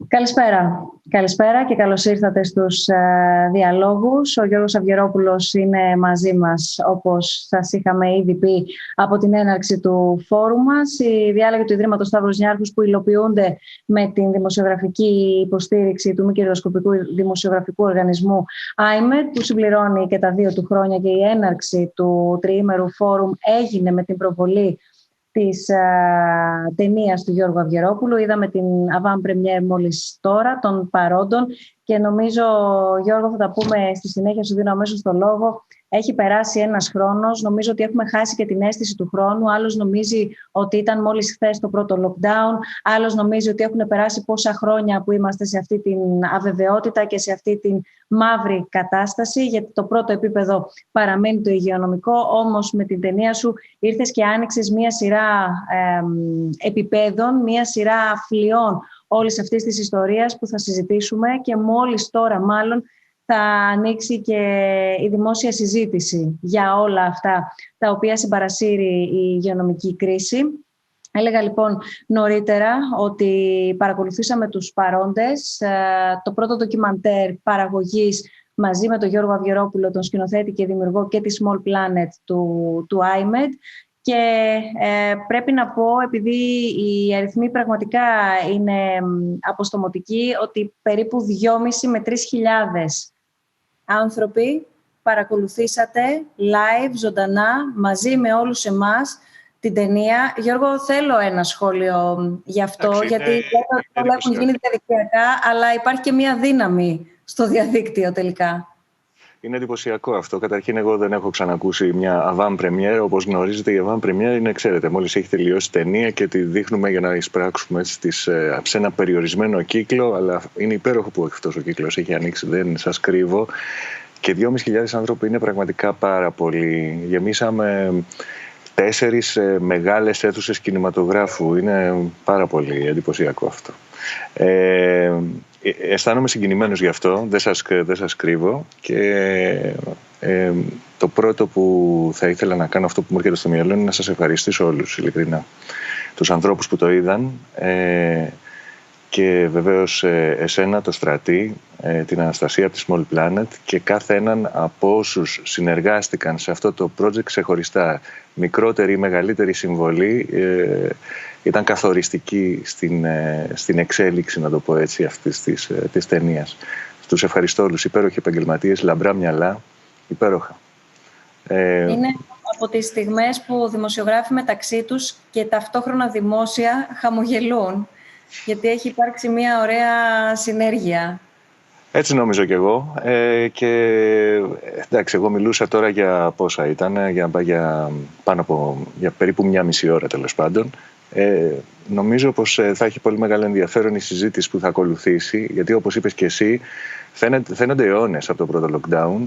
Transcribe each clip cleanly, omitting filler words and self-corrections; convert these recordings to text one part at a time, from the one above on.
Καλησπέρα. Καλησπέρα και καλώς ήρθατε στους διαλόγους. Ο Γιώργος Αυγερόπουλος είναι μαζί μας, όπως σας είχαμε ήδη πει από την έναρξη του φόρουμ μας. Οι διάλογοι του Ιδρύματος Σταύρος Νιάρχους που υλοποιούνται με την δημοσιογραφική υποστήριξη του μη κερδοσκοπικού δημοσιογραφικού οργανισμού IMED, που συμπληρώνει και τα 2 του χρόνια, και η έναρξη του τριήμερου φόρουμ έγινε με την προβολή της ταινίας του Γιώργου Αυγερόπουλου. Είδαμε την avant première μόλις τώρα, των παρόντων, και νομίζω, Γιώργο, θα τα πούμε στη συνέχεια, σου δίνω αμέσως το λόγο. Έχει περάσει ένας χρόνος, νομίζω ότι έχουμε χάσει και την αίσθηση του χρόνου. Άλλος νομίζει ότι ήταν μόλις χθες το πρώτο lockdown, άλλος νομίζει ότι έχουν περάσει πόσα χρόνια που είμαστε σε αυτή την αβεβαιότητα και σε αυτή την μαύρη κατάσταση, γιατί το πρώτο επίπεδο παραμένει το υγειονομικό. Όμως με την ταινία σου ήρθες και άνοιξες μία σειρά επιπέδων, μία σειρά φλοιών όλης αυτής της ιστορίας που θα συζητήσουμε, και μόλις τώρα μάλλον θα ανοίξει και η δημόσια συζήτηση για όλα αυτά τα οποία συμπαρασύρει η υγειονομική κρίση. Έλεγα λοιπόν νωρίτερα ότι παρακολουθήσαμε τους παρόντες, το πρώτο ντοκιμαντέρ παραγωγής μαζί με τον Γιώργο Αυγερόπουλο, τον σκηνοθέτη και δημιουργό και τη Small Planet του IMED. Και πρέπει να πω, επειδή οι αριθμοί πραγματικά είναι αποστομωτικοί, ότι περίπου 2.500 με 3.000 άνθρωποι παρακολουθήσατε live, ζωντανά, μαζί με όλους εμάς την ταινία. Γιώργο, θέλω ένα σχόλιο γι' αυτό, γιατί όλα έχουν γίνει διαδικτυακά, αλλά υπάρχει και μία δύναμη στο διαδίκτυο τελικά. Είναι εντυπωσιακό αυτό. Καταρχήν, εγώ δεν έχω ξανακούσει μια avant première. Όπως γνωρίζετε, η avant première είναι, ξέρετε, μόλις έχει τελειώσει ταινία και τη δείχνουμε για να εισπράξουμε σε ένα περιορισμένο κύκλο. Αλλά είναι υπέροχο που αυτός ο κύκλος έχει ανοίξει, δεν σας κρύβω. Και 2.500 άνθρωποι είναι πραγματικά πάρα πολλοί. Γεμίσαμε 4 μεγάλες αίθουσες κινηματογράφου. Είναι πάρα πολύ εντυπωσιακό αυτό. Αισθάνομαι συγκινημένος γι' αυτό, δεν σας κρύβω, και το πρώτο που θα ήθελα να κάνω, αυτό που μου έρχεται στο μυαλό, είναι να σας ευχαριστήσω όλους, ειλικρινά. Τους ανθρώπους που το είδαν, και βεβαίως εσένα, το Στρατή, την Αναστασία από τη Small Planet, και κάθε έναν από όσους συνεργάστηκαν σε αυτό το project ξεχωριστά. Μικρότερη ή μεγαλύτερη συμβολή ήταν καθοριστική στην εξέλιξη, να το πω έτσι, αυτής της ταινίας. Τους ευχαριστώ όλους, υπέροχοι επαγγελματίες, λαμπρά μυαλά, υπέροχα. Είναι από τις στιγμές που δημοσιογράφοι μεταξύ τους και ταυτόχρονα δημόσια χαμογελούν, γιατί έχει υπάρξει μια ωραία συνέργεια. Έτσι νομίζω κι εγώ. Και εντάξει, εγώ μιλούσα τώρα για πόσα ήταν, για περίπου 1,5 ώρα τέλος πάντων. Νομίζω πως θα έχει πολύ μεγάλο ενδιαφέρον η συζήτηση που θα ακολουθήσει, γιατί όπως είπες και εσύ, φαίνονται αιώνες από το πρώτο lockdown.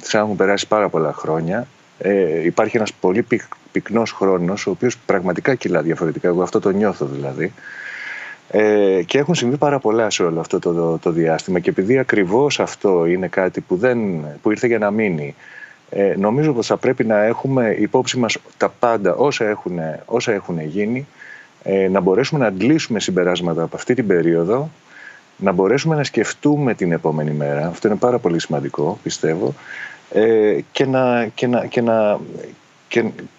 Σαν έχουν περάσει πάρα πολλά χρόνια. Υπάρχει ένας πολύ πυκνός χρόνος, ο οποίος πραγματικά κυλά διαφορετικά. Εγώ αυτό το νιώθω δηλαδή. Και έχουν συμβεί πάρα πολλά σε όλο αυτό το διάστημα, και επειδή ακριβώς αυτό είναι κάτι που ήρθε για να μείνει, νομίζω πως θα πρέπει να έχουμε υπόψη μας τα πάντα όσα έχουν γίνει, να μπορέσουμε να αντλήσουμε συμπεράσματα από αυτή την περίοδο, να μπορέσουμε να σκεφτούμε την επόμενη μέρα. Αυτό είναι πάρα πολύ σημαντικό, πιστεύω,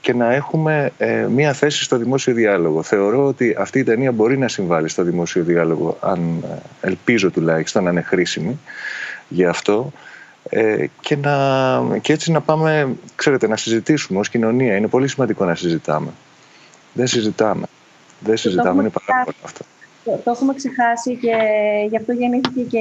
και να έχουμε μία θέση στο δημόσιο διάλογο. Θεωρώ ότι αυτή η ταινία μπορεί να συμβάλλει στο δημόσιο διάλογο, αν ελπίζω τουλάχιστον να είναι χρήσιμη για αυτό, και έτσι να πάμε, ξέρετε, να συζητήσουμε ως κοινωνία. Είναι πολύ σημαντικό να συζητάμε. Δεν συζητάμε, είναι πάρα πολύ αυτό. Το έχουμε ξεχάσει, και γι' αυτό γεννήθηκε και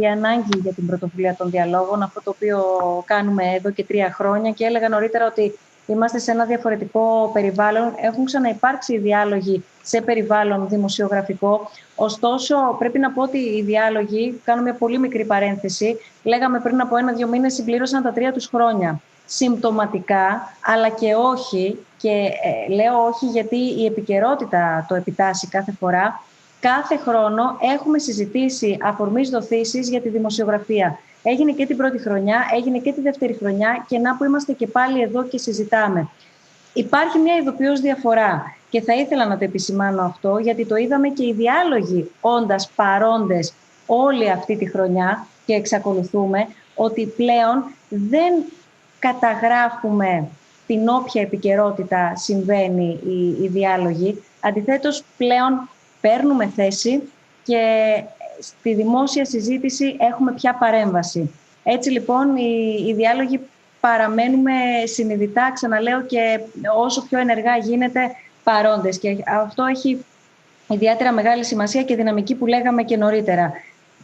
η ανάγκη για την πρωτοβουλία των διαλόγων, αυτό το οποίο κάνουμε εδώ και 3 χρόνια. Και έλεγα νωρίτερα ότι είμαστε σε ένα διαφορετικό περιβάλλον. Έχουν ξαναυπάρξει οι διάλογοι σε περιβάλλον δημοσιογραφικό. Ωστόσο, πρέπει να πω ότι οι διάλογοι, κάνω μια πολύ μικρή παρένθεση, λέγαμε πριν από 1-2 μήνες συμπλήρωσαν τα 3 τους χρόνια. Συμπτωματικά, αλλά και όχι. Και λέω όχι γιατί η επικαιρότητα το επιτάσσει κάθε φορά. Κάθε χρόνο έχουμε συζητήσει αφορμής δοθήσεις για τη δημοσιογραφία. Έγινε και την πρώτη χρονιά, έγινε και τη δεύτερη χρονιά, και να που είμαστε και πάλι εδώ και συζητάμε. Υπάρχει μια ειδοποιώς διαφορά. Και θα ήθελα να το επισημάνω αυτό, γιατί το είδαμε και οι διάλογοι όντας παρόντες όλη αυτή τη χρονιά και εξακολουθούμε ότι πλέον δεν καταγράφουμε την όποια επικαιρότητα συμβαίνει οι διάλογοι. Αντιθέτως, πλέον παίρνουμε θέση και στη δημόσια συζήτηση έχουμε πια παρέμβαση. Έτσι λοιπόν οι διάλογοι παραμένουμε συνειδητά, ξαναλέω, και όσο πιο ενεργά γίνεται παρόντες. Και αυτό έχει ιδιαίτερα μεγάλη σημασία και δυναμική που λέγαμε και νωρίτερα.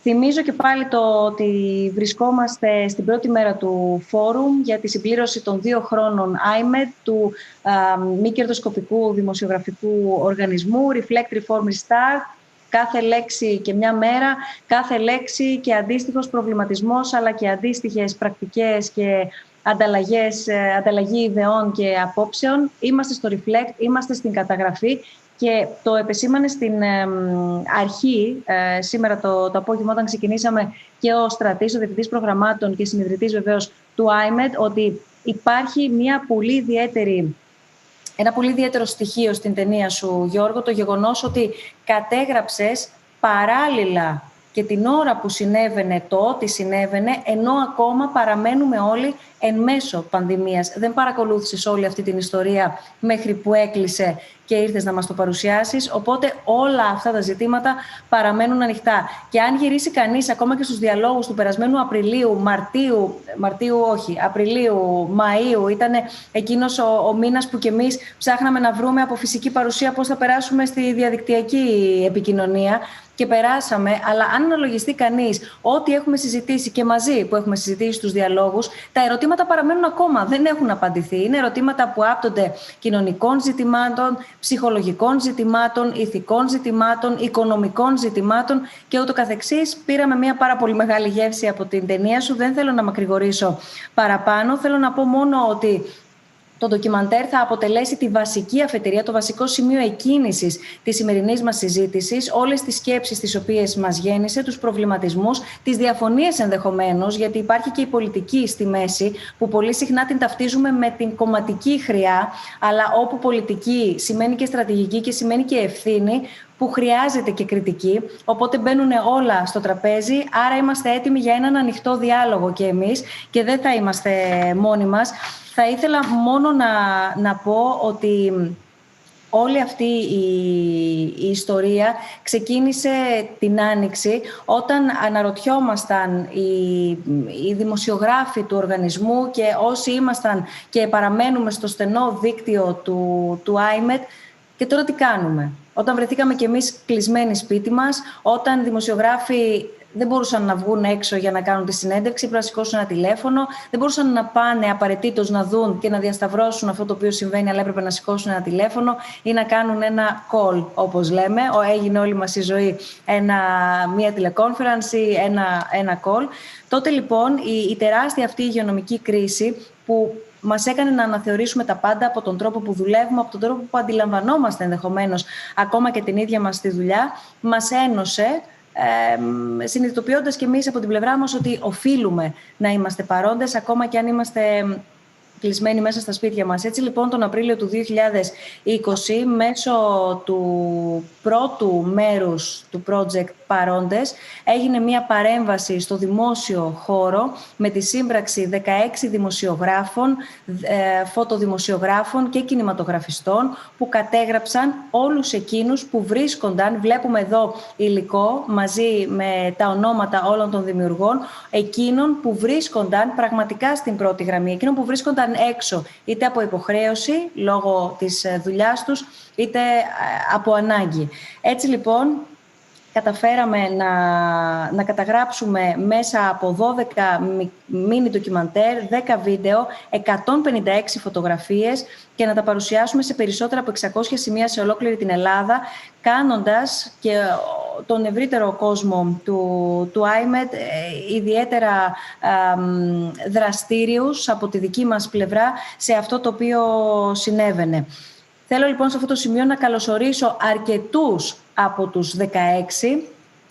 Θυμίζω και πάλι το ότι βρισκόμαστε στην πρώτη μέρα του φόρουμ για τη συμπλήρωση των 2 χρόνων IMED, του μη κερδοσκοπικού δημοσιογραφικού οργανισμού Reflect Reform Restart. Κάθε λέξη και μια μέρα, κάθε λέξη και αντίστοιχος προβληματισμός, αλλά και αντίστοιχες πρακτικές και ανταλλαγή ιδεών και απόψεων. Είμαστε στο Reflect, είμαστε στην καταγραφή. Και το επεσήμανε στην αρχή, σήμερα το απόγευμα, όταν ξεκινήσαμε, και ο Στρατής, ο Διευθυντής Προγραμμάτων και συνειδητής βεβαίως του IMED, ότι υπάρχει ένα πολύ ιδιαίτερο στοιχείο στην ταινία σου, Γιώργο, το γεγονός ότι κατέγραψες παράλληλα και την ώρα που συνέβαινε το ότι συνέβαινε, ενώ ακόμα παραμένουμε όλοι εν μέσω πανδημίας. Δεν παρακολούθησες όλη αυτή την ιστορία μέχρι που έκλεισε και ήρθες να μας το παρουσιάσεις, οπότε όλα αυτά τα ζητήματα παραμένουν ανοιχτά. Και αν γυρίσει κανείς ακόμα και στους διαλόγους του περασμένου Απριλίου, Μαΐου, ήταν εκείνος ο μήνας που κι εμείς ψάχναμε να βρούμε από φυσική παρουσία πώς θα περάσουμε στη διαδικτυακή επικοινωνία. Και περάσαμε, αλλά αν αναλογιστεί κανείς ό,τι έχουμε συζητήσει και μαζί που έχουμε συζητήσει στους διαλόγους, τα ερωτήματα παραμένουν ακόμα, δεν έχουν απαντηθεί. Είναι ερωτήματα που άπτονται κοινωνικών ζητημάτων, ψυχολογικών ζητημάτων, ηθικών ζητημάτων, οικονομικών ζητημάτων και ούτω καθεξής. Πήραμε μια πάρα πολύ μεγάλη γεύση από την ταινία σου, δεν θέλω να μακρηγορήσω παραπάνω. Θέλω να πω μόνο ότι το ντοκιμαντέρ θα αποτελέσει τη βασική αφετηρία, το βασικό σημείο εκκίνησης της σημερινής μας συζήτησης, όλες τις σκέψεις τις οποίες μας γέννησε, τους προβληματισμούς, τις διαφωνίες ενδεχομένως, γιατί υπάρχει και η πολιτική στη μέση, που πολύ συχνά την ταυτίζουμε με την κομματική χρειά, αλλά όπου πολιτική σημαίνει και στρατηγική και σημαίνει και ευθύνη, που χρειάζεται και κριτική, οπότε μπαίνουν όλα στο τραπέζι, άρα είμαστε έτοιμοι για έναν ανοιχτό διάλογο και εμείς και δεν θα είμαστε μόνοι μας. Θα ήθελα μόνο να πω ότι όλη αυτή η ιστορία ξεκίνησε την Άνοιξη, όταν αναρωτιόμασταν οι δημοσιογράφοι του οργανισμού και όσοι ήμασταν και παραμένουμε στο στενό δίκτυο του IMED, και τώρα τι κάνουμε. Όταν βρεθήκαμε κι εμείς κλεισμένοι σπίτι μας, όταν δημοσιογράφοι δεν μπορούσαν να βγουν έξω για να κάνουν τη συνέντευξη, πρέπει να σηκώσουν ένα τηλέφωνο, δεν μπορούσαν να πάνε απαραίτητος να δουν και να διασταυρώσουν αυτό το οποίο συμβαίνει, αλλά έπρεπε να σηκώσουν ένα τηλέφωνο ή να κάνουν ένα call, όπως λέμε. Έγινε όλη μας η ζωή μια τηλεκόνφερανση, ένα call. Τότε λοιπόν η τεράστια αυτή υγειονομική κρίση που μας έκανε να αναθεωρήσουμε τα πάντα, από τον τρόπο που δουλεύουμε, από τον τρόπο που αντιλαμβανόμαστε ενδεχομένως ακόμα και την ίδια μας τη δουλειά, μας ένωσε, συνειδητοποιώντας και εμείς από την πλευρά μας ότι οφείλουμε να είμαστε παρόντες, ακόμα και αν είμαστε κλεισμένοι μέσα στα σπίτια μας. Έτσι λοιπόν τον Απρίλιο του 2020, μέσω του πρώτου μέρους του project Παρόντες, έγινε μια παρέμβαση στο δημόσιο χώρο με τη σύμπραξη 16 δημοσιογράφων, φωτοδημοσιογράφων και κινηματογραφιστών, που κατέγραψαν όλους εκείνους που βρίσκονταν, βλέπουμε εδώ υλικό μαζί με τα ονόματα όλων των δημιουργών, εκείνων που βρίσκονταν πραγματικά στην πρώτη γραμμή, εκείνων που βρίσκονταν έξω, είτε από υποχρέωση λόγω της δουλειάς τους, είτε από ανάγκη. Έτσι λοιπόν καταφέραμε να καταγράψουμε μέσα από 12 μίνι ντοκιμαντέρ, 10 βίντεο, 156 φωτογραφίες και να τα παρουσιάσουμε σε περισσότερα από 600 σημεία σε ολόκληρη την Ελλάδα, κάνοντας και τον ευρύτερο κόσμο του IMED ιδιαίτερα δραστήριους από τη δική μας πλευρά σε αυτό το οποίο συνέβαινε. Θέλω λοιπόν σε αυτό το σημείο να καλωσορίσω αρκετούς από τους 16,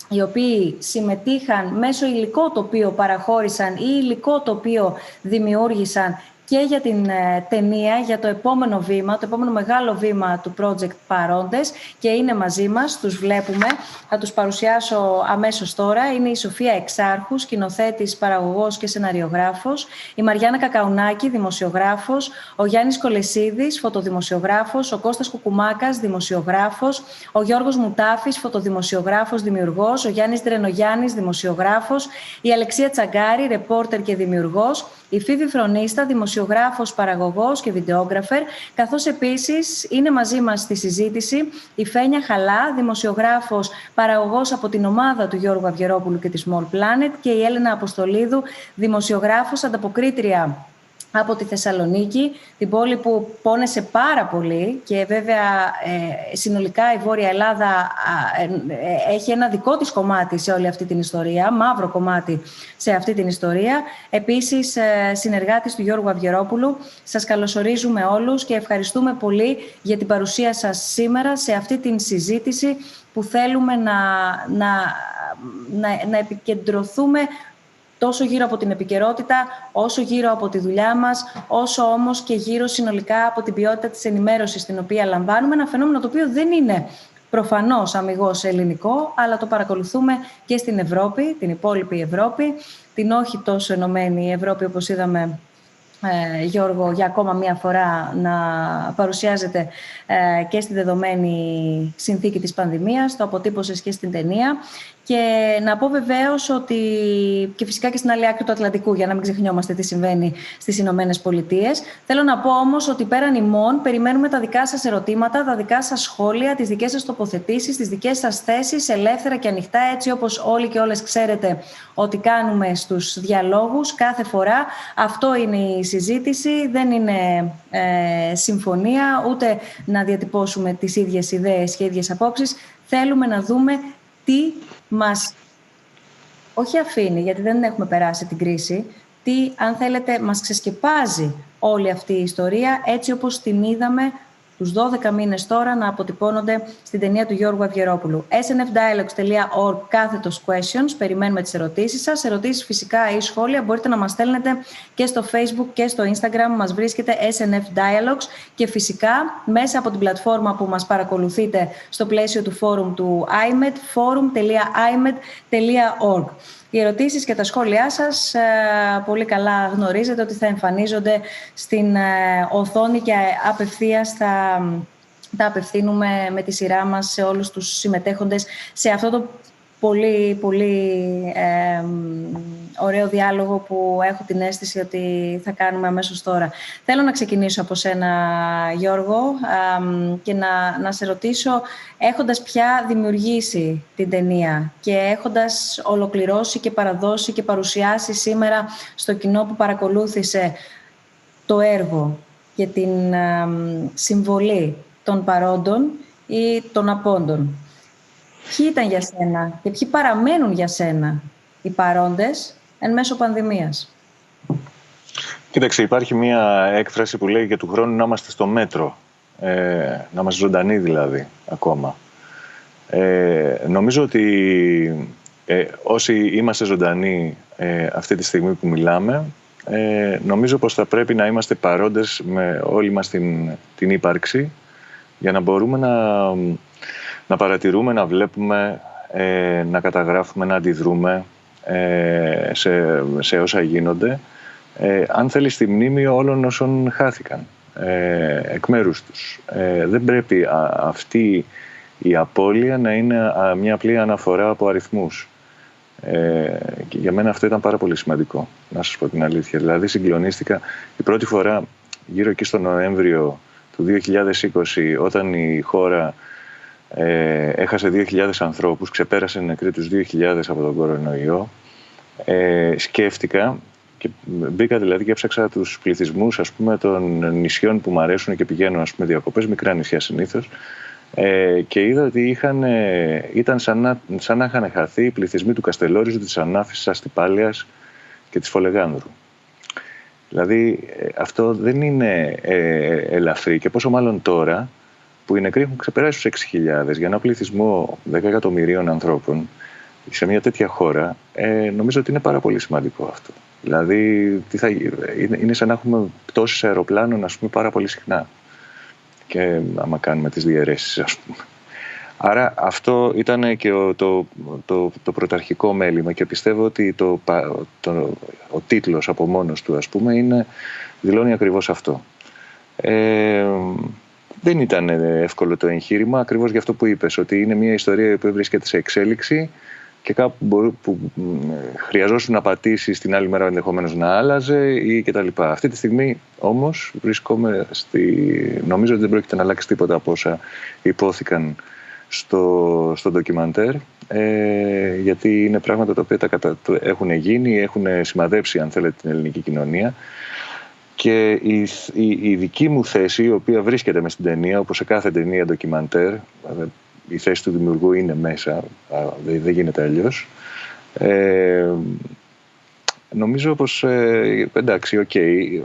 οι οποίοι συμμετείχαν μέσω υλικό το οποίο παραχώρησαν ή υλικό το οποίο δημιούργησαν και για την ταινία, για το επόμενο βήμα, το επόμενο μεγάλο βήμα του project παρόντες και είναι μαζί μας, τους βλέπουμε. Θα τους παρουσιάσω αμέσως τώρα. Είναι η Σοφία Εξάρχου, σκηνοθέτης, παραγωγός και σεναριογράφος, η Μαριάννα Κακαουνάκη, δημοσιογράφος, ο Γιάννης Κολεσίδης, φωτοδημοσιογράφος, ο Κώστας Κουκουμάκας, δημοσιογράφος, ο Γιώργος Μουτάφης, φωτοδημοσιογράφος, δημιουργός, ο Γιάννης Δρενογιάννης, δημοσιογράφος, η Αλεξία Τσαγκάρη, ρεπόρτερ και δημιουργός, η Φίβη Φρονίστα, δημοσιογράφος, παραγωγός και βιντεόγραφερ, καθώς επίσης είναι μαζί μας στη συζήτηση η Φένια Χαλά, δημοσιογράφος, παραγωγός από την ομάδα του Γιώργου Αυγερόπουλου και τη Small Planet, και η Έλενα Αποστολίδου, δημοσιογράφος, ανταποκρίτρια από τη Θεσσαλονίκη, την πόλη που πόνεσε πάρα πολύ και βέβαια συνολικά η Βόρεια Ελλάδα έχει ένα δικό της κομμάτι σε όλη αυτή την ιστορία, μαύρο κομμάτι σε αυτή την ιστορία. Επίσης, συνεργάτης του Γιώργου Αυγερόπουλου. Σας καλωσορίζουμε όλους και ευχαριστούμε πολύ για την παρουσία σας σήμερα σε αυτή την συζήτηση που θέλουμε να επικεντρωθούμε τόσο γύρω από την επικαιρότητα, όσο γύρω από τη δουλειά μας, όσο όμως και γύρω συνολικά από την ποιότητα της ενημέρωσης την οποία λαμβάνουμε, ένα φαινόμενο το οποίο δεν είναι προφανώς αμιγώς ελληνικό, αλλά το παρακολουθούμε και στην Ευρώπη, την υπόλοιπη Ευρώπη, την όχι τόσο ενωμένη Ευρώπη, όπως είδαμε, Γιώργο, για ακόμα μία φορά να παρουσιάζεται και στη δεδομένη συνθήκη της πανδημίας, το αποτύπωσες και στην ταινία. Και να πω βεβαίως ότι και φυσικά και στην άλλη άκρη του Ατλαντικού, για να μην ξεχνιόμαστε τι συμβαίνει στις Ηνωμένες Πολιτείες. Θέλω να πω όμως ότι πέραν ημών περιμένουμε τα δικά σας ερωτήματα, τα δικά σας σχόλια, τις δικές σας τοποθετήσεις, τις δικές σας θέσεις, ελεύθερα και ανοιχτά, έτσι όπως όλοι και όλες ξέρετε ότι κάνουμε στους διαλόγους κάθε φορά. Αυτό είναι η συζήτηση, δεν είναι συμφωνία, ούτε να διατυπώσουμε τις ίδιες ιδέες και ίδιες απόψεις. Θέλουμε να δούμε τι μας, όχι αφήνει, γιατί δεν έχουμε περάσει την κρίση, τι, αν θέλετε, μας ξεσκεπάζει όλη αυτή η ιστορία, έτσι όπως την είδαμε τους 12 μήνες τώρα να αποτυπώνονται στην ταινία του Γιώργου Αυγερόπουλου. snfdialogues.org/questions. Περιμένουμε τις ερωτήσεις σας. Ερωτήσεις φυσικά ή σχόλια μπορείτε να μας στέλνετε και στο Facebook και στο Instagram. Μας βρίσκεται SNF Dialogues και φυσικά μέσα από την πλατφόρμα που μας παρακολουθείτε στο πλαίσιο του φόρουμ του IMED, forum.imed.org. Οι ερωτήσεις και τα σχόλιά σας πολύ καλά γνωρίζετε ότι θα εμφανίζονται στην οθόνη και απευθείας τα απευθύνουμε με τη σειρά μας σε όλους τους συμμετέχοντες σε αυτό το πολύ, πολύ ωραίο διάλογο που έχω την αίσθηση ότι θα κάνουμε αμέσως τώρα. Θέλω να ξεκινήσω από σένα, Γιώργο, και να σε ρωτήσω, έχοντας πια δημιουργήσει την ταινία και έχοντας ολοκληρώσει και παραδώσει και παρουσιάσει σήμερα στο κοινό που παρακολούθησε το έργο και την συμβολή των παρόντων ή των απόντων, ποιοι ήταν για σένα και ποιοι παραμένουν για σένα οι παρόντες εν μέσω πανδημίας? Κοίταξε, υπάρχει μία έκφραση που λέει για του χρόνου να είμαστε στο μέτρο, να είμαστε ζωντανοί δηλαδή ακόμα. Νομίζω ότι όσοι είμαστε ζωντανοί αυτή τη στιγμή που μιλάμε, νομίζω πως θα πρέπει να είμαστε παρόντες με όλη μας την ύπαρξη για να μπορούμε να παρατηρούμε, να βλέπουμε, να καταγράφουμε, να αντιδρούμε σε όσα γίνονται, αν θέλει, στη μνήμη όλων όσων χάθηκαν εκ μέρους τους. Δεν πρέπει αυτή η απώλεια να είναι μια απλή αναφορά από αριθμούς. Και για μένα αυτό ήταν πάρα πολύ σημαντικό, να σας πω την αλήθεια. Δηλαδή συγκλονίστηκα η πρώτη φορά γύρω εκεί στο Νοέμβριο του 2020, όταν η χώρα έχασε 2.000 ανθρώπους, ξεπέρασε νεκροί τους 2.000 από τον κορονοϊό. Σκέφτηκα και μπήκα δηλαδή και έψαξα τους πληθυσμούς, ας πούμε, των νησιών που μου αρέσουν και πηγαίνω, ας πούμε, διακοπές, μικρά νησιά συνήθως, και είδα ότι ήταν σαν να είχαν χαθεί οι πληθυσμοί του Καστελόριζου, της Ανάφης, της Αστυπάλειας και της Φολεγάνδρου. Δηλαδή αυτό δεν είναι ελαφρύ, και πόσο μάλλον τώρα που οι νεκροί έχουν ξεπεράσει τους 6.000 για ένα πληθυσμό 10 εκατομμυρίων ανθρώπων σε μια τέτοια χώρα. Νομίζω ότι είναι πάρα πολύ σημαντικό αυτό. Δηλαδή είναι σαν να έχουμε πτώσεις αεροπλάνων, ας πούμε, πάρα πολύ συχνά. Και άμα κάνουμε τις διαιρέσεις, ας πούμε. Άρα αυτό ήταν και το πρωταρχικό μέλημα και πιστεύω ότι ο τίτλος από μόνος του, ας πούμε, δηλώνει ακριβώς αυτό. Δεν ήταν εύκολο το εγχείρημα, ακριβώς για αυτό που είπες, ότι είναι μια ιστορία που βρίσκεται σε εξέλιξη και κάπου που χρειαζόσουν να πατήσεις την άλλη μέρα ενδεχομένως να άλλαζε ή κτλ. Αυτή τη στιγμή όμως βρίσκομαι νομίζω ότι δεν πρόκειται να αλλάξει τίποτα από όσα υπόθηκαν στο ντοκιμαντέρ, γιατί είναι πράγματα τα οποία έχουν γίνει, έχουν σημαδέψει, αν θέλετε, την ελληνική κοινωνία. Και η δική μου θέση, η οποία βρίσκεται μες στην ταινία, όπως σε κάθε ταινία ντοκιμαντέρ, η θέση του δημιουργού είναι μέσα, δεν γίνεται αλλιώς. Νομίζω πως, εντάξει, η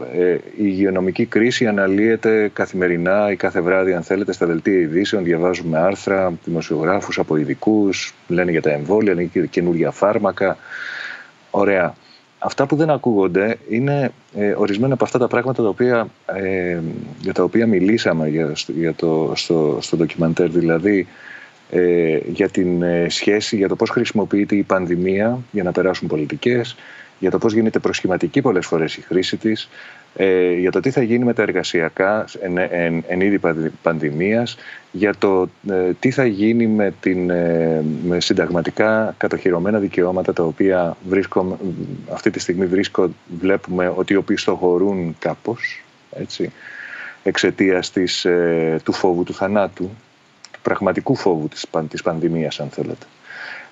υγειονομική κρίση αναλύεται καθημερινά ή κάθε βράδυ, αν θέλετε, στα δελτία ειδήσεων. Διαβάζουμε άρθρα, δημοσιογράφους από ειδικούς, λένε για τα εμβόλια, λένε για καινούργια φάρμακα. Ωραία. Αυτά που δεν ακούγονται είναι ορισμένα από αυτά τα πράγματα για τα οποία μιλήσαμε στο ντοκιμαντέρ, δηλαδή για την σχέση, για το πώς χρησιμοποιείται η πανδημία για να περάσουν πολιτικές, για το πώς γίνεται προσχηματική πολλές φορές η χρήση της, για το τι θα γίνει με τα εργασιακά εν είδη πανδημίας, για το τι θα γίνει με συνταγματικά κατοχυρωμένα δικαιώματα, τα οποία αυτή τη στιγμή βλέπουμε ότι οπισθοχωρούν κάπως, έτσι, εξαιτίας του φόβου του θανάτου, του πραγματικού φόβου της πανδημίας, αν θέλετε.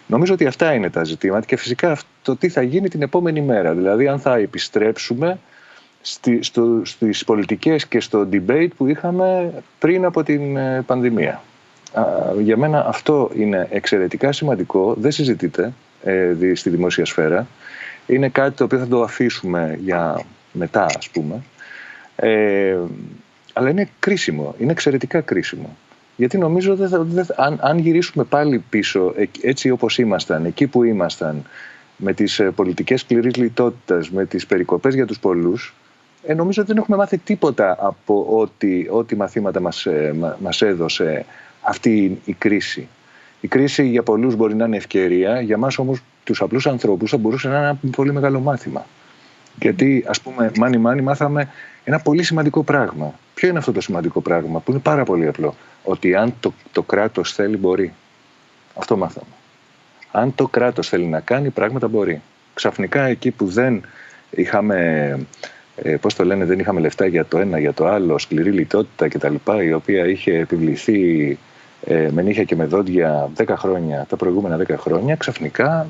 Νομίζω ότι αυτά είναι τα ζητήματα και φυσικά το τι θα γίνει την επόμενη μέρα. Δηλαδή αν θα επιστρέψουμε στις πολιτικές και στο debate που είχαμε πριν από την πανδημία. Για μένα αυτό είναι εξαιρετικά σημαντικό, δεν συζητείται στη δημόσια σφαίρα. Είναι κάτι το οποίο θα το αφήσουμε για μετά, ας πούμε. Αλλά είναι κρίσιμο, είναι εξαιρετικά κρίσιμο. Γιατί νομίζω αν γυρίσουμε πάλι πίσω έτσι όπως ήμασταν, εκεί που ήμασταν, με τις πολιτικές σκληρής λιτότητας, με τις περικοπές για τους πολλούς, νομίζω ότι δεν έχουμε μάθει τίποτα από ό,τι μαθήματα μας έδωσε αυτή η κρίση. Η κρίση για πολλούς μπορεί να είναι ευκαιρία, για μας όμως τους απλούς ανθρώπους θα μπορούσε να είναι ένα πολύ μεγάλο μάθημα. Γιατί, ας πούμε, μάνι μάθαμε ένα πολύ σημαντικό πράγμα. Ποιο είναι αυτό το σημαντικό πράγμα, που είναι πάρα πολύ απλό? Ότι αν το κράτος θέλει, μπορεί. Αυτό μάθαμε. Αν το κράτος θέλει να κάνει, πράγματα μπορεί. Ξαφνικά εκεί που δεν είχαμε, δεν είχαμε λεφτά για το ένα, για το άλλο, σκληρή λιτότητα κτλ., η οποία είχε επιβληθεί με νύχια και με δόντια 10 χρόνια, τα προηγούμενα 10 χρόνια, ξαφνικά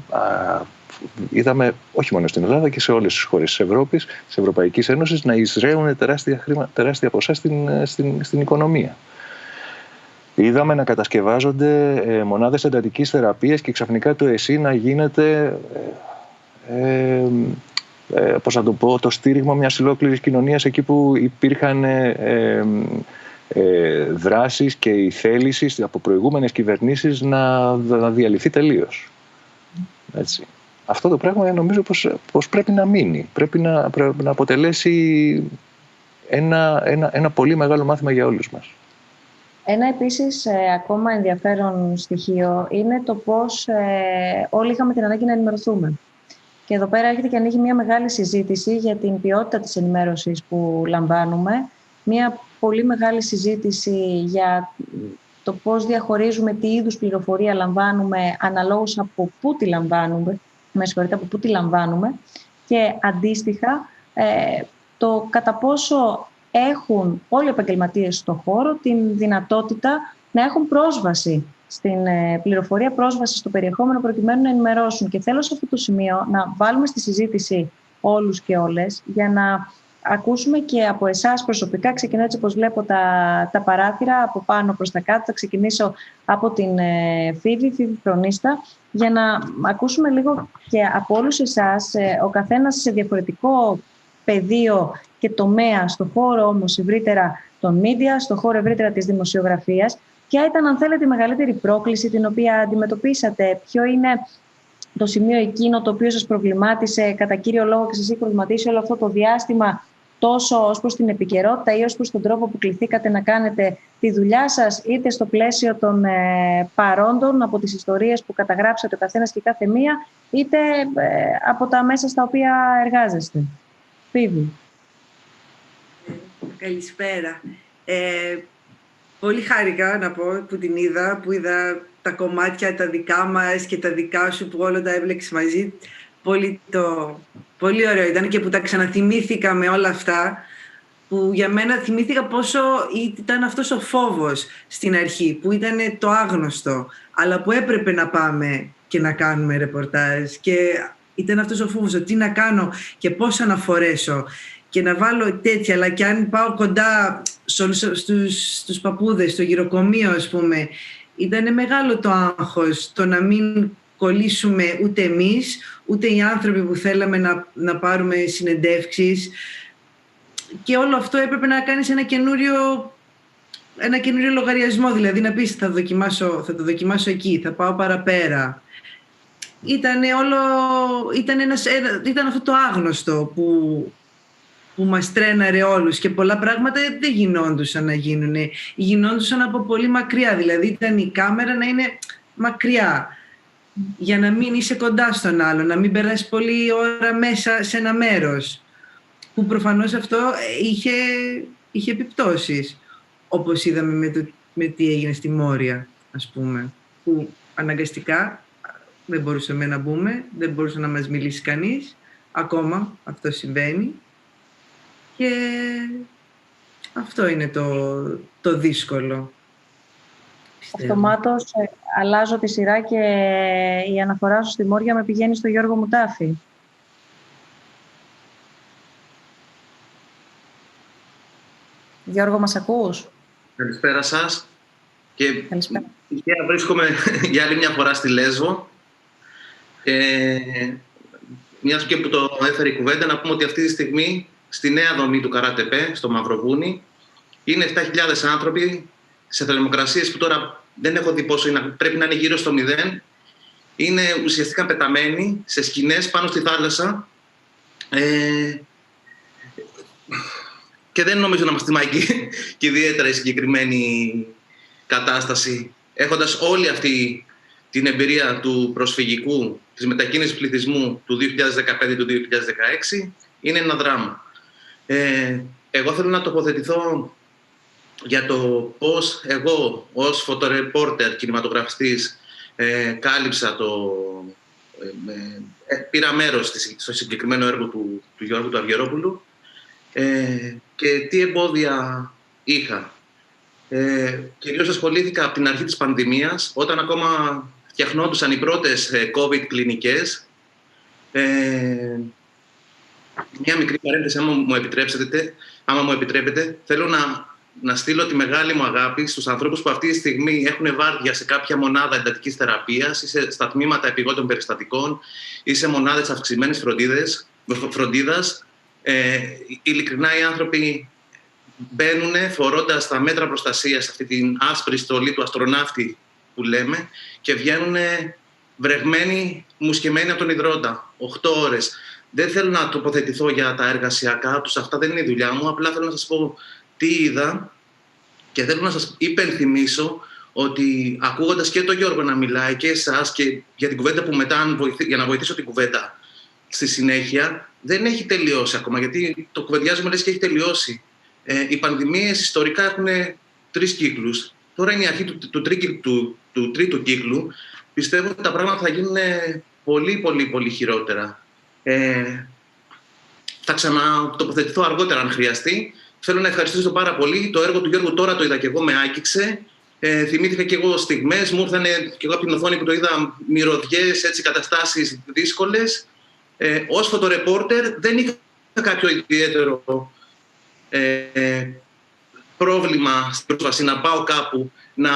είδαμε όχι μόνο στην Ελλάδα και σε όλες τις χώρες της Ευρώπης, της Ευρωπαϊκής Ένωσης, να εισραίουν τεράστια ποσά στην οικονομία. Είδαμε να κατασκευάζονται μονάδες εντατικής θεραπείας και ξαφνικά το ΕΣΥ να γίνεται το στήριγμα μιας ολόκληρης κοινωνίας, εκεί που υπήρχαν δράσεις και η θέληση από προηγούμενες κυβερνήσεις να διαλυθεί τελείως. Έτσι. Αυτό το πράγμα νομίζω πως πρέπει να μείνει. Πρέπει να αποτελέσει ένα πολύ μεγάλο μάθημα για όλους μας. Ένα επίσης ακόμα ενδιαφέρον στοιχείο είναι το πώς όλοι είχαμε την ανάγκη να ενημερωθούμε. Και εδώ πέρα έρχεται και ανοίγει μια μεγάλη συζήτηση για την ποιότητα της ενημέρωσης που λαμβάνουμε. Μια πολύ μεγάλη συζήτηση για το πώς διαχωρίζουμε τι είδους πληροφορία λαμβάνουμε αναλόγως από πού τη λαμβάνουμε. Από πού τη λαμβάνουμε. Και αντίστοιχα το κατά πόσο έχουν όλοι οι επαγγελματίες στον χώρο την δυνατότητα να έχουν πρόσβαση στην πληροφορία, πρόσβαση στο περιεχόμενο προκειμένου να ενημερώσουν. Και θέλω σε αυτό το σημείο να βάλουμε στη συζήτηση όλους και όλες για να ακούσουμε και από εσάς προσωπικά. Ξεκινώ έτσι όπως βλέπω τα παράθυρα από πάνω προς τα κάτω. Θα ξεκινήσω από την Φίβη Φρονίστα, για να ακούσουμε λίγο και από όλους εσάς, ο καθένας σε διαφορετικό πεδίο και τομέα, στο χώρο όμως ευρύτερα των media, στο χώρο ευρύτερα της δημοσιογραφίας. Ποια ήταν, αν θέλετε, η μεγαλύτερη πρόκληση την οποία αντιμετωπίσατε? Ποιο είναι το σημείο εκείνο το οποίο σας προβλημάτισε κατά κύριο λόγο και σας έχει προβληματίσει όλο αυτό το διάστημα, τόσο ως προς την επικαιρότητα ή ως προς τον τρόπο που κληθήκατε να κάνετε τη δουλειά σας, είτε στο πλαίσιο των παρόντων, από τις ιστορίες που καταγράψατε ο καθένας και κάθε μία, είτε από τα μέσα στα οποία εργάζεστε. Φίβη. Καλησπέρα. Πολύ χάρηκα να πω που την είδα, που είδα τα κομμάτια τα δικά μας και τα δικά σου που όλα τα έβλεξες μαζί. Πολύ ωραίο ήταν και που τα ξαναθυμήθηκα με όλα αυτά, που για μένα θυμήθηκα πόσο ήταν αυτός ο φόβος στην αρχή, που ήταν το άγνωστο, αλλά που έπρεπε να πάμε και να κάνουμε ρεπορτάζ και ήταν αυτός ο φόβος, ότι τι να κάνω και πώς να φορέσω και να βάλω τέτοια, αλλά και αν πάω κοντά στους παππούδες, στο γυροκομείο ας πούμε, ήταν μεγάλο το άγχος, το να μην κολλήσουμε ούτε εμείς, ούτε οι άνθρωποι που θέλαμε να πάρουμε συνεντεύξεις. Και όλο αυτό έπρεπε να κάνεις ένα καινούριο λογαριασμό, δηλαδή να πεις θα το δοκιμάσω εκεί, θα πάω παραπέρα. Ήταν αυτό το άγνωστο που μας τρέναρε όλους και πολλά πράγματα δεν γινόντουσαν να γίνουν. Γινόντουσαν από πολύ μακριά, δηλαδή ήταν η κάμερα να είναι μακριά για να μην είσαι κοντά στον άλλο, να μην περάσει πολλή ώρα μέσα σε ένα μέρος, που προφανώς αυτό είχε επιπτώσεις, όπως είδαμε με τι έγινε στη Μόρια, ας πούμε, που αναγκαστικά δεν μπορούσαμε να μπούμε, δεν μπορούσε να μας μιλήσει κανείς, ακόμα αυτό συμβαίνει και αυτό είναι το δύσκολο. Αυτομάτως αλλάζω τη σειρά και η αναφορά σου στη Μόρια με πηγαίνει στο Γιώργο Μουτάφη. Γιώργο, μας ακούς? Καλησπέρα σας. Καλησπέρα. Βρίσκομαι για άλλη μια φορά στη Λέσβο. Μιας και που το έφερε η κουβέντα, να πούμε ότι αυτή τη στιγμή στη νέα δομή του Καράτεπέ, στο Μαυροβούνι, είναι 7.000 άνθρωποι σε θερμοκρασίες που τώρα δεν έχω δει πόσο είναι, πρέπει να είναι γύρω στο 0. Είναι ουσιαστικά πεταμένοι σε σκηνές πάνω στη θάλασσα. Και δεν νομίζω να μας τιμάει και ιδιαίτερα η συγκεκριμένη κατάσταση. Έχοντας όλη αυτή την εμπειρία του προσφυγικού, της μετακίνησης πληθυσμού του 2015-2016, είναι ένα δράμα. Εγώ θέλω να τοποθετηθώ για το πώς εγώ ως φωτορεπόρτερ, κινηματογραφιστής, κάλυψα πήρα μέρος στο συγκεκριμένο έργο του Γιώργου του Αυγερόπουλου και τι εμπόδια είχα. Κυρίως ασχολήθηκα από την αρχή της πανδημίας, όταν ακόμα φτιαχνόντουσαν οι πρώτες COVID κλινικές. Μια μικρή παρένθεση, άμα μου επιτρέπετε, θέλω να στείλω τη μεγάλη μου αγάπη στους ανθρώπους που αυτή τη στιγμή έχουν βάρδια σε κάποια μονάδα εντατικής θεραπείας ή στα τμήματα επιγόντων περιστατικών ή σε μονάδες αυξημένης φροντίδας. Ειλικρινά οι άνθρωποι μπαίνουν φορώντας τα μέτρα προστασίας, αυτή την άσπρη στολή του αστροναύτη που λέμε, και βγαίνουν βρεγμένοι, μουσκεμένοι από τον υδρότα, 8 ώρες. Δεν θέλω να τοποθετηθώ για τα εργασιακά τους, αυτά δεν είναι η δουλειά μου, απλά θέλω να σας πω τι είδα και θέλω να σας υπενθυμίσω ότι ακούγοντας και τον Γιώργο να μιλάει και εσάς και για την κουβέντα που μετά, για να βοηθήσω την κουβέντα στη συνέχεια, δεν έχει τελειώσει ακόμα, γιατί το κουβεντιάζουμε λες και έχει τελειώσει. Οι πανδημίες ιστορικά έχουν 3 κύκλους. Τώρα είναι η αρχή του τρίτου κύκλου. Πιστεύω ότι τα πράγματα θα γίνουν πολύ χειρότερα. Θα ξανατοποθετηθώ αργότερα αν χρειαστεί. Θέλω να ευχαριστήσω πάρα πολύ. Το έργο του Γιώργου τώρα το είδα και εγώ, με άγγιξε. Θυμήθηκα και εγώ στιγμές, μου ήρθαν και εγώ από την οθόνη που το είδα μυρωδιές, έτσι, καταστάσεις δύσκολες. Ως φωτορεπόρτερ δεν είχα κάποιο ιδιαίτερο πρόβλημα στην πρόσβαση να πάω κάπου να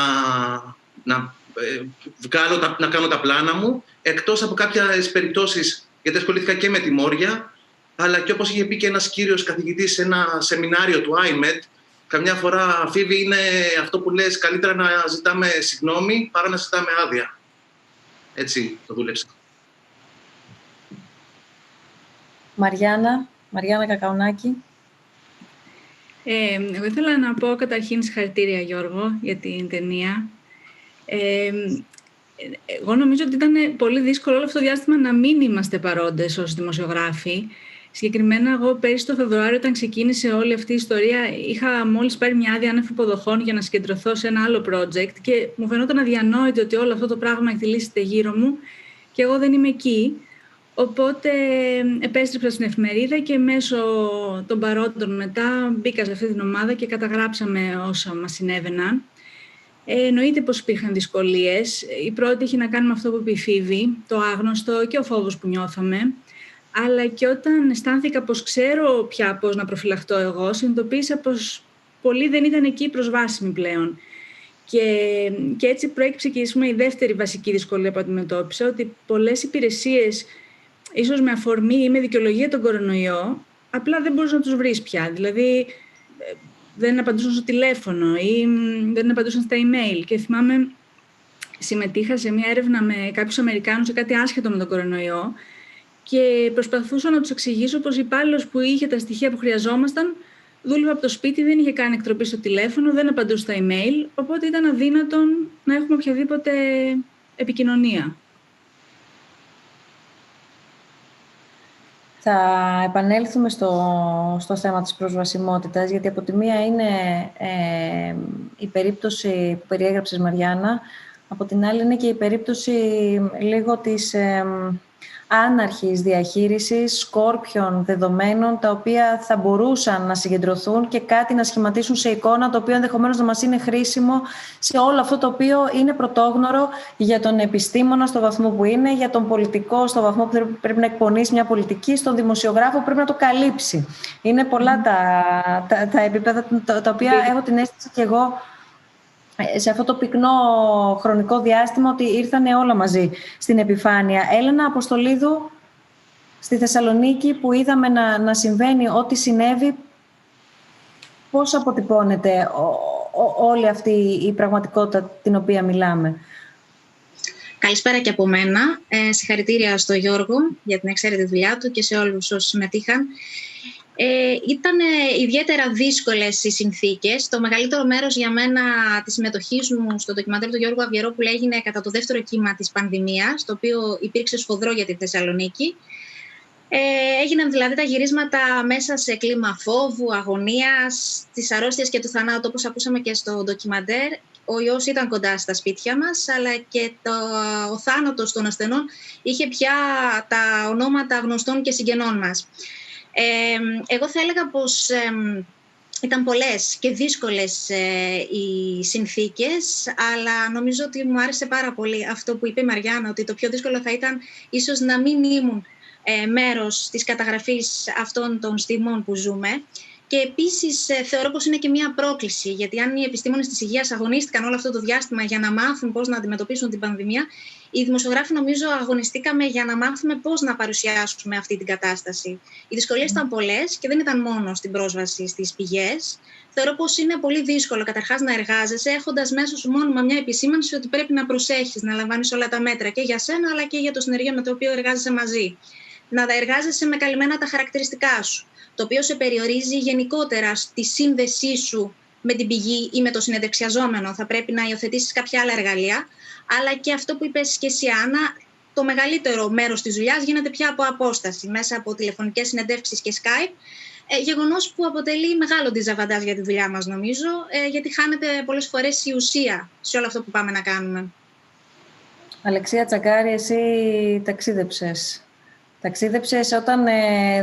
κάνω τα πλάνα μου, εκτός από κάποιες περιπτώσεις, γιατί ασχολήθηκα και με τη Μόρια, αλλά και όπως είχε πει και ένας κύριος καθηγητής σε ένα σεμινάριο του IMED, καμιά φορά, Φίβη, είναι αυτό που λες, καλύτερα να ζητάμε συγγνώμη παρά να ζητάμε άδεια. Έτσι το δούλεψα. Μαριάννα Κακαουνάκη. Εγώ ήθελα να πω καταρχήν συγχαρητήρια, Γιώργο, για την ταινία. Εγώ νομίζω ότι ήταν πολύ δύσκολο όλο αυτό το διάστημα να μην είμαστε παρόντες ως δημοσιογράφοι. Συγκεκριμένα, εγώ πέρυσι το Φεβρουάριο, όταν ξεκίνησε όλη αυτή η ιστορία, είχα μόλις πάρει μια άδεια άνευ υποδοχών για να συγκεντρωθώ σε ένα άλλο project και μου φαινόταν αδιανόητο ότι όλο αυτό το πράγμα εκτελήσεται γύρω μου και εγώ δεν είμαι εκεί. Οπότε επέστρεψα στην εφημερίδα και μέσω των παρόντων μετά μπήκα σε αυτή την ομάδα και καταγράψαμε όσα μας συνέβαιναν. Εννοείται πως υπήρχαν δυσκολίες. Η πρώτη είχε να κάνει με αυτό που είπε η Φίβη, το άγνωστο και ο φόβος που νιώθαμε. Αλλά και όταν αισθάνθηκα πως ξέρω πια πώς να προφυλαχτώ εγώ, συνειδητοποίησα πως πολλοί δεν ήταν εκεί προσβάσιμοι πλέον. Και έτσι προέκυψε και η δεύτερη βασική δυσκολία που αντιμετώπισα, ότι πολλές υπηρεσίες, ίσως με αφορμή ή με δικαιολογία τον κορονοϊό, απλά δεν μπορείς να τους βρεις πια. Δηλαδή, δεν απαντούσαν στο τηλέφωνο ή δεν απαντούσαν στα email. Και θυμάμαι, συμμετείχα σε μια έρευνα με κάποιους Αμερικάνους σε κάτι άσχετο με τον κορονοϊό και προσπαθούσα να τους εξηγήσω πως ο υπάλληλος που είχε τα στοιχεία που χρειαζόμασταν δούλευε από το σπίτι, δεν είχε κάνει εκτροπή στο τηλέφωνο, δεν απαντούσε στα email, οπότε ήταν αδύνατον να έχουμε οποιαδήποτε επικοινωνία. Θα επανέλθουμε στο θέμα της προσβασιμότητας, γιατί από τη μία είναι η περίπτωση που περιέγραψες, Μαριάννα, από την άλλη είναι και η περίπτωση λίγο της άναρχης διαχείρισης σκόρπιων δεδομένων, τα οποία θα μπορούσαν να συγκεντρωθούν και κάτι να σχηματίσουν σε εικόνα, το οποίο ενδεχομένως να μας είναι χρήσιμο σε όλο αυτό το οποίο είναι πρωτόγνωρο για τον επιστήμονα στο βαθμό που είναι, για τον πολιτικό στο βαθμό που πρέπει να εκπονήσει μια πολιτική, στον δημοσιογράφο που πρέπει να το καλύψει. Είναι πολλά τα επίπεδα τα οποία έχω την αίσθηση και εγώ σε αυτό το πυκνό χρονικό διάστημα ότι ήρθανε όλα μαζί στην επιφάνεια. Έλενα Αποστολίδου, στη Θεσσαλονίκη που είδαμε να συμβαίνει ό,τι συνέβη, πώς αποτυπώνεται όλη αυτή η πραγματικότητα την οποία μιλάμε? Καλησπέρα και από μένα. Συγχαρητήρια στο Γιώργο για την εξαίρετη δουλειά του και σε όλους όσους συμμετείχαν. Ήταν ιδιαίτερα δύσκολες οι συνθήκες. Το μεγαλύτερο μέρος για μένα της συμμετοχής μου στο ντοκιμαντέρ του Γιώργου Αυγερόπουλου έγινε κατά το δεύτερο κύμα της πανδημίας, το οποίο υπήρξε σφοδρό για τη Θεσσαλονίκη. Έγιναν δηλαδή τα γυρίσματα μέσα σε κλίμα φόβου, αγωνίας, της αρρώστιας και του θανάτου, όπως ακούσαμε και στο ντοκιμαντέρ. Ο ιός ήταν κοντά στα σπίτια μας, αλλά και ο θάνατος των ασθενών είχε πια τα ονόματα γνωστών και συγγενών μας. Εγώ θα έλεγα πως ήταν πολλές και δύσκολες οι συνθήκες, αλλά νομίζω ότι μου άρεσε πάρα πολύ αυτό που είπε η Μαριάννα, ότι το πιο δύσκολο θα ήταν ίσως να μην ήμουν μέρος της καταγραφής αυτών των στιγμών που ζούμε. Και επίσης θεωρώ πως είναι και μια πρόκληση, γιατί αν οι επιστήμονες της υγείας αγωνίστηκαν όλο αυτό το διάστημα για να μάθουν πώς να αντιμετωπίσουν την πανδημία, οι δημοσιογράφοι νομίζω αγωνιστήκαμε για να μάθουμε πώς να παρουσιάσουμε αυτή την κατάσταση. Οι δυσκολίες ήταν πολλές και δεν ήταν μόνο στην πρόσβαση στις πηγές. Θεωρώ πως είναι πολύ δύσκολο καταρχάς να εργάζεσαι έχοντας μέσα σου μόνιμα μια επισήμανση ότι πρέπει να προσέχεις, να λαμβάνεις όλα τα μέτρα και για σένα αλλά και για το συνεργείο με το οποίο εργάζεσαι μαζί. Να εργάζεσαι με καλυμμένα τα χαρακτηριστικά σου, το οποίο σε περιορίζει γενικότερα στη σύνδεσή σου με την πηγή ή με το συνεντευξιαζόμενο. Θα πρέπει να υιοθετήσεις κάποια άλλα εργαλεία. Αλλά και αυτό που είπες και εσύ, Άννα, το μεγαλύτερο μέρος της δουλειάς γίνεται πια από απόσταση, μέσα από τηλεφωνικές συνεντεύξεις και Skype. Γεγονός που αποτελεί μεγάλο ντιζαβαντάζ για τη δουλειά μας, νομίζω, γιατί χάνεται πολλές φορές η ουσία σε όλο αυτό που πάμε να κάνουμε. Αλεξία Τσακάρη, εσύ ταξίδεψες όταν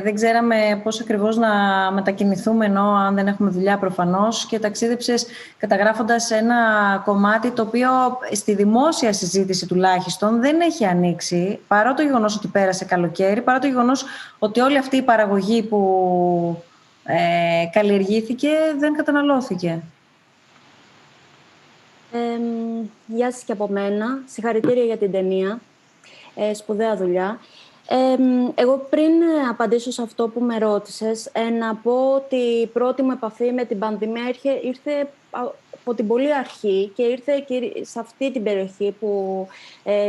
δεν ξέραμε πώς ακριβώς να μετακινηθούμε, ενώ αν δεν έχουμε δουλειά προφανώς, και ταξίδεψες καταγράφοντας ένα κομμάτι το οποίο στη δημόσια συζήτηση τουλάχιστον δεν έχει ανοίξει, παρά το γεγονός ότι πέρασε καλοκαίρι, παρά το γεγονός ότι όλη αυτή η παραγωγή που καλλιεργήθηκε δεν καταναλώθηκε. Γεια σας και από μένα. Συγχαρητήρια για την ταινία. Σπουδαία δουλειά. Εγώ πριν απαντήσω σε αυτό που με ρώτησες, να πω ότι η πρώτη μου επαφή με την πανδημία ήρθε από την πολύ αρχή και ήρθε σε αυτή την περιοχή,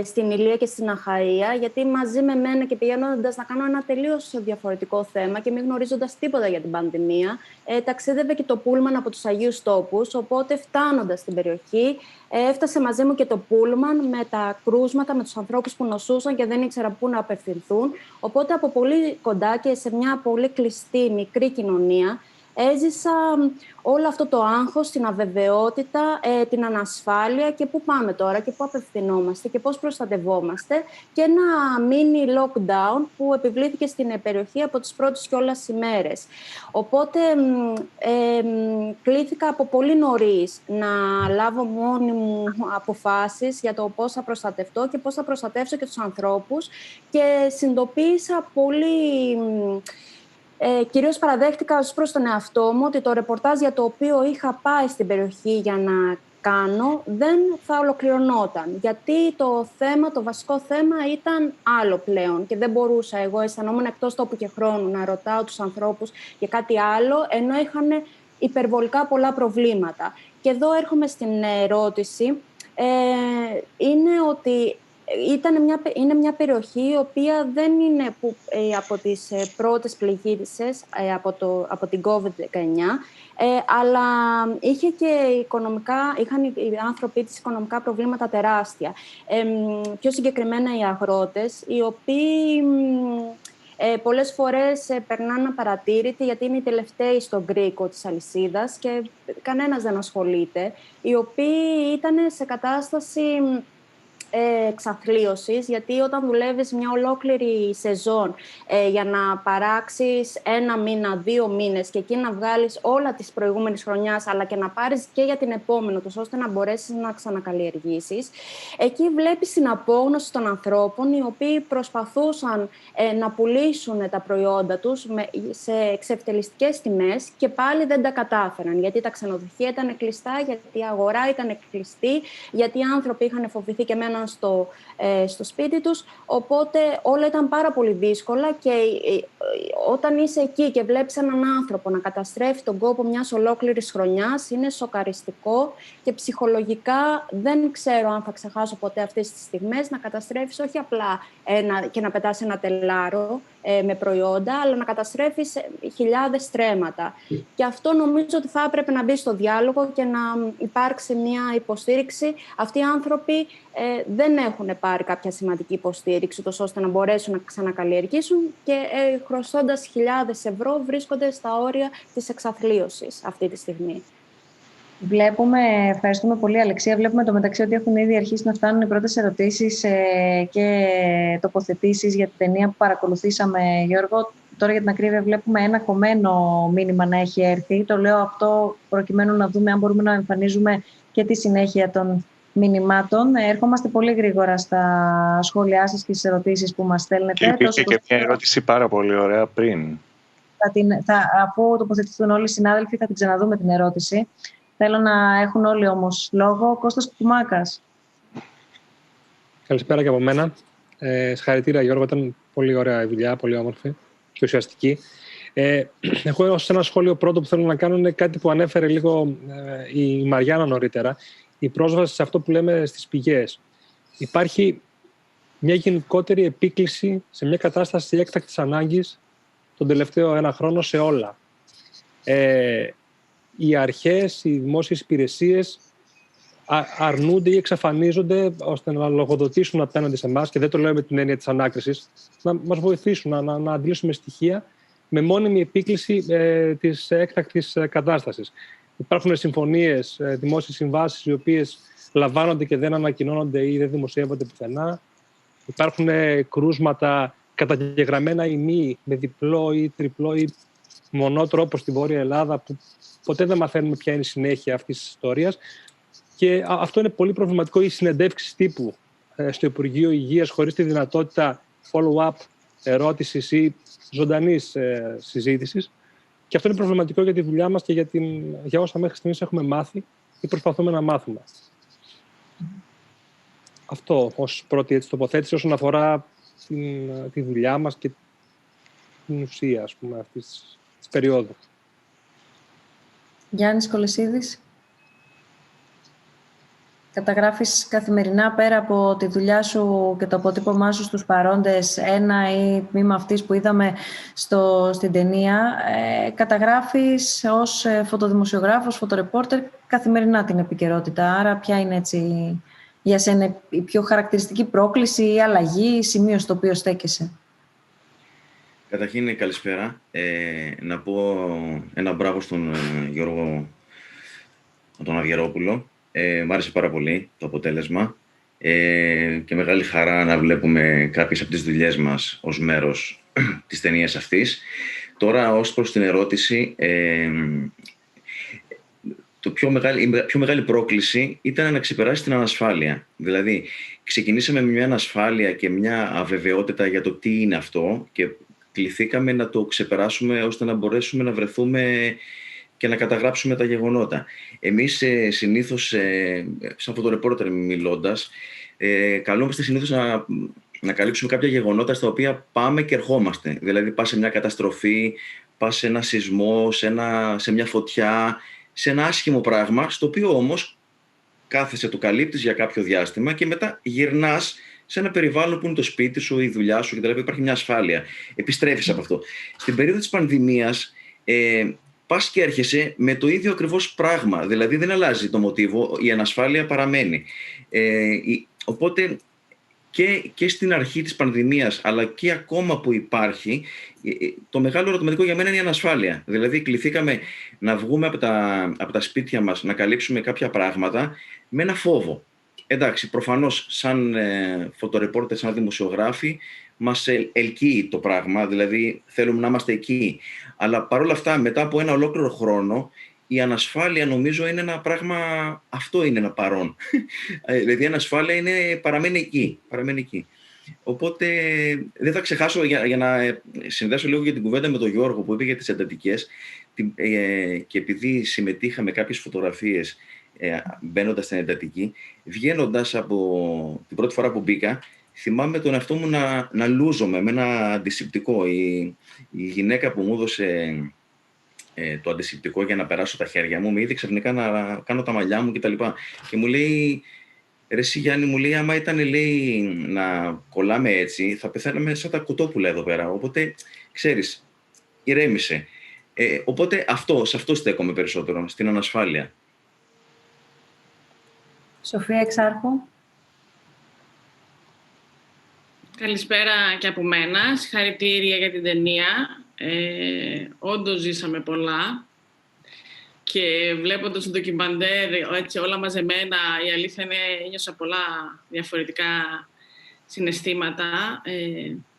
στην Ηλία και στην Αχαΐα, γιατί μαζί με μένα και πηγαίνοντας να κάνω ένα τελείως διαφορετικό θέμα και μη γνωρίζοντας τίποτα για την πανδημία, ταξίδευε και το πούλμαν από τους Αγίους Τόπους, οπότε φτάνοντας στην περιοχή, έφτασε μαζί μου και το πούλμαν με τα κρούσματα, με τους ανθρώπους που νοσούσαν και δεν ήξερα πού να απευθυνθούν. Οπότε από πολύ κοντά και σε μια πολύ κλειστή, μικρή κοινωνία, έζησα όλο αυτό το άγχος, την αβεβαιότητα, την ανασφάλεια και πού πάμε τώρα και πού απευθυνόμαστε και πώς προστατευόμαστε, και ένα mini lockdown που επιβλήθηκε στην περιοχή από τις πρώτες κιόλας ημέρες. Οπότε κλήθηκα από πολύ νωρίς να λάβω μόνη μου αποφάσεις για το πώς θα προστατευτώ και πώς θα προστατεύσω και τους ανθρώπους, και συνειδητοποίησα πολύ... Κυρίως παραδέχτηκα ως προς τον εαυτό μου ότι το ρεπορτάζ για το οποίο είχα πάει στην περιοχή για να κάνω δεν θα ολοκληρωνόταν. Γιατί το βασικό θέμα ήταν άλλο πλέον και δεν μπορούσα, εγώ αισθανόμουν εκτός τόπου και χρόνου, να ρωτάω τους ανθρώπους για κάτι άλλο, ενώ είχαν υπερβολικά πολλά προβλήματα. Και εδώ έρχομαι στην ερώτηση. Είναι ότι είναι μια περιοχή η οποία δεν είναι από τις πρώτες πληγήσεις από την COVID-19, αλλά είχαν οι άνθρωποι της οικονομικά προβλήματα τεράστια. Πιο συγκεκριμένα οι αγρότες, οι οποίοι πολλές φορές περνάνε απαρατήρητοι, γιατί είναι οι τελευταίοι στον κρίκο της αλυσίδας και κανένας δεν ασχολείται, οι οποίοι ήταν σε κατάσταση εξαθλίωσης, γιατί όταν δουλεύεις μια ολόκληρη σεζόν για να παράξεις 1 μήνα, 2 μήνες και εκεί να βγάλεις όλα της προηγούμενης χρονιάς, αλλά και να πάρεις και για την επόμενη, ώστε να μπορέσεις να ξανακαλλιεργήσεις, εκεί βλέπεις την απόγνωση των ανθρώπων, οι οποίοι προσπαθούσαν να πουλήσουν τα προϊόντα τους σε εξευτελιστικές τιμές και πάλι δεν τα κατάφεραν, γιατί τα ξενοδοχεία ήταν κλειστά, γιατί η αγορά ήταν κλειστή, γιατί οι άνθρωποι είχαν φοβηθεί και μέναν στο σπίτι τους, οπότε όλα ήταν πάρα πολύ δύσκολα, και όταν είσαι εκεί και βλέπεις έναν άνθρωπο να καταστρέφει τον κόπο μιας ολόκληρης χρονιάς, είναι σοκαριστικό και ψυχολογικά δεν ξέρω αν θα ξεχάσω ποτέ αυτές τις στιγμές, να καταστρέφεις όχι απλά και να πετάς ένα τελάρο με προϊόντα, αλλά να καταστρέφεις χιλιάδες στρέμματα. Και αυτό νομίζω ότι θα έπρεπε να μπει στο διάλογο και να υπάρξει μια υποστήριξη. Αυτοί οι άνθρωποι δεν έχουν πάρει κάποια σημαντική υποστήριξη, ώστε να μπορέσουν να ξανακαλλιεργήσουν, και χρωστώντας χιλιάδες ευρώ βρίσκονται στα όρια της εξαθλίωσης αυτή τη στιγμή. Ευχαριστούμε πολύ, Αλεξία. Βλέπουμε το μεταξύ ότι έχουν ήδη αρχίσει να φτάνουν οι πρώτες ερωτήσεις και τοποθετήσεις για την ταινία που παρακολουθήσαμε, Γιώργο. Τώρα, για την ακρίβεια, βλέπουμε ένα κομμένο μήνυμα να έχει έρθει. Το λέω αυτό προκειμένου να δούμε αν μπορούμε να εμφανίζουμε και τη συνέχεια των μηνυμάτων. Ερχόμαστε πολύ γρήγορα στα σχόλιά σας και στις ερωτήσεις που μας στέλνετε. Και υπήρχε και μια ερώτηση πάρα πολύ ωραία πριν. Αφού τοποθετηθούν όλοι οι συνάδελφοι, θα την ξαναδούμε την ερώτηση. Θέλω να έχουν όλοι όμως λόγο. Κώστας Κουκουμάκας. Καλησπέρα και από μένα. Συγχαρητήρια, Γιώργο. Ήταν πολύ ωραία η δουλειά, πολύ όμορφη και ουσιαστική. Εγώ σε ένα σχόλιο πρώτο που θέλω να κάνω είναι κάτι που ανέφερε λίγο η Μαριάννα νωρίτερα. Η πρόσβαση σε αυτό που λέμε στις πηγές. Υπάρχει μια γενικότερη επίκληση σε μια κατάσταση έκτακτης ανάγκης τον τελευταίο 1 χρόνο σε όλα. Οι αρχές, οι δημόσιες υπηρεσίες αρνούνται ή εξαφανίζονται ώστε να λογοδοτήσουν απέναντι σε εμάς, και δεν το λέω με την έννοια της ανάκρισης, να μας βοηθήσουν να αντλήσουμε στοιχεία με μόνιμη επίκληση της έκτακτης κατάστασης. Υπάρχουν συμφωνίες, δημόσιες συμβάσεις, οι οποίες λαμβάνονται και δεν ανακοινώνονται ή δεν δημοσιεύονται πουθενά. Υπάρχουν κρούσματα καταγεγραμμένα ή μη, με διπλό ή τριπλό ή μονό τρόπο στη Βόρεια Ελλάδα, που ποτέ δεν μαθαίνουμε ποια είναι η συνέχεια αυτής της ιστορίας. Και αυτό είναι πολύ προβληματικό. Οι συνεντεύξεις τύπου στο Υπουργείο Υγείας χωρίς τη δυνατότητα follow-up ερώτησης ή ζωντανής συζήτησης. Και αυτό είναι προβληματικό για τη δουλειά μας και για όσα μέχρι στιγμής έχουμε μάθει ή προσπαθούμε να μάθουμε. Αυτό ως πρώτη τοποθέτηση όσον αφορά τη δουλειά μας και την ουσία, ας πούμε, αυτής της περίοδου. Γιάννης Κολεσίδης. Καταγράφεις καθημερινά, πέρα από τη δουλειά σου και το αποτύπωμά σου στους παρόντες, ένα ή τμήμα αυτής που είδαμε στην ταινία, καταγράφεις ως φωτοδημοσιογράφος, φωτορεπόρτερ καθημερινά την επικαιρότητα. Άρα ποια είναι έτσι για σένα η πιο χαρακτηριστική πρόκληση ή αλλαγή, σημείο στο οποίο στέκεσαι? Καταρχήν, καλησπέρα. Να πω ένα μπράβο στον Γιώργο τον Αυγερόπουλο. Μ' άρεσε πάρα πολύ το αποτέλεσμα και μεγάλη χαρά να βλέπουμε κάποιες από τις δουλειές μας ως μέρος της ταινίας αυτής. Τώρα, ως προς την ερώτηση, η πιο μεγάλη πρόκληση ήταν να ξεπεράσει την ανασφάλεια. Δηλαδή, ξεκινήσαμε με μια ανασφάλεια και μια αβεβαιότητα για το τι είναι αυτό και κληθήκαμε να το ξεπεράσουμε ώστε να μπορέσουμε να βρεθούμε και να καταγράψουμε τα γεγονότα. Εμείς συνήθως, σαν φωτορεπόρτερ μιλώντας, καλούμαστε συνήθως να καλύψουμε κάποια γεγονότα στα οποία πάμε και ερχόμαστε. Δηλαδή, πας σε μια καταστροφή, πας σε ένα σεισμό, σε μια φωτιά, σε ένα άσχημο πράγμα, στο οποίο όμως κάθεσαι, το καλύπτεις για κάποιο διάστημα και μετά γυρνάς σε ένα περιβάλλον που είναι το σπίτι σου, η δουλειά σου, δηλαδή υπάρχει μια ασφάλεια. Επιστρέφεις από αυτό. Στην περίοδο της πανδημίας, πας και έρχεσαι με το ίδιο ακριβώς πράγμα. Δηλαδή δεν αλλάζει το μοτίβο, η ανασφάλεια παραμένει. Οπότε και στην αρχή της πανδημίας, αλλά και ακόμα που υπάρχει, το μεγάλο ερωτηματικό για μένα είναι η ανασφάλεια. Δηλαδή κληθήκαμε να βγούμε από τα σπίτια μας, να καλύψουμε κάποια πράγματα με ένα φόβο. Εντάξει, προφανώς σαν φωτορεπόρτερ, σαν δημοσιογράφοι, μας ελκύει το πράγμα, δηλαδή θέλουμε να είμαστε εκεί. Αλλά παρόλα αυτά, μετά από ένα ολόκληρο χρόνο, η ανασφάλεια νομίζω είναι ένα πράγμα, αυτό είναι ένα παρόν. Δηλαδή η ανασφάλεια παραμένει εκεί. Οπότε δεν θα ξεχάσω, για να συνδέσω λίγο για την κουβέντα με τον Γιώργο που είπε για τις εντατικές, και επειδή συμμετείχα με κάποιες φωτογραφίες μπαίνοντας στην εντατική, βγαίνοντας από την πρώτη φορά που μπήκα, θυμάμαι τον εαυτό μου να λούζομαι με ένα αντισηπτικό. Η γυναίκα που μου έδωσε το αντισηπτικό για να περάσω τα χέρια μου, με είδε ξαφνικά να κάνω τα μαλλιά μου κτλ. Και μου λέει, ρε εσύ Γιάννη, μου λέει, άμα ήταν να κολλάμε έτσι, θα πεθαίναμε σαν τα κοτόπουλα εδώ πέρα. Οπότε, ξέρεις, ηρέμησε. Οπότε σε αυτό στέκομαι περισσότερο, στην ανασφάλεια. Σοφία Εξάρχου. Καλησπέρα και από μένα. Συγχαρητήρια για την ταινία. Όντως ζήσαμε πολλά. Και βλέποντας το ντοκιμαντέρ, έτσι όλα μαζεμένα, η αλήθεια είναι ένιωσα πολλά διαφορετικά συναισθήματα.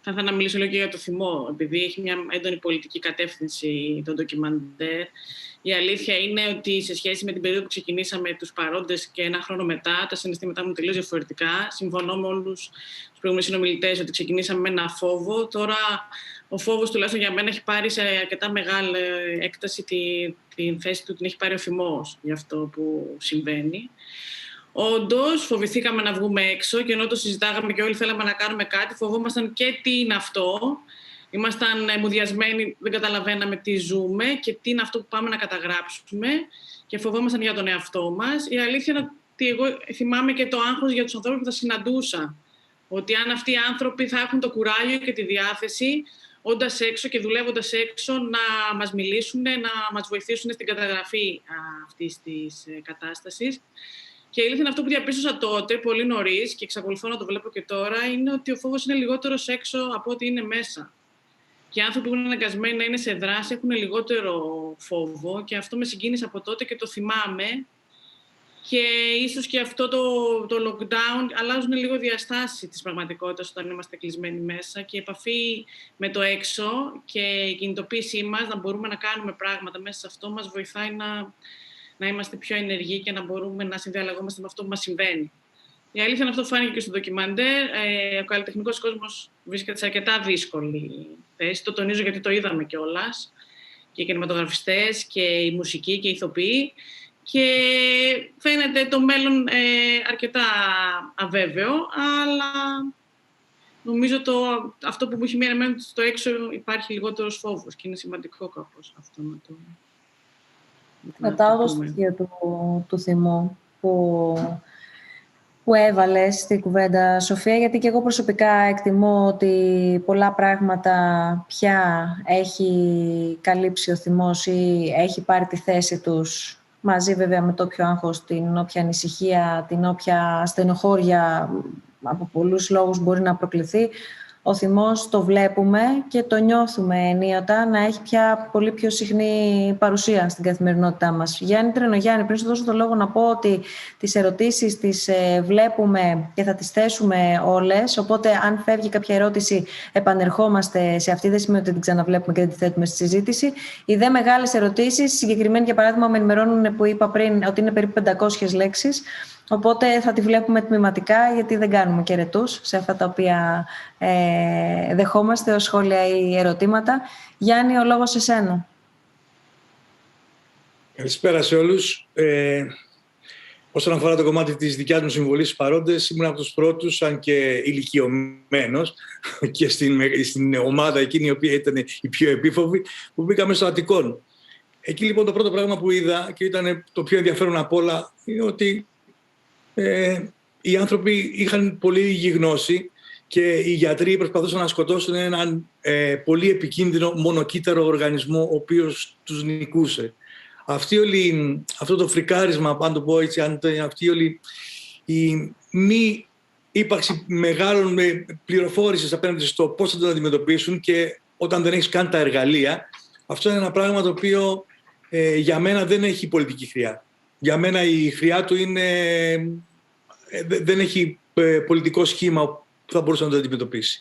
Θα ήθελα να μιλήσω λίγο και για το θυμό, επειδή έχει μια έντονη πολιτική κατεύθυνση το ντοκιμαντέρ. Η αλήθεια είναι ότι σε σχέση με την περίοδο που ξεκινήσαμε τους παρόντες και ένα χρόνο μετά, τα συναισθήματά μου τελείως διαφορετικά. Συμφωνώ με όλους τους προηγούμενους συνομιλητές ότι ξεκινήσαμε με ένα φόβο. Τώρα ο φόβος, τουλάχιστον για μένα, έχει πάρει σε αρκετά μεγάλη έκταση την θέση του, την έχει πάρει ο θυμός για αυτό που συμβαίνει. Όντως, φοβηθήκαμε να βγούμε έξω και ενώ το συζητάγαμε και όλοι θέλαμε να κάνουμε κάτι, φοβόμασταν και τι είναι αυτό. Ήμασταν μουδιασμένοι, δεν καταλαβαίναμε τι ζούμε και τι είναι αυτό που πάμε να καταγράψουμε και φοβόμασταν για τον εαυτό μας. Η αλήθεια είναι ότι εγώ θυμάμαι και το άγχος για τους ανθρώπους που θα συναντούσα. Ότι αν αυτοί οι άνθρωποι θα έχουν το κουράγιο και τη διάθεση, όντας έξω και δουλεύοντας έξω, να μας μιλήσουν, να μας βοηθήσουν στην καταγραφή αυτής της κατάστασης. Και η αλήθεια είναι αυτό που διαπίστωσα τότε, πολύ νωρίς, και εξακολουθώ να το βλέπω και τώρα, είναι ότι ο φόβος είναι λιγότερος έξω από ό,τι είναι μέσα. Και οι άνθρωποι που είναι αναγκασμένοι να είναι σε δράση έχουν λιγότερο φόβο και αυτό με συγκίνησε από τότε και το θυμάμαι. Και ίσως και αυτό το lockdown αλλάζουν λίγο διαστάσεις της πραγματικότητας όταν είμαστε κλεισμένοι μέσα και η επαφή με το έξω και η κινητοποίησή μας, να μπορούμε να κάνουμε πράγματα μέσα σε αυτό, μας βοηθάει να είμαστε πιο ενεργοί και να μπορούμε να συνδιαλλαγόμαστε με αυτό που μας συμβαίνει. Η αλήθεια είναι αυτό φάνηκε και στο ντοκιμαντέρ. Ο καλλιτεχνικός κόσμος βρίσκεται σε αρκετά δύσκολη θέση. Το τονίζω γιατί το είδαμε κιόλας. Και οι κινηματογραφιστές και η μουσική και οι ηθοποιοί. Και φαίνεται το μέλλον αρκετά αβέβαιο, αλλά νομίζω αυτό που μου έχει μείνει εμένα στο έξω υπάρχει λιγότερος φόβος και είναι σημαντικό κάπως αυτό να το... Κρατάω το στοιχείο του θυμού που έβαλες στην κουβέντα, Σοφία, γιατί και εγώ προσωπικά εκτιμώ ότι πολλά πράγματα πια έχει καλύψει ο θυμός ή έχει πάρει τη θέση τους, μαζί βέβαια με το όποιο άγχος, την όποια ανησυχία, την όποια στενοχώρια από πολλούς λόγους μπορεί να προκληθεί. Ο θυμός το βλέπουμε και το νιώθουμε ενίοτα να έχει πια πολύ πιο συχνή παρουσία στην καθημερινότητά μας. Γιάννη Τρενογιάννη, πριν σου δώσω το λόγο να πω ότι τις ερωτήσεις τις βλέπουμε και θα τις θέσουμε όλες, οπότε αν φεύγει κάποια ερώτηση επανερχόμαστε σε αυτή, δεν σημαίνει ότι την ξαναβλέπουμε και δεν τη θέτουμε στη συζήτηση. Οι δε μεγάλες ερωτήσεις, συγκεκριμένοι για παράδειγμα με ενημερώνουν που είπα πριν ότι είναι περίπου 500 λέξεις, οπότε θα τη βλέπουμε τμηματικά, γιατί δεν κάνουμε και ρετούς σε αυτά τα οποία δεχόμαστε ως σχόλια ή ερωτήματα. Γιάννη, ο λόγος σε σένα. Καλησπέρα σε όλους. Όσον αφορά το κομμάτι της δικιάς μου συμβολής στους παρόντες, ήμουν από τους πρώτους, αν και ηλικιωμένος, και στην ομάδα εκείνη η οποία ήταν η πιο επίφοβη, που μπήκαμε στο Αττικόν. Εκεί λοιπόν το πρώτο πράγμα που είδα, και ήταν το πιο ενδιαφέρον απ' όλα, είναι ότι οι άνθρωποι είχαν πολύ λίγη γνώση και οι γιατροί προσπαθούσαν να σκοτώσουν έναν πολύ επικίνδυνο μονοκύτταρο οργανισμό ο οποίος τους νικούσε. Αυτό το φρικάρισμα, αν το πω έτσι, αυτή όλη η μη ύπαρξη μεγάλων πληροφόρησης απέναντι στο πώς θα το αντιμετωπίσουν και όταν δεν έχεις καν τα εργαλεία, αυτό είναι ένα πράγμα το οποίο για μένα δεν έχει πολιτική χρειά. Για μένα η χρειά του δεν έχει πολιτικό σχήμα που θα μπορούσε να το αντιμετωπίσει.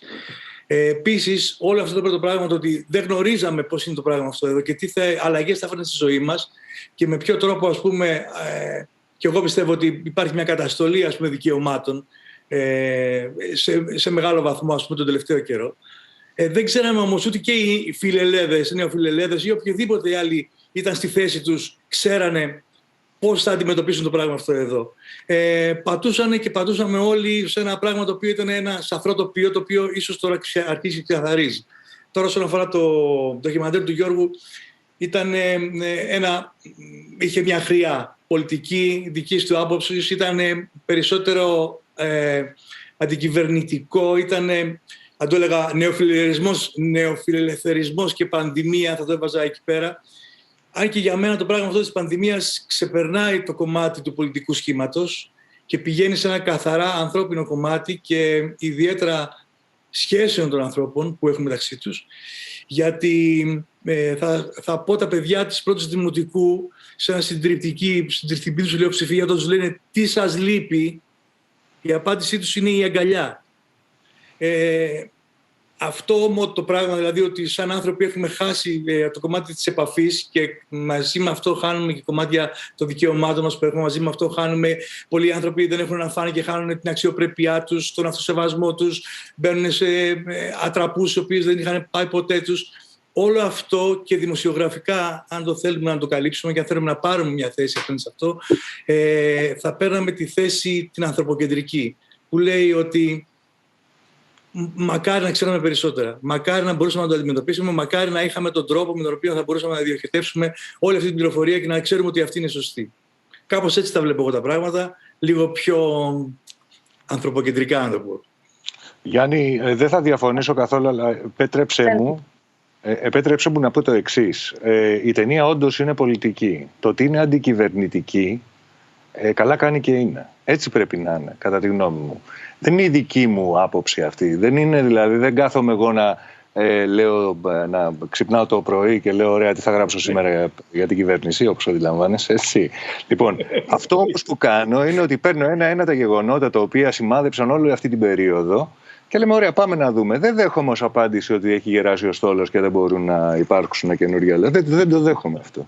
Επίσης, όλο αυτό το πρώτο πράγμα, το ότι δεν γνωρίζαμε πώς είναι το πράγμα αυτό εδώ και τι αλλαγές θα έφερνε στη ζωή μας και με ποιο τρόπο, ας πούμε, και εγώ πιστεύω ότι υπάρχει μια καταστολή, ας πούμε, δικαιωμάτων σε μεγάλο βαθμό, ας πούμε, τον τελευταίο καιρό. Δεν ξέραμε όμως ούτε και οι φιλελέδες, οι νεοφιλελέδες ή οποιοδήποτε άλλοι ήταν στη θέση τους, ξέρανε πώς θα αντιμετωπίσουν το πράγμα αυτό εδώ. Πατούσανε και πατούσαμε όλοι σε ένα πράγμα το οποίο ήταν ένα σαφρό τοπίο, το οποίο ίσως τώρα αρχίσει και καθαρίζει. Τώρα, όσον αφορά το ντοκιμαντέρ του Γιώργου, είχε μια χρειά πολιτική δικής του άποψης, ήταν περισσότερο αντικυβερνητικό, ήταν, αν το έλεγα, νεοφιλελευθερισμός και πανδημία, θα το έβαζα εκεί πέρα. Αν και για μένα το πράγμα αυτό της πανδημίας ξεπερνάει το κομμάτι του πολιτικού σχήματος και πηγαίνει σε ένα καθαρά ανθρώπινο κομμάτι και ιδιαίτερα σχέσεων των ανθρώπων που έχουν μεταξύ τους, γιατί θα πω τα παιδιά της πρώτης δημοτικού σε ένα συντριπτική τους πλειοψηφία, όταν τους λένε τι σας λείπει, η απάντησή τους είναι η αγκαλιά. Αυτό όμως το πράγμα, δηλαδή ότι σαν άνθρωποι έχουμε χάσει το κομμάτι της επαφής και μαζί με αυτό χάνουμε και κομμάτια των δικαιωμάτων μας που έχουμε, μαζί με αυτό χάνουμε, πολλοί άνθρωποι δεν έχουν να φάνε και χάνουν την αξιοπρέπειά τους, τον αυτοσεβασμό τους, μπαίνουν σε ατραπούς οι οποίοι δεν είχαν πάει ποτέ τους. Όλο αυτό και δημοσιογραφικά, αν το θέλουμε να το καλύψουμε και αν θέλουμε να πάρουμε μια θέση απέναντι σε αυτό, θα παίρναμε τη θέση την ανθρωποκεντρική, που λέει ότι μακάρι να ξέραμε περισσότερα. Μακάρι να μπορούσαμε να το αντιμετωπίσουμε. Μακάρι να είχαμε τον τρόπο με τον οποίο θα μπορούσαμε να διοχετεύσουμε όλη αυτή την πληροφορία και να ξέρουμε ότι αυτή είναι σωστή. Κάπως έτσι τα βλέπω εγώ τα πράγματα. Λίγο πιο ανθρωποκεντρικά, να το πω. Γιάννη, δεν θα διαφωνήσω καθόλου, αλλά επέτρεψε μου να πω το εξής. Η ταινία όντως είναι πολιτική. Το ότι είναι αντικυβερνητική, καλά κάνει και είναι. Έτσι πρέπει να είναι, κατά τη γνώμη μου. Δεν είναι η δική μου άποψη αυτή. Δεν είναι, δηλαδή, δεν κάθομαι εγώ να ξυπνάω το πρωί και λέω ωραία τι θα γράψω σήμερα για την κυβέρνηση, όπως αντιλαμβάνεσαι εσύ. Λοιπόν, αυτό όμως που κάνω είναι ότι παίρνω ένα-ένα τα γεγονότα τα οποία σημάδεψαν όλη αυτή την περίοδο και λέμε ωραία, πάμε να δούμε. Δεν δέχομαι ως απάντηση ότι έχει γεράσει ο στόλος και δεν μπορούν να υπάρξουν καινούργια λόγια. Δεν το δέχομαι αυτό.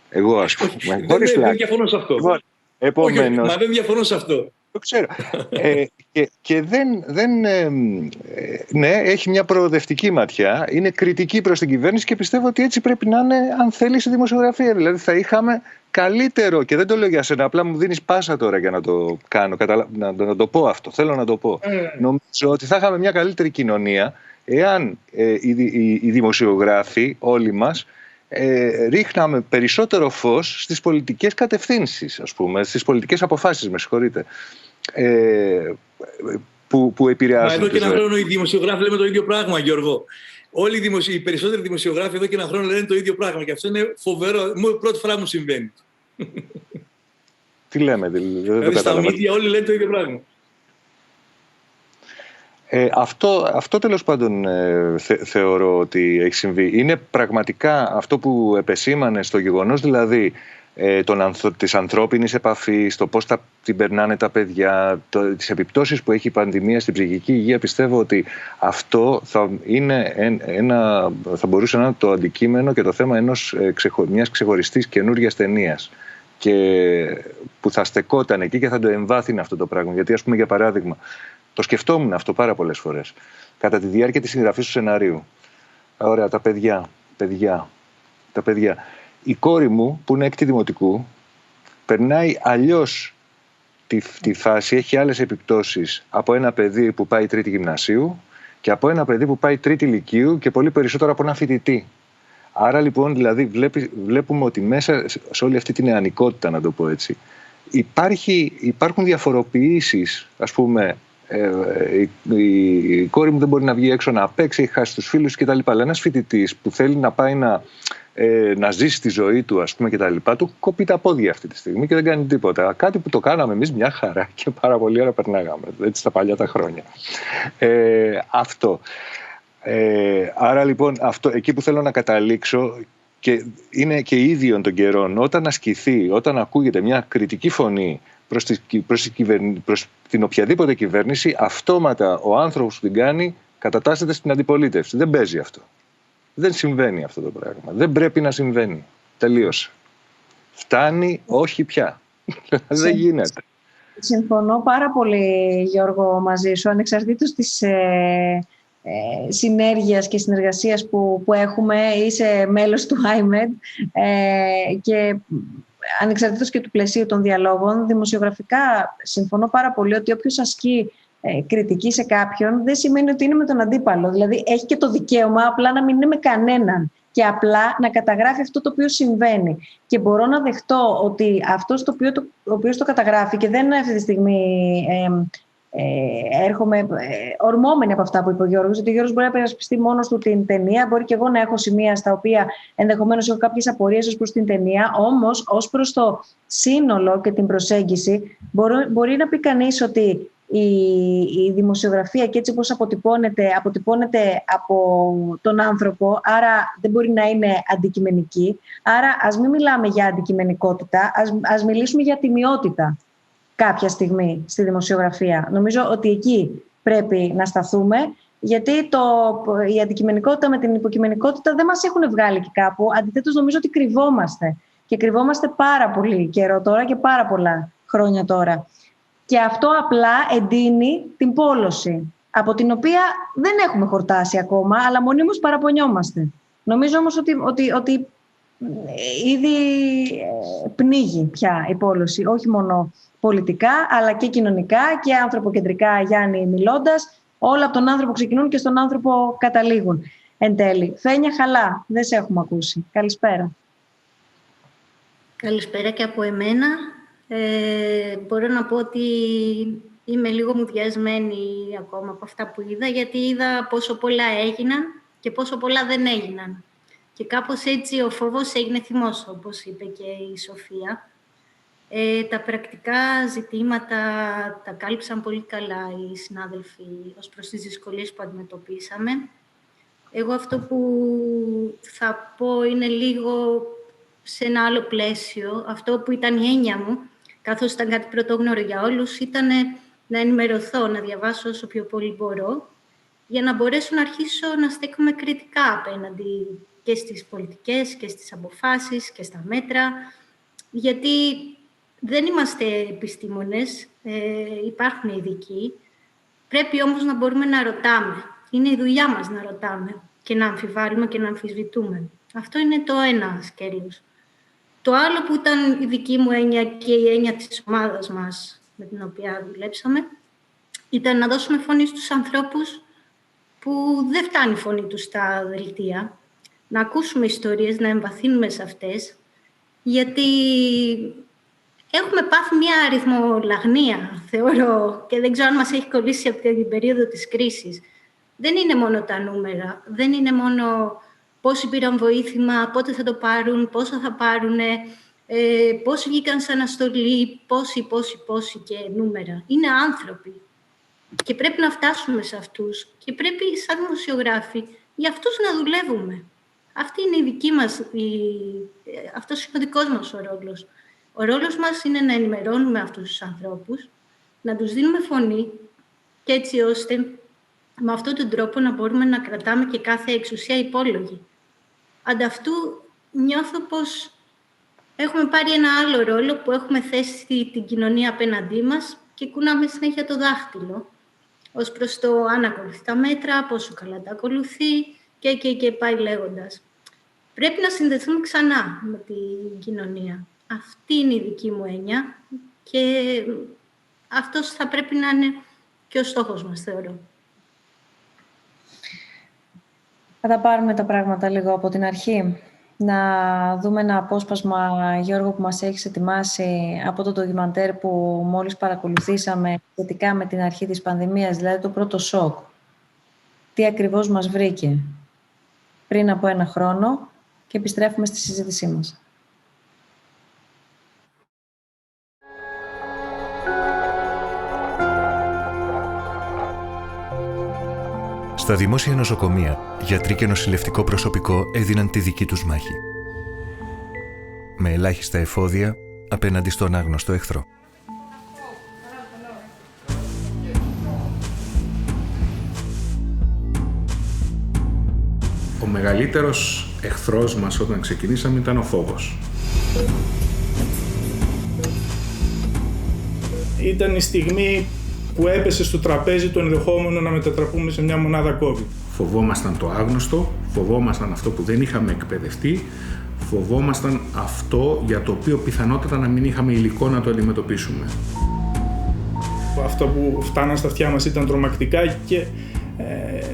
Εγώ, ας πούμε. Δεν διαφωνώ σε αυτό. Επομένως, όχι, μα δεν διαφωνώ σε αυτό. Το ξέρω. Και ναι, έχει μια προοδευτική ματιά, είναι κριτική προς την κυβέρνηση και πιστεύω ότι έτσι πρέπει να είναι, αν θέλει, η δημοσιογραφία. Δηλαδή θα είχαμε καλύτερο, και δεν το λέω για σένα, απλά μου δίνεις πάσα τώρα για να το κάνω, να το πω αυτό, θέλω να το πω. Νομίζω ότι θα είχαμε μια καλύτερη κοινωνία εάν οι δημοσιογράφοι, όλοι μας, ρίχναμε περισσότερο φως στις πολιτικές κατευθύνσεις, ας πούμε, στις πολιτικές αποφάσεις, με συγχωρείτε, που επηρεάζουν. Μα εδώ και ένα χρόνο οι δημοσιογράφοι λέμε το ίδιο πράγμα, Γιώργο. Όλοι οι περισσότεροι δημοσιογράφοι εδώ και ένα χρόνο λένε το ίδιο πράγμα και αυτό είναι φοβερό. Πρώτη φορά μου συμβαίνει. Τι λέμε, δηλαδή στα media όλοι λένε το ίδιο πράγμα. Αυτό τέλος πάντων θεωρώ ότι έχει συμβεί. Είναι πραγματικά αυτό που επεσήμανε στο γεγονός, δηλαδή της ανθρώπινης επαφής, το πώς την περνάνε τα παιδιά, τις επιπτώσεις που έχει η πανδημία στην ψυχική υγεία. Πιστεύω ότι αυτό θα μπορούσε να είναι το αντικείμενο και το θέμα μιας ξεχωριστής καινούργιας ταινίας, και που θα στεκόταν εκεί και θα το εμβάθυνε αυτό το πράγμα. Γιατί, ας πούμε, για παράδειγμα, το σκεφτόμουν αυτό πάρα πολλές φορές κατά τη διάρκεια της συγγραφής του σεναρίου. Ωραία, τα παιδιά. Η κόρη μου, που είναι έκτη δημοτικού, περνάει αλλιώς τη φάση, έχει άλλες επιπτώσεις από ένα παιδί που πάει τρίτη γυμνασίου και από ένα παιδί που πάει τρίτη λυκείου και πολύ περισσότερο από ένα φοιτητή. Άρα λοιπόν, δηλαδή, βλέπουμε ότι μέσα σε όλη αυτή την νεανικότητα, να το πω έτσι, υπάρχουν διαφοροποιήσεις. Ας πούμε, η κόρη μου δεν μπορεί να βγει έξω να παίξει, έχει χάσει τους φίλους κτλ. Αλλά ένας φοιτητής που θέλει να πάει να ζήσει τη ζωή του, ας πούμε, κτλ., του κοπεί τα πόδια αυτή τη στιγμή και δεν κάνει τίποτα. Κάτι που το κάναμε εμείς μια χαρά και πάρα πολύ ώρα περνάγαμε, έτσι, στα παλιά τα χρόνια. Αυτό. Άρα λοιπόν, εκεί που θέλω να καταλήξω, και είναι και ίδιον των καιρών, όταν ασκηθεί, όταν ακούγεται μια κριτική φωνή προς την οποιαδήποτε κυβέρνηση, αυτόματα ο άνθρωπος που την κάνει κατατάσσεται στην αντιπολίτευση. Δεν παίζει αυτό. Δεν συμβαίνει αυτό το πράγμα. Δεν πρέπει να συμβαίνει. Τελείωσε. Φτάνει, όχι πια. Δεν γίνεται. Συμφωνώ πάρα πολύ, Γιώργο, μαζί σου, ανεξαρτήτως της συνέργειας και συνεργασίας που έχουμε. Είσαι μέλος του IMED και ανεξαρτήτως και του πλαισίου των διαλόγων, δημοσιογραφικά συμφωνώ πάρα πολύ ότι όποιος ασκεί κριτική σε κάποιον δεν σημαίνει ότι είναι με τον αντίπαλο. Δηλαδή έχει και το δικαίωμα απλά να μην είναι με κανέναν και απλά να καταγράφει αυτό το οποίο συμβαίνει. Και μπορώ να δεχτώ ότι αυτός ο οποίος το καταγράφει, και δεν αυτή τη στιγμή έρχομαι ορμόμενη από αυτά που είπε ο Γιώργος, ότι ο Γιώργος μπορεί να περασπιστεί μόνος του την ταινία, μπορεί και εγώ να έχω σημεία στα οποία ενδεχομένως έχω κάποιες απορίες ως προς την ταινία, όμως ως προς το σύνολο και την προσέγγιση μπορεί να πει κανείς ότι η δημοσιογραφία και έτσι όπως αποτυπώνεται από τον άνθρωπο, άρα δεν μπορεί να είναι αντικειμενική. Άρα ας μην μιλάμε για αντικειμενικότητα, ας μιλήσουμε για τιμιότητα κάποια στιγμή στη δημοσιογραφία. Νομίζω ότι εκεί πρέπει να σταθούμε, γιατί η αντικειμενικότητα με την υποκειμενικότητα δεν μας έχουν βγάλει και κάπου. Αντιθέτως, νομίζω ότι κρυβόμαστε. Και κρυβόμαστε πάρα πολύ καιρό τώρα και πάρα πολλά χρόνια τώρα. Και αυτό απλά εντείνει την πόλωση, από την οποία δεν έχουμε χορτάσει ακόμα, αλλά μονίμως παραπονιόμαστε. Νομίζω όμως ότι ήδη πνίγει πια η πόλωση, όχι μόνο πολιτικά, αλλά και κοινωνικά και ανθρωποκεντρικά, Γιάννη, μιλώντας. Όλα από τον άνθρωπο ξεκινούν και στον άνθρωπο καταλήγουν εν τέλει. Φένια Χαλά, δεν σε έχουμε ακούσει. Καλησπέρα. Καλησπέρα και από εμένα. Μπορώ να πω ότι είμαι λίγο μουδιασμένη ακόμα από αυτά που είδα, γιατί είδα πόσο πολλά έγιναν και πόσο πολλά δεν έγιναν. Και κάπως έτσι ο φόβος έγινε θυμός, όπως είπε και η Σοφία. Τα πρακτικά ζητήματα τα κάλυψαν πολύ καλά οι συνάδελφοι ως προς τις δυσκολίες που αντιμετωπίσαμε. Εγώ αυτό που θα πω είναι λίγο σε ένα άλλο πλαίσιο. Αυτό που ήταν η έννοια μου, καθώς ήταν κάτι πρωτόγνωρο για όλους, ήταν να ενημερωθώ, να διαβάσω όσο πιο πολύ μπορώ, για να μπορέσω να αρχίσω να στέκομαι κριτικά απέναντι και στις πολιτικές και στις αποφάσεις και στα μέτρα, γιατί Δεν είμαστε επιστήμονες, υπάρχουν ειδικοί. Πρέπει όμως να μπορούμε να ρωτάμε. Είναι η δουλειά μας να ρωτάμε και να αμφιβάλλουμε και να αμφισβητούμε. Αυτό είναι το ένα σκέλος. Το άλλο που ήταν η δική μου έννοια και η έννοια της ομάδας μας με την οποία δουλέψαμε, ήταν να δώσουμε φωνή στους ανθρώπους που δεν φτάνει η φωνή τους στα δελτία, να ακούσουμε ιστορίες, να εμβαθύνουμε σε αυτές, γιατί έχουμε πάθει μια αριθμολαγνία, θεωρώ, και δεν ξέρω αν μας έχει κολλήσει από την περίοδο της κρίσης. Δεν είναι μόνο τα νούμερα, δεν είναι μόνο πόσοι πήραν βοήθημα, πότε θα το πάρουν, πόσο θα πάρουν, πόσοι βγήκαν σε αναστολή, πόσοι και νούμερα. Είναι άνθρωποι και πρέπει να φτάσουμε σε αυτούς και πρέπει σαν δημοσιογράφοι για αυτούς να δουλεύουμε. Αυτή είναι η δική μας, αυτός είναι ο δικός μας ο ρόλος. Ο ρόλος μας είναι να ενημερώνουμε αυτούς τους ανθρώπους, να τους δίνουμε φωνή και έτσι ώστε με αυτόν τον τρόπο να μπορούμε να κρατάμε και κάθε εξουσία υπόλογη. Ανταυτού νιώθω πως έχουμε πάρει ένα άλλο ρόλο που έχουμε θέσει την κοινωνία απέναντί μας και κουνάμε συνέχεια το δάχτυλο ως προς το αν ακολουθεί τα μέτρα, πόσο καλά τα ακολουθεί και πάει λέγοντας. Πρέπει να συνδεθούμε ξανά με την κοινωνία. Αυτή είναι η δική μου έννοια και αυτός θα πρέπει να είναι και ο στόχος μας, θεωρώ. Θα τα πάρουμε τα πράγματα λίγο από την αρχή. Να δούμε ένα απόσπασμα, Γιώργο, που μας έχεις ετοιμάσει από το ντοκιμαντέρ που μόλις παρακολουθήσαμε σχετικά με την αρχή της πανδημίας, δηλαδή το πρώτο σοκ. Τι ακριβώς μας βρήκε πριν από 1 χρόνο και επιστρέφουμε στη συζήτησή μας. Στα δημόσια νοσοκομεία, γιατροί και νοσηλευτικό προσωπικό έδιναν τη δική τους μάχη. Με ελάχιστα εφόδια απέναντι στον άγνωστο εχθρό. Ο μεγαλύτερος εχθρός μας όταν ξεκινήσαμε ήταν ο φόβος. Ήταν η στιγμή που έπεσε στο τραπέζι το ενδεχόμενο να μετατραπούμε σε μια μονάδα COVID. Φοβόμασταν το άγνωστο, φοβόμασταν αυτό που δεν είχαμε εκπαιδευτεί, φοβόμασταν αυτό για το οποίο πιθανότατα να μην είχαμε υλικό να το αντιμετωπίσουμε. Αυτά που φτάναν στα αυτιά μας ήταν τρομακτικά και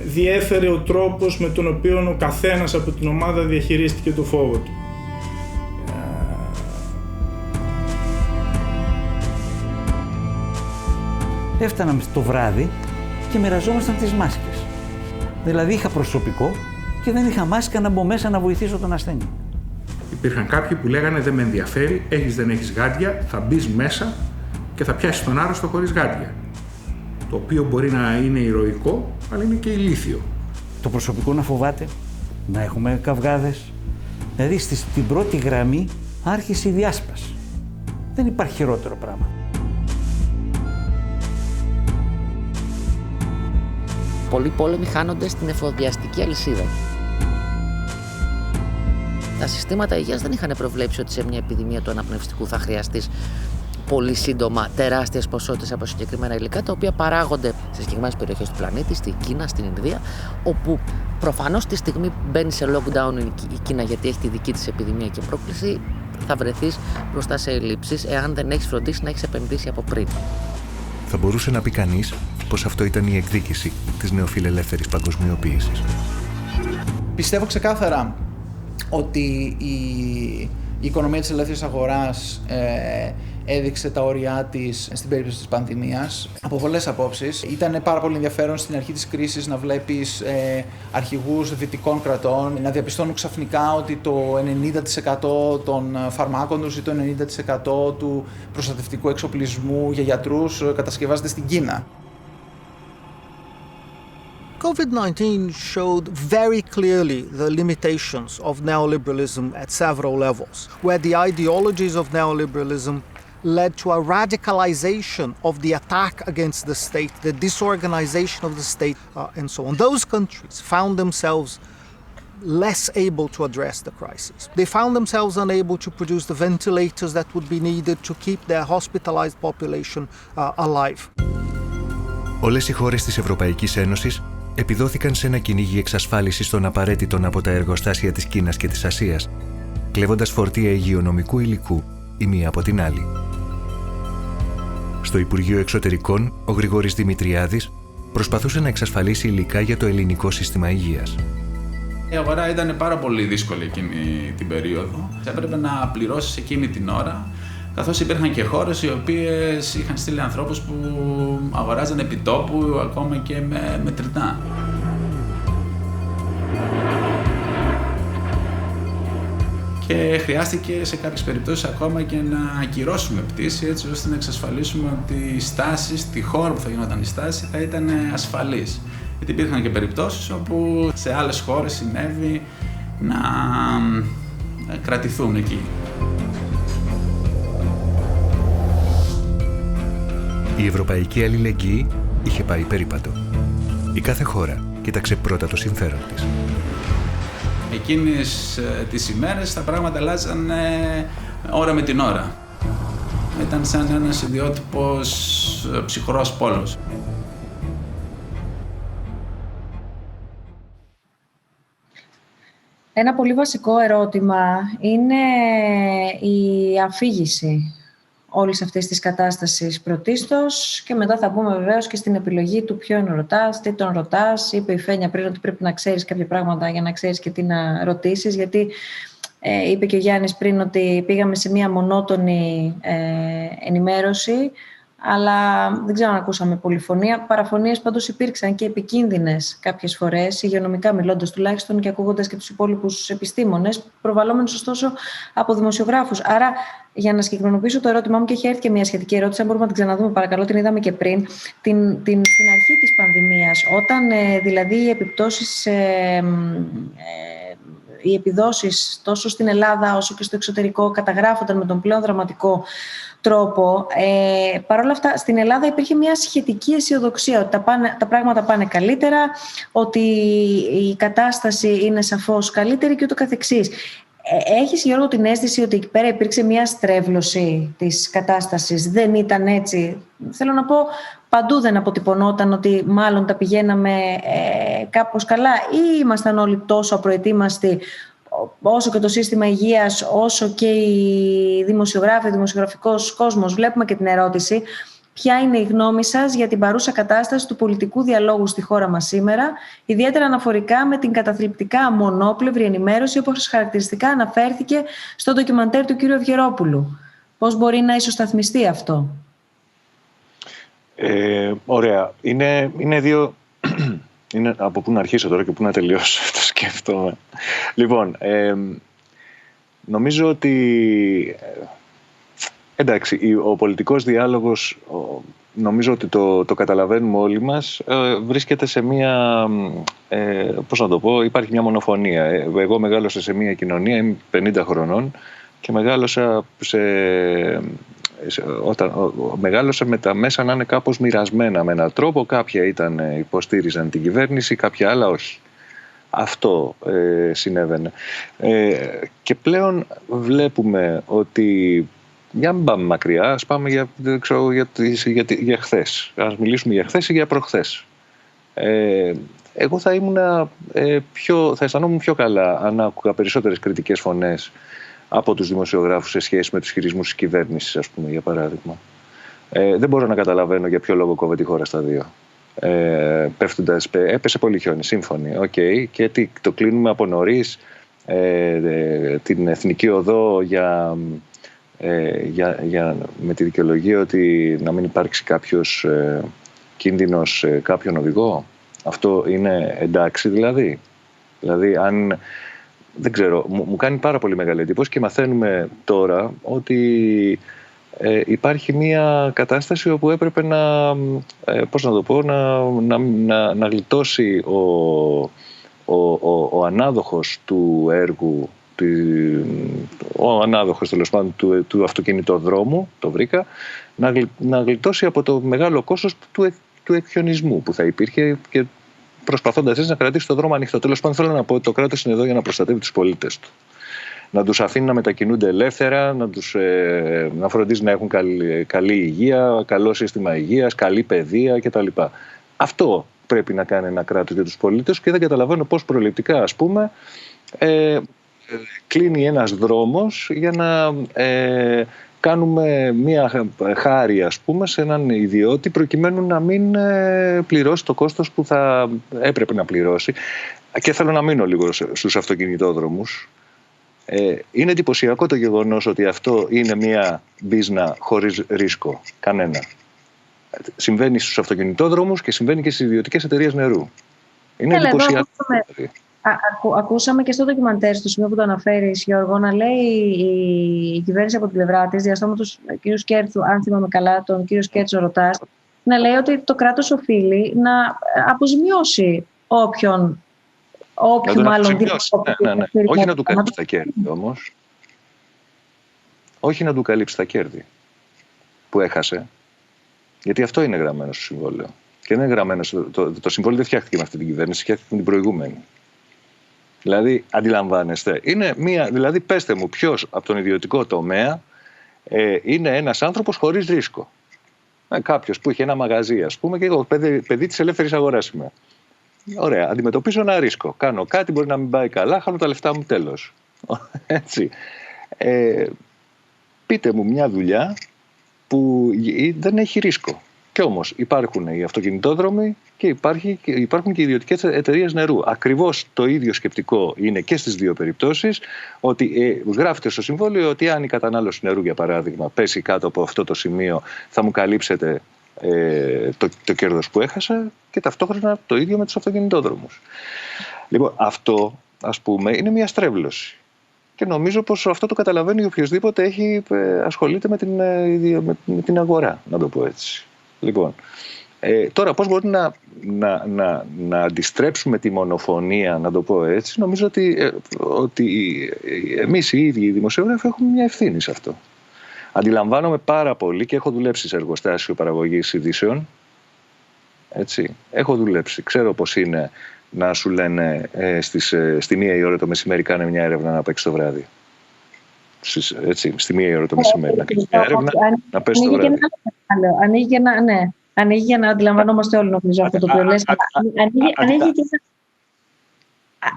διέφερε ο τρόπος με τον οποίο ο καθένας από την ομάδα διαχειρίστηκε το φόβο του. Έφταναμε το βράδυ και μοιραζόμασταν τις μάσκες. Δηλαδή είχα προσωπικό και δεν είχα μάσκα να μπω μέσα να βοηθήσω τον ασθενή. Υπήρχαν κάποιοι που λέγανε δεν με ενδιαφέρει, έχεις δεν έχεις γάντια, θα μπεις μέσα και θα πιάσεις τον άρρωστο χωρίς γάντια. Το οποίο μπορεί να είναι ηρωικό, αλλά είναι και ηλίθιο. Το προσωπικό να φοβάται, να έχουμε καυγάδες. Δηλαδή στην πρώτη γραμμή άρχισε η διάσπαση. Δεν υπάρχει χειρότερο πράγμα. Πολλοί πόλεμοι χάνονται στην εφοδιαστική αλυσίδα. Τα συστήματα υγείας δεν είχαν προβλέψει ότι σε μια επιδημία του αναπνευστικού θα χρειαστείς πολύ σύντομα τεράστιες ποσότητες από συγκεκριμένα υλικά, τα οποία παράγονται σε συγκεκριμένες περιοχές του πλανήτη, στην Κίνα, στην Ινδία, όπου προφανώς τη στιγμή που μπαίνει σε lockdown η Κίνα, γιατί έχει τη δική της επιδημία και πρόκληση, θα βρεθείς μπροστά σε ελλείψεις, εάν δεν έχεις φροντίσει να έχεις επενδύσει από πριν. Θα μπορούσε να πει κανείς πως αυτό ήταν η εκδίκηση της νεοφιλελεύθερης παγκοσμιοποίησης. Πιστεύω ξεκάθαρα ότι η οικονομία της ελεύθερης αγοράς έδειξε τα όρια της στην περίπτωση της πανδημίας από πολλές απόψεις. Ήταν πάρα πολύ ενδιαφέρον στην αρχή της κρίσης να βλέπεις αρχηγούς δυτικών κρατών να διαπιστώνουν ξαφνικά ότι το 90% των φαρμάκων τους ή το 90% του προστατευτικού εξοπλισμού για γιατρούς κατασκευάζεται στην Κίνα. COVID-19 showed very clearly the limitations of neoliberalism at several levels, where the ideologies of neoliberalism led to a radicalization of the attack against the state, the disorganization of the state, and so on. Those countries found themselves less able to address the crisis. They found themselves unable to produce the ventilators that would be needed to keep their hospitalized population alive. Όλες οι χώρες της Ευρωπαϊκής Ένωσης επιδόθηκαν σε ένα κυνήγι εξασφάλισης των απαραίτητων από τα εργοστάσια της Κίνας και της Ασίας, κλέβοντας φορτία υγειονομικού υλικού η μία από την άλλη. Στο Υπουργείο Εξωτερικών, ο Γρηγόρης Δημητριάδης προσπαθούσε να εξασφαλίσει υλικά για το ελληνικό σύστημα υγείας. Η αγορά ήταν πάρα πολύ δύσκολη εκείνη την περίοδο. Έπρεπε να πληρώσεις εκείνη την ώρα, καθώς υπήρχαν και χώρες οι οποίες είχαν στείλει ανθρώπους που αγοράζαν επιτόπου ακόμα και με μετρητά. Και χρειάστηκε σε κάποιες περιπτώσεις ακόμα και να ακυρώσουμε πτήση, έτσι ώστε να εξασφαλίσουμε ότι η στάση στη χώρα που θα γινόταν η στάση θα ήταν ασφαλής. Γιατί υπήρχαν και περιπτώσεις όπου σε άλλες χώρες συνέβη να κρατηθούν εκεί. Η ευρωπαϊκή αλληλεγγύη είχε πάει περίπατο. Η κάθε χώρα κοίταξε πρώτα το συμφέρον της. Εκείνες τις ημέρες τα πράγματα αλλάζαν ώρα με την ώρα. Ήταν σαν ένας ιδιότυπος ψυχρός πόλος. Ένα πολύ βασικό ερώτημα είναι η αφήγηση όλης αυτής της κατάστασης πρωτίστως και μετά θα πούμε βεβαίως και στην επιλογή του ποιον ρωτάς, τι τον ρωτάς. Είπε η Φένια πριν ότι πρέπει να ξέρεις κάποια πράγματα για να ξέρεις και τι να ρωτήσεις, γιατί είπε και ο Γιάννης πριν ότι πήγαμε σε μια μονότονη ενημέρωση, αλλά δεν ξέρω αν ακούσαμε πολυφωνία. Παραφωνίες πάντως υπήρξαν και επικίνδυνες κάποιες φορές, υγειονομικά μιλώντας τουλάχιστον και ακούγοντας και τους υπόλοιπους επιστήμονες, προβαλλόμενους ωστόσο από δημοσιογράφους. Άρα, για να συγκεκριμενοποιήσω το ερώτημά μου, και έχει έρθει και μια σχετική ερώτηση, αν μπορούμε να την ξαναδούμε, παρακαλώ, την είδαμε και πριν, στην αρχή της πανδημίας, όταν δηλαδή οι επιπτώσεις, οι επιδόσεις τόσο στην Ελλάδα όσο και στο εξωτερικό καταγράφονταν με τον πλέον δραματικό τρόπο. Παρ' όλα αυτά, στην Ελλάδα υπήρχε μια σχετική αισιοδοξία ότι τα πράγματα πάνε καλύτερα, ότι η κατάσταση είναι σαφώς καλύτερη και ούτω καθεξής. Έχεις, Γιώργο, την αίσθηση ότι εκεί πέρα υπήρξε μια στρέβλωση της κατάστασης? Δεν ήταν έτσι? Θέλω να πω, παντού δεν αποτυπωνόταν ότι μάλλον τα πηγαίναμε κάπως καλά, ή ήμασταν όλοι τόσο απροετοίμαστοι, όσο και το σύστημα υγείας, όσο και οι δημοσιογράφοι, ο δημοσιογραφικός κόσμος? Βλέπουμε και την ερώτηση. Ποια είναι η γνώμη σας για την παρούσα κατάσταση του πολιτικού διαλόγου στη χώρα μας σήμερα, ιδιαίτερα αναφορικά με την καταθλιπτικά μονόπλευρη ενημέρωση, όπως χαρακτηριστικά αναφέρθηκε στο ντοκιμαντέρ του κ. Ευγερόπουλου? Πώς μπορεί να ισοσταθμιστεί αυτό? Ωραία. Είναι δύο... Είναι από πού να αρχίσω τώρα και πού να τελειώσω, το σκέφτομαι. Λοιπόν, νομίζω ότι... Εντάξει, ο πολιτικός διάλογος, νομίζω ότι το καταλαβαίνουμε όλοι μας, βρίσκεται σε μία, πώς να το πω, υπάρχει μια μονοφωνία. Εγώ μεγάλωσα σε μια κοινωνία, είμαι 50 χρονών και μεγάλωσα μεγάλωσα με τα μέσα να είναι κάπως μοιρασμένα με έναν τρόπο. Κάποια υποστήριζαν την κυβέρνηση, κάποια άλλα όχι. Αυτό συνέβαινε. Και πλέον βλέπουμε ότι... Για να μην πάμε μακριά, ας πάμε για χθες. Ας μιλήσουμε για χθες ή για προχθές. Εγώ θα αισθανόμουν πιο καλά αν άκουγα περισσότερες κριτικές φωνές από τους δημοσιογράφους σε σχέση με τους χειρισμούς της κυβέρνησης, ας πούμε, για παράδειγμα. Δεν μπορώ να καταλαβαίνω για ποιο λόγο κόβεται η χώρα στα δύο. Έπεσε πολύ χιόνι, σύμφωνοι. Okay. Και το κλείνουμε από νωρίς, την Εθνική Οδό με τη δικαιολογία ότι να μην υπάρξει κάποιος κίνδυνος κάποιον οδηγό. Αυτό είναι εντάξει δηλαδή? Δηλαδή δεν ξέρω, μου κάνει πάρα πολύ μεγάλη εντύπωση και μαθαίνουμε τώρα ότι υπάρχει μια κατάσταση όπου έπρεπε να γλιτώσει ο ανάδοχος του έργου, ο ανάδοχος τέλος πάντων του αυτοκινητοδρόμου, το βρήκα, να γλιτώσει από το μεγάλο κόστος του εκχιονισμού που θα υπήρχε και προσπαθώντας έτσι να κρατήσει το δρόμο ανοιχτό. Τέλος πάντων, θέλω να πω ότι το κράτος είναι εδώ για να προστατεύει τους πολίτες του. Να τους αφήνει να μετακινούνται ελεύθερα, να φροντίζει να έχουν καλή υγεία, καλό σύστημα υγείας, καλή παιδεία κτλ. Αυτό πρέπει να κάνει ένα κράτος για τους πολίτες και δεν καταλαβαίνω πώς προληπτικά, ας πούμε, κλείνει ένας δρόμος για να κάνουμε μία χάρη, ας πούμε, σε έναν ιδιώτη προκειμένου να μην πληρώσει το κόστος που θα έπρεπε να πληρώσει. Και θέλω να μείνω λίγο στους αυτοκινητόδρομους. Είναι εντυπωσιακό το γεγονός ότι αυτό είναι μία μπίζνα χωρίς ρίσκο. Κανένα. Συμβαίνει στους αυτοκινητόδρομους και συμβαίνει και στις ιδιωτικές εταιρείες νερού. Είναι εντυπωσιακό. Ακούσαμε και στο ντοκιμαντέρ, στο σημείο που το αναφέρεις, Γιώργο, να λέει η κυβέρνηση από την πλευρά της, διαστόματος κ. Σκέρτσου, αν θυμάμαι καλά, τον κ. Σκέρτσο ρωτάς, να λέει ότι το κράτος οφείλει να αποζημιώσει όποιον μάλλον... Ναι. Όχι να του καλύψει τα κέρδη όμως. Όχι να του καλύψει τα κέρδη που έχασε. Γιατί αυτό είναι γραμμένο στο συμβόλαιο. Και δεν είναι γραμμένο. Το συμβόλαιο δεν φτιάχτηκε με αυτή την κυβέρνηση, φτιάχτηκε με την προηγούμενη. Δηλαδή, αντιλαμβάνεστε, δηλαδή πέστε μου ποιος από τον ιδιωτικό τομέα είναι ένας άνθρωπος χωρίς ρίσκο. Κάποιος που είχε ένα μαγαζί, ας πούμε, και εγώ παιδί της ελεύθερης αγοράς είμαι. Ωραία, αντιμετωπίζω ένα ρίσκο. Κάνω κάτι, μπορεί να μην πάει καλά, χάνω τα λεφτά μου, τέλος. Έτσι. Πείτε μου μια δουλειά που δεν έχει ρίσκο. Και όμως υπάρχουν οι αυτοκινητόδρομοι και υπάρχουν και οι ιδιωτικές εταιρείες νερού. Ακριβώς το ίδιο σκεπτικό είναι και στις δύο περιπτώσεις, ότι γράφεται στο συμβόλαιο ότι αν η κατανάλωση νερού, για παράδειγμα, πέσει κάτω από αυτό το σημείο, θα μου καλύψετε το κέρδος που έχασα, και ταυτόχρονα το ίδιο με τους αυτοκινητόδρομους. Λοιπόν, αυτό, ας πούμε, είναι μια στρέβλωση. Και νομίζω πως αυτό το καταλαβαίνει οποιοσδήποτε ασχολείται με την αγορά, να το πω έτσι. Λοιπόν, τώρα πώς μπορεί να αντιστρέψουμε τη μονοφωνία, να το πω έτσι. Νομίζω ότι εμείς οι ίδιοι οι δημοσιογράφοι έχουμε μια ευθύνη σε αυτό. Αντιλαμβάνομαι πάρα πολύ και έχω δουλέψει σε εργοστάσιο παραγωγής ειδήσεων. Έτσι. Έχω δουλέψει. Ξέρω πώς είναι να σου λένε στη 1 η ώρα το μεσημέρι κάνε μια έρευνα να παίξει το βράδυ. Έτσι, στη 1 η ώρα το μεσημέρι να κάνεις μια έρευνα να παίξει το βράδυ. Ανοίγει για να αντιλαμβανόμαστε όλοι, νομίζω, αυτό το οποίο λες.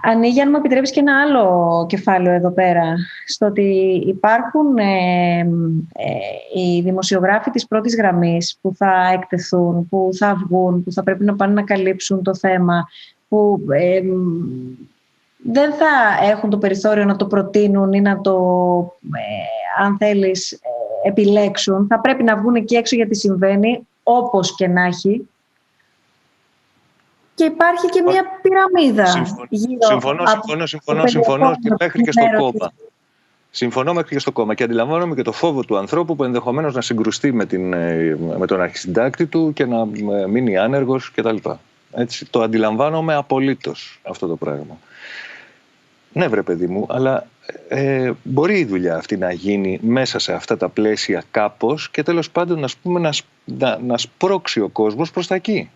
Ανοίγει, αν μου επιτρέπεις, και ένα άλλο κεφάλαιο εδώ πέρα, στο ότι υπάρχουν οι δημοσιογράφοι της πρώτης γραμμής που θα εκτεθούν, που θα βγουν, που θα πρέπει να πάνε να καλύψουν το θέμα, που δεν θα έχουν το περιθώριο να το προτείνουν ή να το, αν θέλεις, επιλέξουν. Θα πρέπει να βγουν εκεί έξω γιατί συμβαίνει, όπως και να έχει. Και υπάρχει και μια πυραμίδα. Συμφωνώ και μέχρι και στο κόμμα. Συμφωνώ μέχρι και στο κόμμα και αντιλαμβάνομαι και το φόβο του ανθρώπου που ενδεχομένως να συγκρουστεί με τον αρχισυντάκτη του και να μείνει άνεργος κτλ. Έτσι, το αντιλαμβάνομαι απολύτως αυτό το πράγμα. Ναι, βρε παιδί μου, αλλά μπορεί η δουλειά αυτή να γίνει μέσα σε αυτά τα πλαίσια κάπως και τέλος πάντων, ας πούμε, να σπρώξει ο κόσμος προς τα εκεί.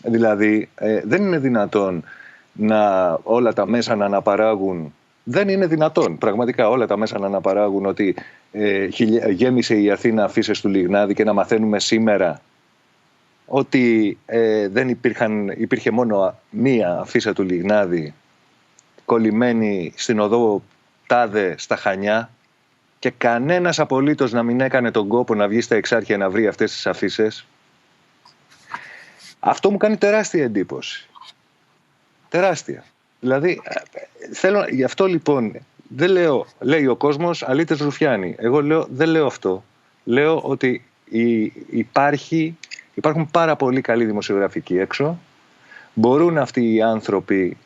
Δηλαδή, δεν είναι δυνατόν όλα τα μέσα να αναπαράγουν. Δεν είναι δυνατόν πραγματικά όλα τα μέσα να αναπαράγουν ότι γέμισε η Αθήνα αφίσες του Λιγνάδη και να μαθαίνουμε σήμερα ότι υπήρχε μόνο μία αφίσα του Λιγνάδη κολλημένη στην οδό Τάδε στα Χανιά και κανένας απολύτως να μην έκανε τον κόπο να βγει στα Εξάρχεια να βρει αυτές τις αφίσες. Αυτό μου κάνει τεράστια εντύπωση. Τεράστια. Δηλαδή, γι' αυτό λοιπόν, δεν λέω, λέει ο κόσμος, αλήτες ρουφιάνοι. Εγώ δεν λέω αυτό. Λέω ότι υπάρχουν πάρα πολύ καλοί δημοσιογραφικοί έξω. Μπορούν αυτοί οι άνθρωποι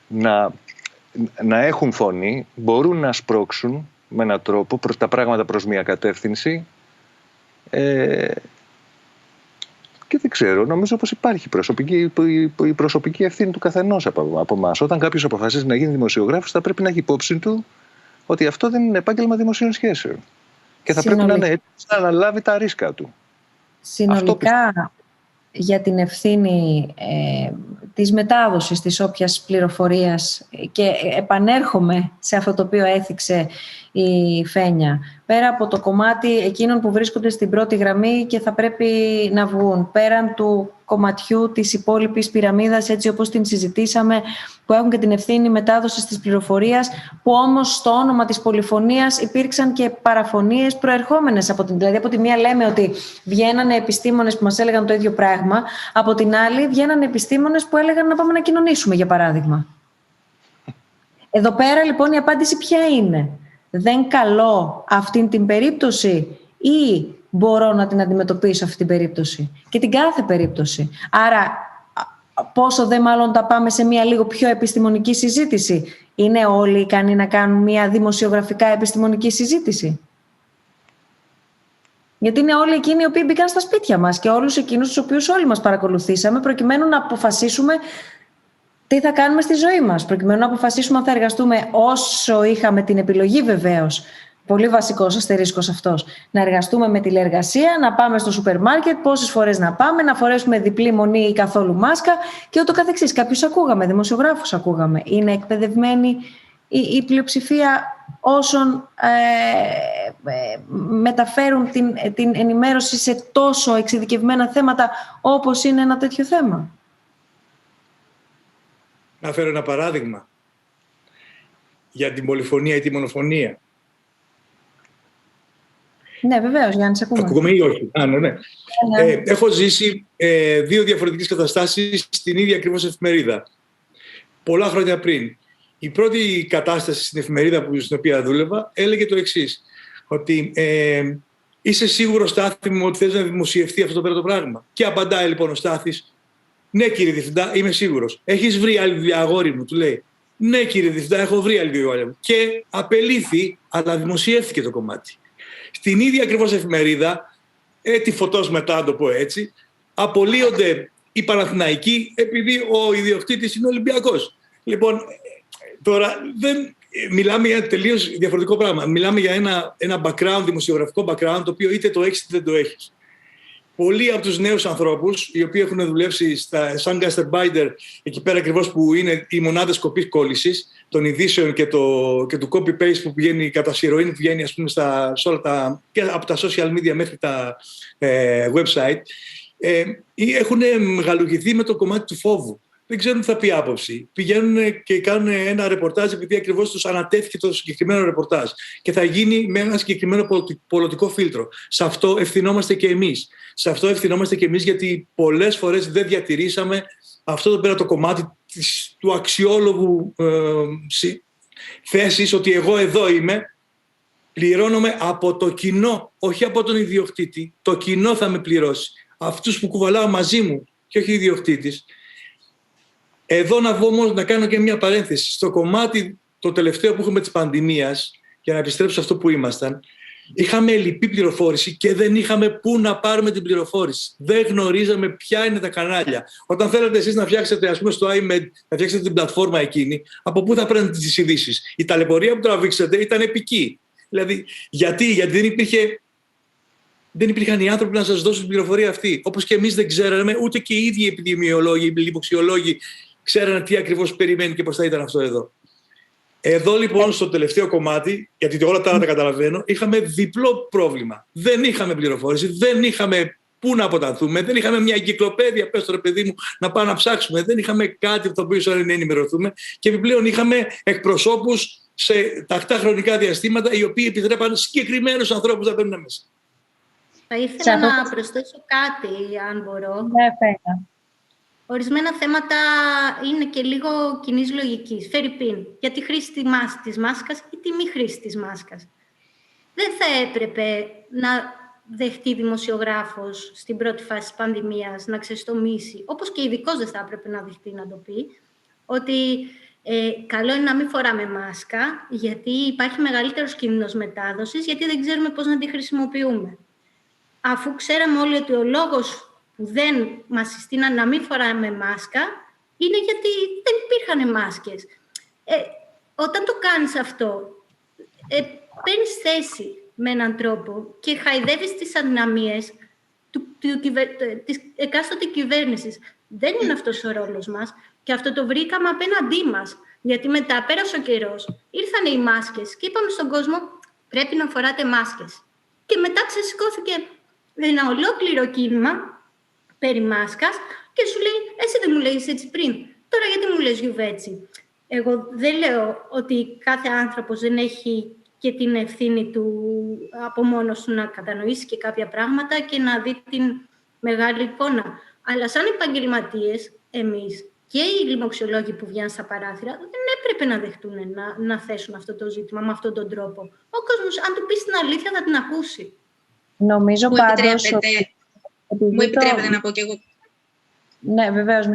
να έχουν φωνή, μπορούν να σπρώξουν με έναν τρόπο τα πράγματα προς μια κατεύθυνση. Και δεν ξέρω, νομίζω πως υπάρχει η προσωπική ευθύνη του καθενός από εμάς. Όταν κάποιος αποφασίζει να γίνει δημοσιογράφος, θα πρέπει να έχει υπόψη του ότι αυτό δεν είναι επάγγελμα δημοσίων σχέσεων. Και θα πρέπει να είναι έτοιμος να αναλάβει τα ρίσκα του. Συνολικά, για την ευθύνη της μετάδοσης της όποιας πληροφορίας, και επανέρχομαι σε αυτό το οποίο έθιξε η Φένια, πέρα από το κομμάτι εκείνων που βρίσκονται στην πρώτη γραμμή και θα πρέπει να βγουν, πέραν του κομματιού της υπόλοιπης πυραμίδας, έτσι όπως την συζητήσαμε, που έχουν και την ευθύνη μετάδοσης της πληροφορίας, που όμως στο όνομα της πολυφωνίας υπήρξαν και παραφωνίες προερχόμενες από την. Δηλαδή, από τη μία λέμε ότι βγαίνανε επιστήμονες που μας έλεγαν το ίδιο πράγμα, από την άλλη βγαίνανε επιστήμονες που έλεγαν να πάμε να κοινωνήσουμε, για παράδειγμα. Εδώ πέρα λοιπόν η απάντηση ποια είναι? Δεν καλώ αυτήν την περίπτωση ή μπορώ να την αντιμετωπίσω αυτή την περίπτωση και την κάθε περίπτωση? Άρα πόσο δε μάλλον τα πάμε σε μια λίγο πιο επιστημονική συζήτηση. Είναι όλοι ικανοί να κάνουν μια δημοσιογραφικά επιστημονική συζήτηση? Γιατί είναι όλοι εκείνοι οι οποίοι μπήκαν στα σπίτια μας και όλους εκείνους τους οποίους όλοι μας παρακολουθήσαμε, προκειμένου να αποφασίσουμε τι θα κάνουμε στη ζωή μας, προκειμένου να αποφασίσουμε αν θα εργαστούμε, όσο είχαμε την επιλογή βεβαίως, πολύ βασικός αστερίσκος αυτός, να εργαστούμε με τηλεεργασία, να πάμε στο σούπερ μάρκετ, πόσες φορές να πάμε, να φορέσουμε διπλή μονή ή καθόλου μάσκα και ούτω καθεξής. Κάποιους ακούγαμε, δημοσιογράφους ακούγαμε. Είναι εκπαιδευμένη η πλειοψηφία όσων μεταφέρουν την ενημέρωση σε τόσο εξειδικευμένα θέματα όπως είναι ένα τέτοιο θέμα? Να φέρω ένα παράδειγμα για την πολυφωνία ή τη μονοφωνία. Ναι, βεβαίως, Γιάννη, σε ακούμε. Ακούγομαι ή όχι? Ναι. Έχω ζήσει δύο διαφορετικές καταστάσεις στην ίδια ακριβώς εφημερίδα. Πολλά χρόνια πριν. Η πρώτη κατάσταση στην εφημερίδα στην οποία δούλευα έλεγε το εξής, ότι είσαι σίγουρος, Στάθη μου, ότι θες να δημοσιευτεί αυτό το πράγμα? Και απαντάει λοιπόν ο Στάθης, ναι κύριε Διευθυντά, είμαι σίγουρος. Έχεις βρει άλλη δουλειά, αγόρι μου? Του λέει. Ναι κύριε Διευθυντά, έχω βρει άλλη δουλειά. Και απελήθη, αλλά δημοσιεύθηκε το κομμάτι. Στην ίδια ακριβώς εφημερίδα, έτη φωτός μετά, να το πω έτσι, απολύονται οι Παναθηναϊκοί επειδή ο ιδιοκτήτης είναι Ολυμπιακός. Λοιπόν, τώρα μιλάμε για ένα τελείως διαφορετικό πράγμα. Μιλάμε για ένα background, δημοσιογραφικό background, το οποίο είτε το έχεις είτε δεν το έχεις. Πολλοί από τους νέους ανθρώπους, οι οποίοι έχουν δουλέψει σαν Gastarbeiter, εκεί πέρα ακριβώς που είναι οι μονάδες κοπής κόλλησης, των ειδήσεων και του copy-paste που πηγαίνει κατά σειροήν, που πηγαίνει ας πούμε σε όλα και από τα social media μέχρι τα website, έχουν μεγαλογηθεί με το κομμάτι του φόβου. Δεν ξέρουν τι θα πει άποψη. Πηγαίνουν και κάνουν ένα ρεπορτάζ επειδή ακριβώς τους ανατέθηκε το συγκεκριμένο ρεπορτάζ. Και θα γίνει με ένα συγκεκριμένο πολιτικό φίλτρο. Σε αυτό ευθυνόμαστε και εμείς. Σε αυτό ευθυνόμαστε και εμείς, γιατί πολλές φορές δεν διατηρήσαμε αυτό το κομμάτι του αξιόλογου θέσης, ότι εγώ εδώ είμαι, πληρώνομαι από το κοινό, όχι από τον ιδιοκτήτη. Το κοινό θα με πληρώσει. Αυτούς που κουβαλάω μαζί μου και όχι ο ιδιοκτήτης. Εδώ να βγω όμως να κάνω και μια παρένθεση. Στο κομμάτι το τελευταίο που έχουμε της πανδημίας, για να επιστρέψω σε αυτό που ήμασταν, είχαμε ελλειπή πληροφόρηση και δεν είχαμε πού να πάρουμε την πληροφόρηση. Δεν γνωρίζαμε ποια είναι τα κανάλια. Όταν θέλετε εσείς να φτιάξετε, ας πούμε, στο iMed, να φτιάξετε την πλατφόρμα εκείνη, από πού θα παίρνετε τις ειδήσεις? Η ταλαιπωρία που τραβήξατε ήταν επική. Δηλαδή, γιατί δεν υπήρχαν οι άνθρωποι να σας δώσουν την πληροφορία αυτή. Όπως και εμείς δεν ξέραμε, ούτε και οι ίδιοι οι επιδημιολόγοι, οι λοιμοξιολόγοι ξέρανε τι ακριβώς περιμένει και πώς θα ήταν αυτό εδώ. Εδώ λοιπόν στο τελευταίο κομμάτι, γιατί όλα τα άλλα τα καταλαβαίνω, είχαμε διπλό πρόβλημα. Δεν είχαμε πληροφόρηση, δεν είχαμε πού να αποτανθούμε, δεν είχαμε μια εγκυκλοπαίδεια, πες το ρε παιδί μου, να πάμε να ψάξουμε, δεν είχαμε κάτι από το οποίο να ενημερωθούμε και επιπλέον είχαμε εκπροσώπους σε τακτά χρονικά διαστήματα, οι οποίοι επιτρέπαν συγκεκριμένους ανθρώπους να μπαίνουν μέσα. Θα ήθελα να προσθέσω κάτι, αν μπορώ. Ναι, ορισμένα θέματα είναι και λίγο κοινής λογικής. Φερρυπίν, για τη χρήση της μάσκας ή τη μη χρήση της μάσκας. Δεν θα έπρεπε να δεχτεί δημοσιογράφος στην πρώτη φάση της πανδημίας να ξεστομίσει, όπως και ειδικός δεν θα έπρεπε να δεχτεί να το πει, ότι καλό είναι να μην φοράμε μάσκα, γιατί υπάρχει μεγαλύτερος κίνδυνος μετάδοσης, γιατί δεν ξέρουμε πώς να τη χρησιμοποιούμε. Αφού ξέραμε όλοι ότι ο λόγος που δεν μας συστήναν να μην φοράμε μάσκα είναι γιατί δεν υπήρχαν μάσκες. Όταν το κάνεις αυτό, παίρνεις θέση με έναν τρόπο και χαϊδεύεις τις αδυναμίες της εκάστοτε κυβέρνησης. Δεν είναι αυτός ο ρόλος μας και αυτό το βρήκαμε απέναντί μας. Γιατί μετά πέρασε ο καιρός, ήρθαν οι μάσκες και είπαμε στον κόσμο πρέπει να φοράτε μάσκες. Και μετά ξεσηκώθηκε ένα ολόκληρο κίνημα περί μάσκας και σου λέει εσύ δεν μου λέγεις έτσι πριν, τώρα γιατί μου λες γιουβέτσι. Εγώ δεν λέω ότι κάθε άνθρωπος δεν έχει και την ευθύνη του από μόνος του να κατανοήσει και κάποια πράγματα και να δει την μεγάλη εικόνα. Αλλά σαν επαγγελματίες, εμείς και οι λοιμοξιολόγοι που βγαίνουν στα παράθυρα δεν έπρεπε να δεχτούν να θέσουν αυτό το ζήτημα με αυτόν τον τρόπο. Ο κόσμος, αν του πεις την αλήθεια, θα την ακούσει. Νομίζω πάντως... Μου επιτρέπετε να πω κι εγώ. Ναι, βεβαίως.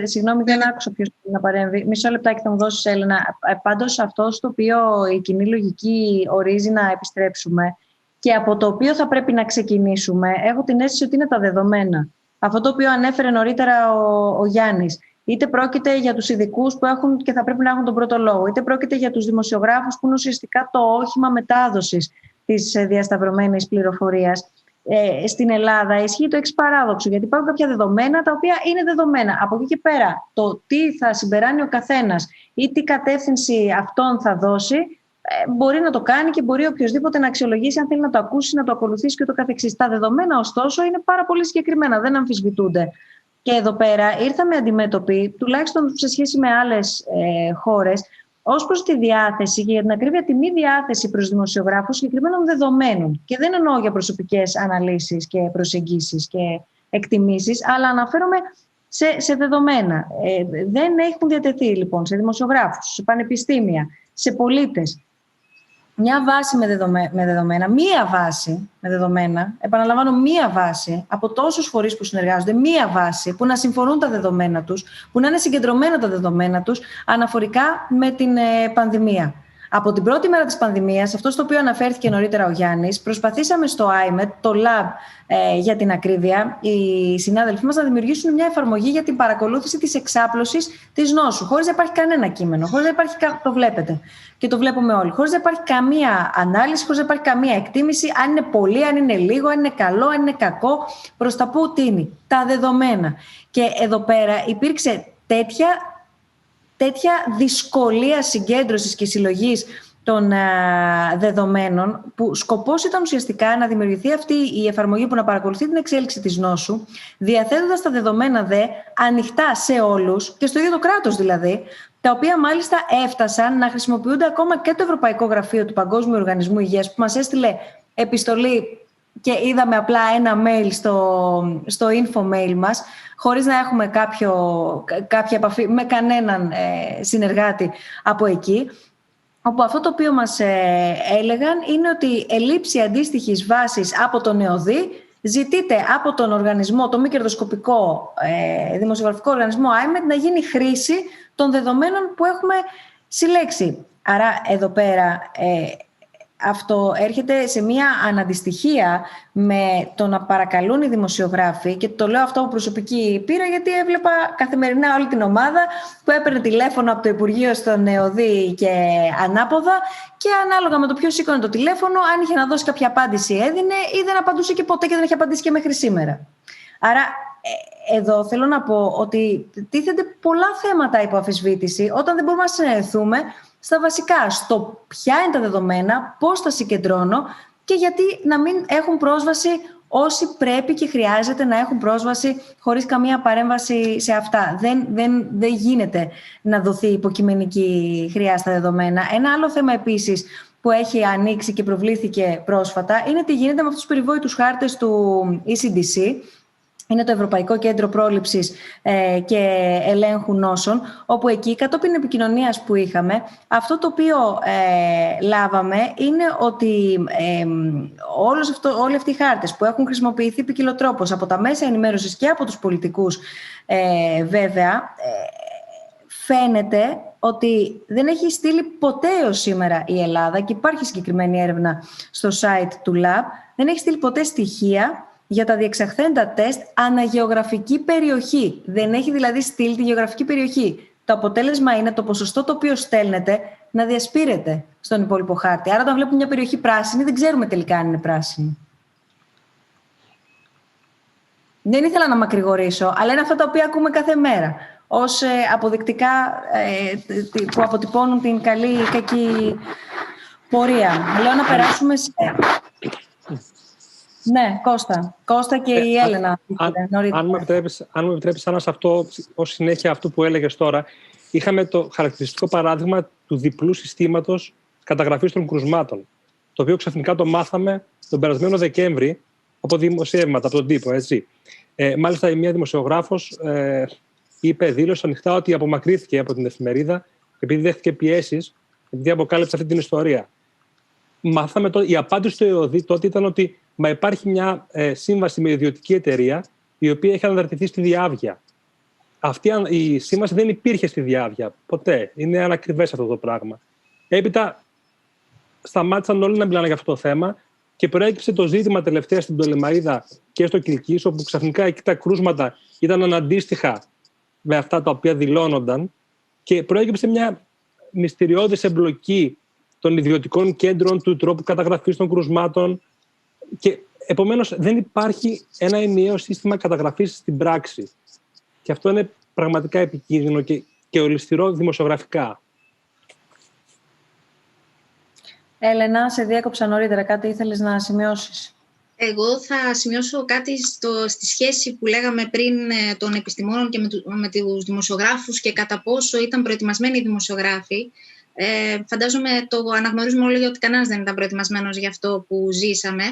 Συγγνώμη, δεν άκουσα ποιος να παρέμβει. Μισό λεπτάκι θα μου δώσεις, Έλενα. Πάντως, αυτό στο οποίο η κοινή λογική ορίζει να επιστρέψουμε και από το οποίο θα πρέπει να ξεκινήσουμε, έχω την αίσθηση ότι είναι τα δεδομένα. Αυτό το οποίο ανέφερε νωρίτερα ο Γιάννης. Είτε πρόκειται για τους ειδικούς που έχουν και θα πρέπει να έχουν τον πρώτο λόγο, είτε πρόκειται για τους δημοσιογράφους που είναι ουσιαστικά το όχημα μετάδοσης της διασταυρωμένης πληροφορίας. Στην Ελλάδα ισχύει το εξής παράδοξο, γιατί υπάρχουν κάποια δεδομένα τα οποία είναι δεδομένα. Από εκεί και πέρα, το τι θα συμπεράνει ο καθένας ή τι κατεύθυνση αυτόν θα δώσει, μπορεί να το κάνει και μπορεί οποιοδήποτε να αξιολογήσει αν θέλει να το ακούσει, να το ακολουθήσει και το καθεξής. Τα δεδομένα, ωστόσο, είναι πάρα πολύ συγκεκριμένα, δεν αμφισβητούνται. Και εδώ πέρα ήρθαμε αντιμέτωποι, τουλάχιστον σε σχέση με άλλες χώρες, ως προς τη διάθεση και για την ακρίβεια τη μη διάθεση προς δημοσιογράφους συγκεκριμένων δεδομένων. Και δεν εννοώ για προσωπικές αναλύσεις και προσεγγίσεις και εκτιμήσεις, αλλά αναφέρομαι σε δεδομένα. Δεν έχουν διατεθεί λοιπόν σε δημοσιογράφους, σε πανεπιστήμια, σε πολίτες. Μια βάση με δεδομένα, μία βάση με δεδομένα, επαναλαμβάνω μία βάση από τόσους φορείς που συνεργάζονται, μία βάση που να συμφωνούν τα δεδομένα τους, που να είναι συγκεντρωμένα τα δεδομένα τους αναφορικά με την πανδημία. Από την πρώτη μέρα της πανδημίας, αυτό στο οποίο αναφέρθηκε νωρίτερα ο Γιάννης, προσπαθήσαμε στο IMED, το lab για την ακρίβεια, οι συνάδελφοί μας να δημιουργήσουν μια εφαρμογή για την παρακολούθηση της εξάπλωσης της νόσου, χωρίς να υπάρχει κανένα κείμενο, χωρίς να υπάρχει, το βλέπετε και το βλέπουμε όλοι, χωρίς να υπάρχει καμία ανάλυση, χωρίς να υπάρχει καμία εκτίμηση, αν είναι πολύ, αν είναι λίγο, αν είναι καλό, αν είναι κακό, προς τα πού τίνει, τα δεδομένα. Και εδώ πέρα υπήρξε τέτοια δυσκολία συγκέντρωσης και συλλογής των δεδομένων, που σκοπός ήταν ουσιαστικά να δημιουργηθεί αυτή η εφαρμογή που να παρακολουθεί την εξέλιξη της νόσου, διαθέτοντας τα δεδομένα ανοιχτά σε όλους και στο ίδιο το κράτος δηλαδή, τα οποία μάλιστα έφτασαν να χρησιμοποιούνται ακόμα και το Ευρωπαϊκό Γραφείο του Παγκόσμιου Οργανισμού Υγείας, που μας έστειλε επιστολή και είδαμε απλά ένα mail στο info-mail μας, χωρίς να έχουμε κάποια επαφή με κανέναν συνεργάτη από εκεί, όπου αυτό το οποίο μας έλεγαν είναι ότι ελήψη αντίστοιχης βάσης από τον ΕΟΔΗ ζητείται από τον οργανισμό, το μη κερδοσκοπικό δημοσιογραφικό οργανισμό IMED, να γίνει χρήση των δεδομένων που έχουμε συλλέξει. Άρα εδώ πέρα αυτό έρχεται σε μια αναντιστοιχία με το να παρακαλούν οι δημοσιογράφοι, και το λέω αυτό από προσωπική πείρα γιατί έβλεπα καθημερινά όλη την ομάδα που έπαιρνε τηλέφωνο από το Υπουργείο στον ΕΟΔΗ και ανάποδα, και ανάλογα με το ποιος σήκωνε το τηλέφωνο, αν είχε να δώσει κάποια απάντηση έδινε ή δεν απαντούσε και ποτέ και δεν είχε απαντήσει και μέχρι σήμερα. Άρα εδώ θέλω να πω ότι τίθενται πολλά θέματα υπό αμφισβήτηση όταν δεν μπορούμε να συνενεθούμε στα βασικά, στο ποια είναι τα δεδομένα, πώς τα συγκεντρώνω και γιατί να μην έχουν πρόσβαση όσοι πρέπει και χρειάζεται να έχουν πρόσβαση χωρίς καμία παρέμβαση σε αυτά. Δεν γίνεται να δοθεί υποκειμενική χρειά στα δεδομένα. Ένα άλλο θέμα επίσης που έχει ανοίξει και προβλήθηκε πρόσφατα είναι τι γίνεται με αυτούς τους περιβόητους χάρτες του ECDC. Είναι το Ευρωπαϊκό Κέντρο Πρόληψης και Ελέγχου Νόσων, όπου εκεί, κατόπιν επικοινωνίας που είχαμε, αυτό το οποίο λάβαμε είναι ότι όλοι αυτοί οι χάρτες που έχουν χρησιμοποιηθεί ποικιλοτρόπως από τα μέσα ενημέρωσης και από τους πολιτικούς, βέβαια, φαίνεται ότι δεν έχει στείλει ποτέ έως σήμερα η Ελλάδα, και υπάρχει συγκεκριμένη έρευνα στο site του Lab, δεν έχει στείλει ποτέ στοιχεία για τα διεξαχθέντα τεστ αναγεωγραφική περιοχή. Δεν έχει δηλαδή στείλει τη γεωγραφική περιοχή. Το αποτέλεσμα είναι το ποσοστό το οποίο στέλνεται να διασπείρεται στον υπόλοιπο χάρτη. Άρα όταν βλέπουμε μια περιοχή πράσινη, δεν ξέρουμε τελικά αν είναι πράσινη. Δεν ήθελα να μακρηγορήσω, αλλά είναι αυτά τα οποία ακούμε κάθε μέρα ως αποδεικτικά που αποτυπώνουν την καλή ή κακή πορεία. Λέω να περάσουμε σε... Ναι, Κώστα και η Έλενα. Αν μου επιτρέπεις, Άννα, σε αυτό, ως συνέχεια αυτού που έλεγες τώρα, είχαμε το χαρακτηριστικό παράδειγμα του διπλού συστήματος καταγραφής των κρουσμάτων, το οποίο ξαφνικά το μάθαμε τον περασμένο Δεκέμβρη από δημοσιεύματα, από τον τύπο, έτσι. Μάλιστα, η μία δημοσιογράφος δήλωσε ανοιχτά ότι απομακρύθηκε από την εφημερίδα επειδή δέχτηκε πιέσεις, επειδή αποκάλυψε αυτή την ιστορία. Μάθαμε η απάντηση του ΕΟΔΗ τότε ήταν ότι υπάρχει μια σύμβαση με ιδιωτική εταιρεία η οποία έχει αναρτηθεί στη διάβγεια. Αυτή η σύμβαση δεν υπήρχε στη διάβγεια ποτέ. Είναι ανακριβές αυτό το πράγμα. Έπειτα σταμάτησαν όλοι να μιλάνε για αυτό το θέμα και προέκυψε το ζήτημα τελευταία στην Πτολεμαΐδα και στο Κιλκής, όπου ξαφνικά εκεί τα κρούσματα ήταν αναντίστοιχα με αυτά τα οποία δηλώνονταν και προέκυψε μια μυστηριώδης εμπλοκή των ιδιωτικών κέντρων του τρόπου καταγραφής των κρουσμάτων και επομένως δεν υπάρχει ένα ενιαίο σύστημα καταγραφής στην πράξη. Και αυτό είναι πραγματικά επικίνδυνο και ολισθηρό δημοσιογραφικά. Έλενα, σε διέκοψα νωρίτερα. Κάτι ήθελες να σημειώσεις? Εγώ θα σημειώσω κάτι στη σχέση που λέγαμε πριν των επιστημόνων και με τους δημοσιογράφους και κατά πόσο ήταν προετοιμασμένοι οι δημοσιογράφοι. Φαντάζομαι το αναγνωρίζουμε όλοι ότι κανένας δεν ήταν προετοιμασμένος για αυτό που ζήσαμε.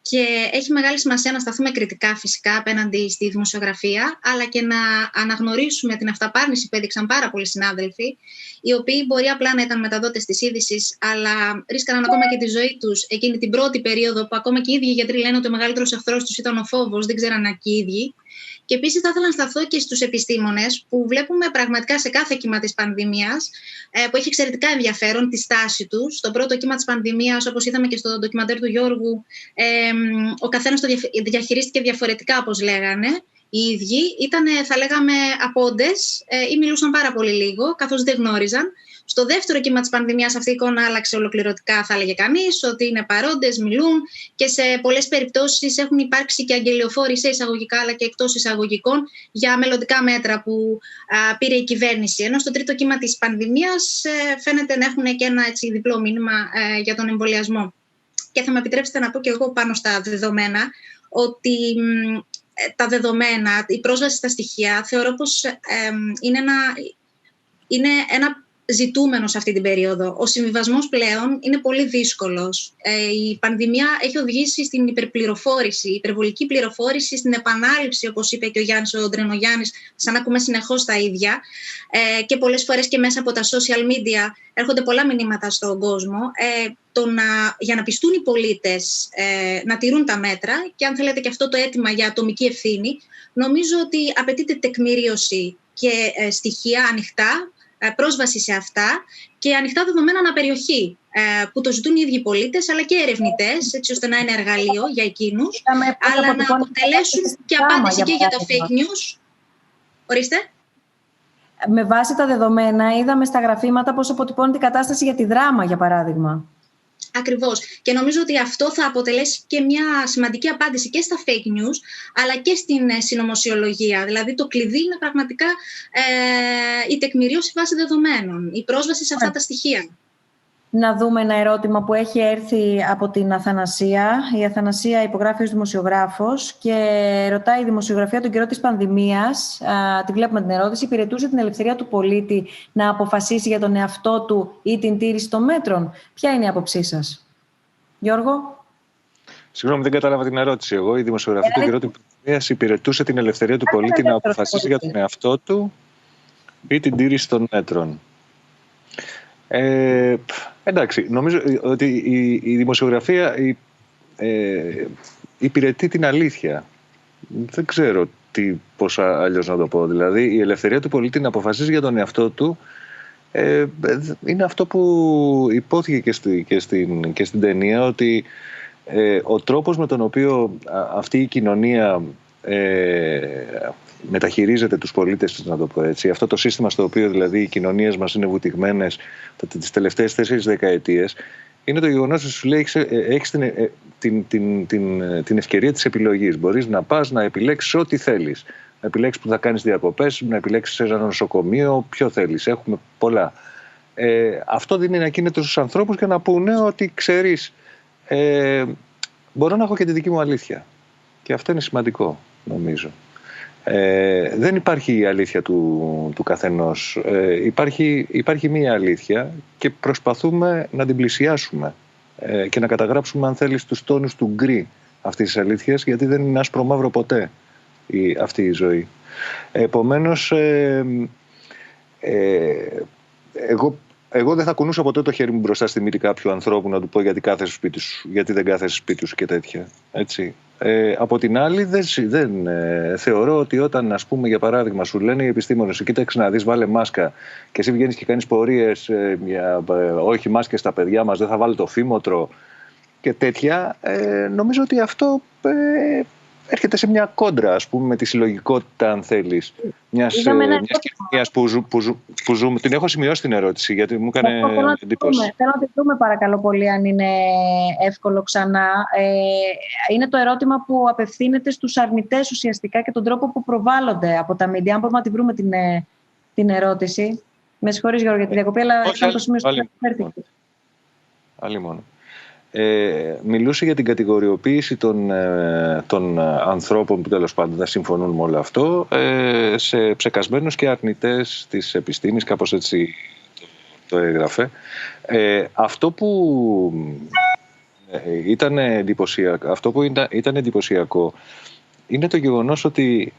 Και έχει μεγάλη σημασία να σταθούμε κριτικά φυσικά απέναντι στη δημοσιογραφία, αλλά και να αναγνωρίσουμε την αυταπάρνηση που έδειξαν πάρα πολλοί συνάδελφοι, οι οποίοι μπορεί απλά να ήταν μεταδότες της είδησης, αλλά ρίσκαναν ακόμα και τη ζωή τους εκείνη την πρώτη περίοδο που ακόμα και οι ίδιοι γιατροί λένε ότι ο μεγαλύτερος εχθρός τους ήταν ο φόβος, δεν ξέραν και οι ίδιοι. Και επίσης θα ήθελα να σταθώ και στους επιστήμονες που βλέπουμε πραγματικά σε κάθε κύμα της πανδημίας, που έχει εξαιρετικά ενδιαφέρον τη στάση τους. Στο πρώτο κύμα της πανδημίας, όπως είδαμε και στο ντοκιμαντέρ του Γιώργου, ο καθένας το διαχειρίστηκε διαφορετικά, όπως λέγανε. Οι ίδιοι ήταν, θα λέγαμε, απόντες ή μιλούσαν πάρα πολύ λίγο, καθώς δεν γνώριζαν. Στο δεύτερο κύμα της πανδημίας αυτή η εικόνα άλλαξε ολοκληρωτικά, θα έλεγε κανείς, ότι είναι παρόντες, μιλούν και σε πολλές περιπτώσεις έχουν υπάρξει και αγγελιοφόροι σε εισαγωγικά αλλά και εκτός εισαγωγικών για μελλοντικά μέτρα που πήρε η κυβέρνηση. Ενώ στο τρίτο κύμα της πανδημίας φαίνεται να έχουν και ένα έτσι, διπλό μήνυμα για τον εμβολιασμό. Και θα με επιτρέψετε να πω και εγώ πάνω στα δεδομένα ότι τα δεδομένα, η πρόσβαση στα στοιχεία θεωρώ πως είναι ένα ζητούμενο σε αυτή την περίοδο. Ο συμβιβασμός πλέον είναι πολύ δύσκολος. Η πανδημία έχει οδηγήσει στην υπερπληροφόρηση, υπερβολική πληροφόρηση, στην επανάληψη, όπως είπε και ο Γιάννης ο Ντρενογιάννης, σαν να ακούμε συνεχώς τα ίδια. Και πολλές φορές και μέσα από τα social media έρχονται πολλά μηνύματα στον κόσμο. Για να πιστούν οι πολίτες να τηρούν τα μέτρα και αν θέλετε και αυτό το αίτημα για ατομική ευθύνη, νομίζω ότι απαιτείται τεκμηρίωση και στοιχεία ανοιχτά, πρόσβαση σε αυτά και ανοιχτά δεδομένα αναπεριοχή που το ζητούν οι ίδιοι πολίτες αλλά και ερευνητές, έτσι ώστε να είναι εργαλείο για εκείνους, αλλά να αποτελέσουν και απάντηση και για τα fake news. Ορίστε. Με βάση τα δεδομένα είδαμε στα γραφήματα πώς αποτυπώνεται η κατάσταση για τη δράμα, για παράδειγμα. Ακριβώς. Και νομίζω ότι αυτό θα αποτελέσει και μια σημαντική απάντηση και στα fake news, αλλά και στην συνωμοσιολογία. Δηλαδή το κλειδί είναι πραγματικά η τεκμηρίωση βάση δεδομένων, η πρόσβαση σε αυτά τα στοιχεία. Να δούμε ένα ερώτημα που έχει έρθει από την Αθανασία. Η Αθανασία υπογράφει ως δημοσιογράφος και ρωτάει: η δημοσιογραφία τον καιρό της πανδημίας, τη βλέπουμε την ερώτηση, υπηρετούσε την ελευθερία του πολίτη να αποφασίσει για τον εαυτό του ή την τήρηση των μέτρων? Ποια είναι η άποψή σας, Γιώργο? Συγγνώμη, δεν κατάλαβα την ερώτηση. Εγώ, η δημοσιογραφία τον καιρό της πανδημίας υπηρετούσε την ελευθερία του πολίτη να αποφασίσει για τον εαυτό του ή την τήρηση των μέτρων. Εντάξει, νομίζω ότι η δημοσιογραφία υπηρετεί την αλήθεια. Δεν ξέρω πώς αλλιώς να το πω. Δηλαδή, η ελευθερία του πολίτη να αποφασίζει για τον εαυτό του είναι αυτό που υπόθηκε και στην ταινία, ότι ο τρόπος με τον οποίο αυτή η κοινωνία μεταχειρίζεται τους πολίτες, να το πω έτσι, αυτό το σύστημα στο οποίο δηλαδή οι κοινωνίες μας είναι βουτυγμένες τις τελευταίες 4 δεκαετίες, είναι το γεγονός ότι σου λέει έχεις την ευκαιρία της επιλογής. Μπορείς να πας να επιλέξεις ό,τι θέλεις. Να επιλέξεις που θα κάνεις διακοπές, να επιλέξεις σε ένα νοσοκομείο, ποιο θέλεις. Έχουμε πολλά. Αυτό δίνει ένα κίνητρο στους ανθρώπους και να πούνε ότι ξέρεις, μπορώ να έχω και τη δική μου αλήθεια. Και αυτό είναι σημαντικό, νομίζω. Δεν υπάρχει η αλήθεια του καθενός. Υπάρχει μία αλήθεια και προσπαθούμε να την πλησιάσουμε και να καταγράψουμε, αν θέλεις, τους τόνους του γκρι αυτής της αλήθειας, γιατί δεν είναι άσπρο μαύρο ποτέ αυτή η ζωή. Επομένως, εγώ δεν θα κουνούσα ποτέ το χέρι μου μπροστά στη μύτη κάποιου ανθρώπου να του πω γιατί κάθεσαι σπίτι σου, γιατί δεν κάθεσαι σπίτι σου και τέτοια. Έτσι. Από την άλλη, δεν θεωρώ ότι όταν, ας πούμε, για παράδειγμα, σου λένε οι επιστήμονες, κοίταξε να δεις, βάλε μάσκα, και εσύ βγαίνεις και κάνεις πορείες, όχι μάσκες στα παιδιά μας, δεν θα βάλω το φήμοτρο και τέτοια, νομίζω ότι αυτό έρχεται σε μια κόντρα, ας πούμε, με τη συλλογικότητα, αν θέλεις, μιας κοινωνίας που ζούμε. Την έχω σημειώσει την ερώτηση, γιατί μου έκανε εντύπωση. Θέλω να τη δούμε, παρακαλώ πολύ, αν είναι εύκολο ξανά. Είναι το ερώτημα που απευθύνεται στους αρνητές ουσιαστικά και τον τρόπο που προβάλλονται από τα media. Αν μπορούμε να τη βρούμε την ερώτηση. Με συγχωρείς, Γιώργο, για τη διακοπή, αλλά ήταν το σημείο στο Άλλη μόνο. Μιλούσε για την κατηγοριοποίηση των ανθρώπων που τέλος πάντων δεν συμφωνούν με όλο αυτό σε ψεκασμένους και αρνητές της επιστήμης, κάπως έτσι το έγραφε. Αυτό που ήταν εντυπωσιακό είναι το γεγονός ότι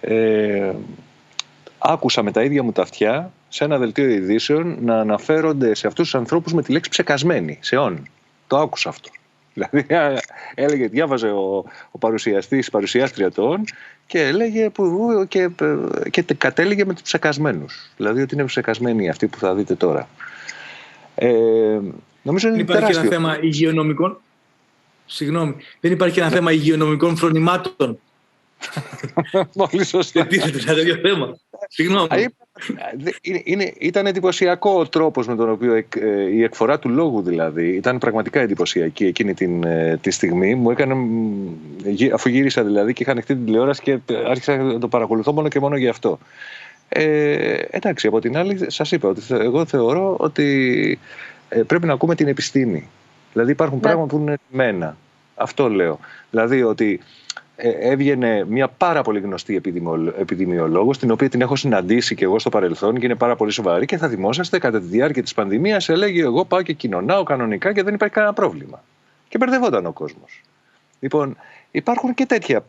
άκουσα με τα ίδια μου τα αυτιά σε ένα δελτίο ειδήσεων να αναφέρονται σε αυτούς τους ανθρώπους με τη λέξη ψεκασμένοι, σε «ον». Το άκουσα αυτό. Δηλαδή έλεγε, διάβαζε ο παρουσιαστής, παρουσιάστρια των, και έλεγε και κατέληγε με τους ψεκασμένους. Δηλαδή ότι είναι ψεκασμένοι αυτοί που θα δείτε τώρα. Νομίζω είναι υπάρχει τεράστιο. Ένα θέμα υγειονομικών. Συγγνώμη, δεν υπάρχει ένα θέμα υγειονομικών φρονημάτων? Πολύ σωστά. Δεν τίθεται ένα τέτοιο θέμα. Συγγνώμη. Ήταν εντυπωσιακό ο τρόπος με τον οποίο η εκφορά του λόγου, δηλαδή, ήταν πραγματικά εντυπωσιακή εκείνη τη στιγμή. Μου έκανε, αφού γύρισα δηλαδή και είχα ανοιχτεί την τηλεόραση και άρχισα να το παρακολουθώ μόνο και μόνο γι' αυτό. Εντάξει, από την άλλη σας είπα ότι εγώ θεωρώ ότι πρέπει να ακούμε την επιστήμη. Δηλαδή υπάρχουν πράγματα που είναι μένα. Αυτό λέω. Δηλαδή ότι έβγαινε μια πάρα πολύ γνωστή επιδημιολόγος, την οποία την έχω συναντήσει και εγώ στο παρελθόν και είναι πάρα πολύ σοβαρή, και θα θυμόσαστε κατά τη διάρκεια της πανδημίας έλεγε εγώ πάω και κοινωνάω κανονικά και δεν υπάρχει κανένα πρόβλημα. Και μπερδευόταν ο κόσμος. Λοιπόν, υπάρχουν και τέτοια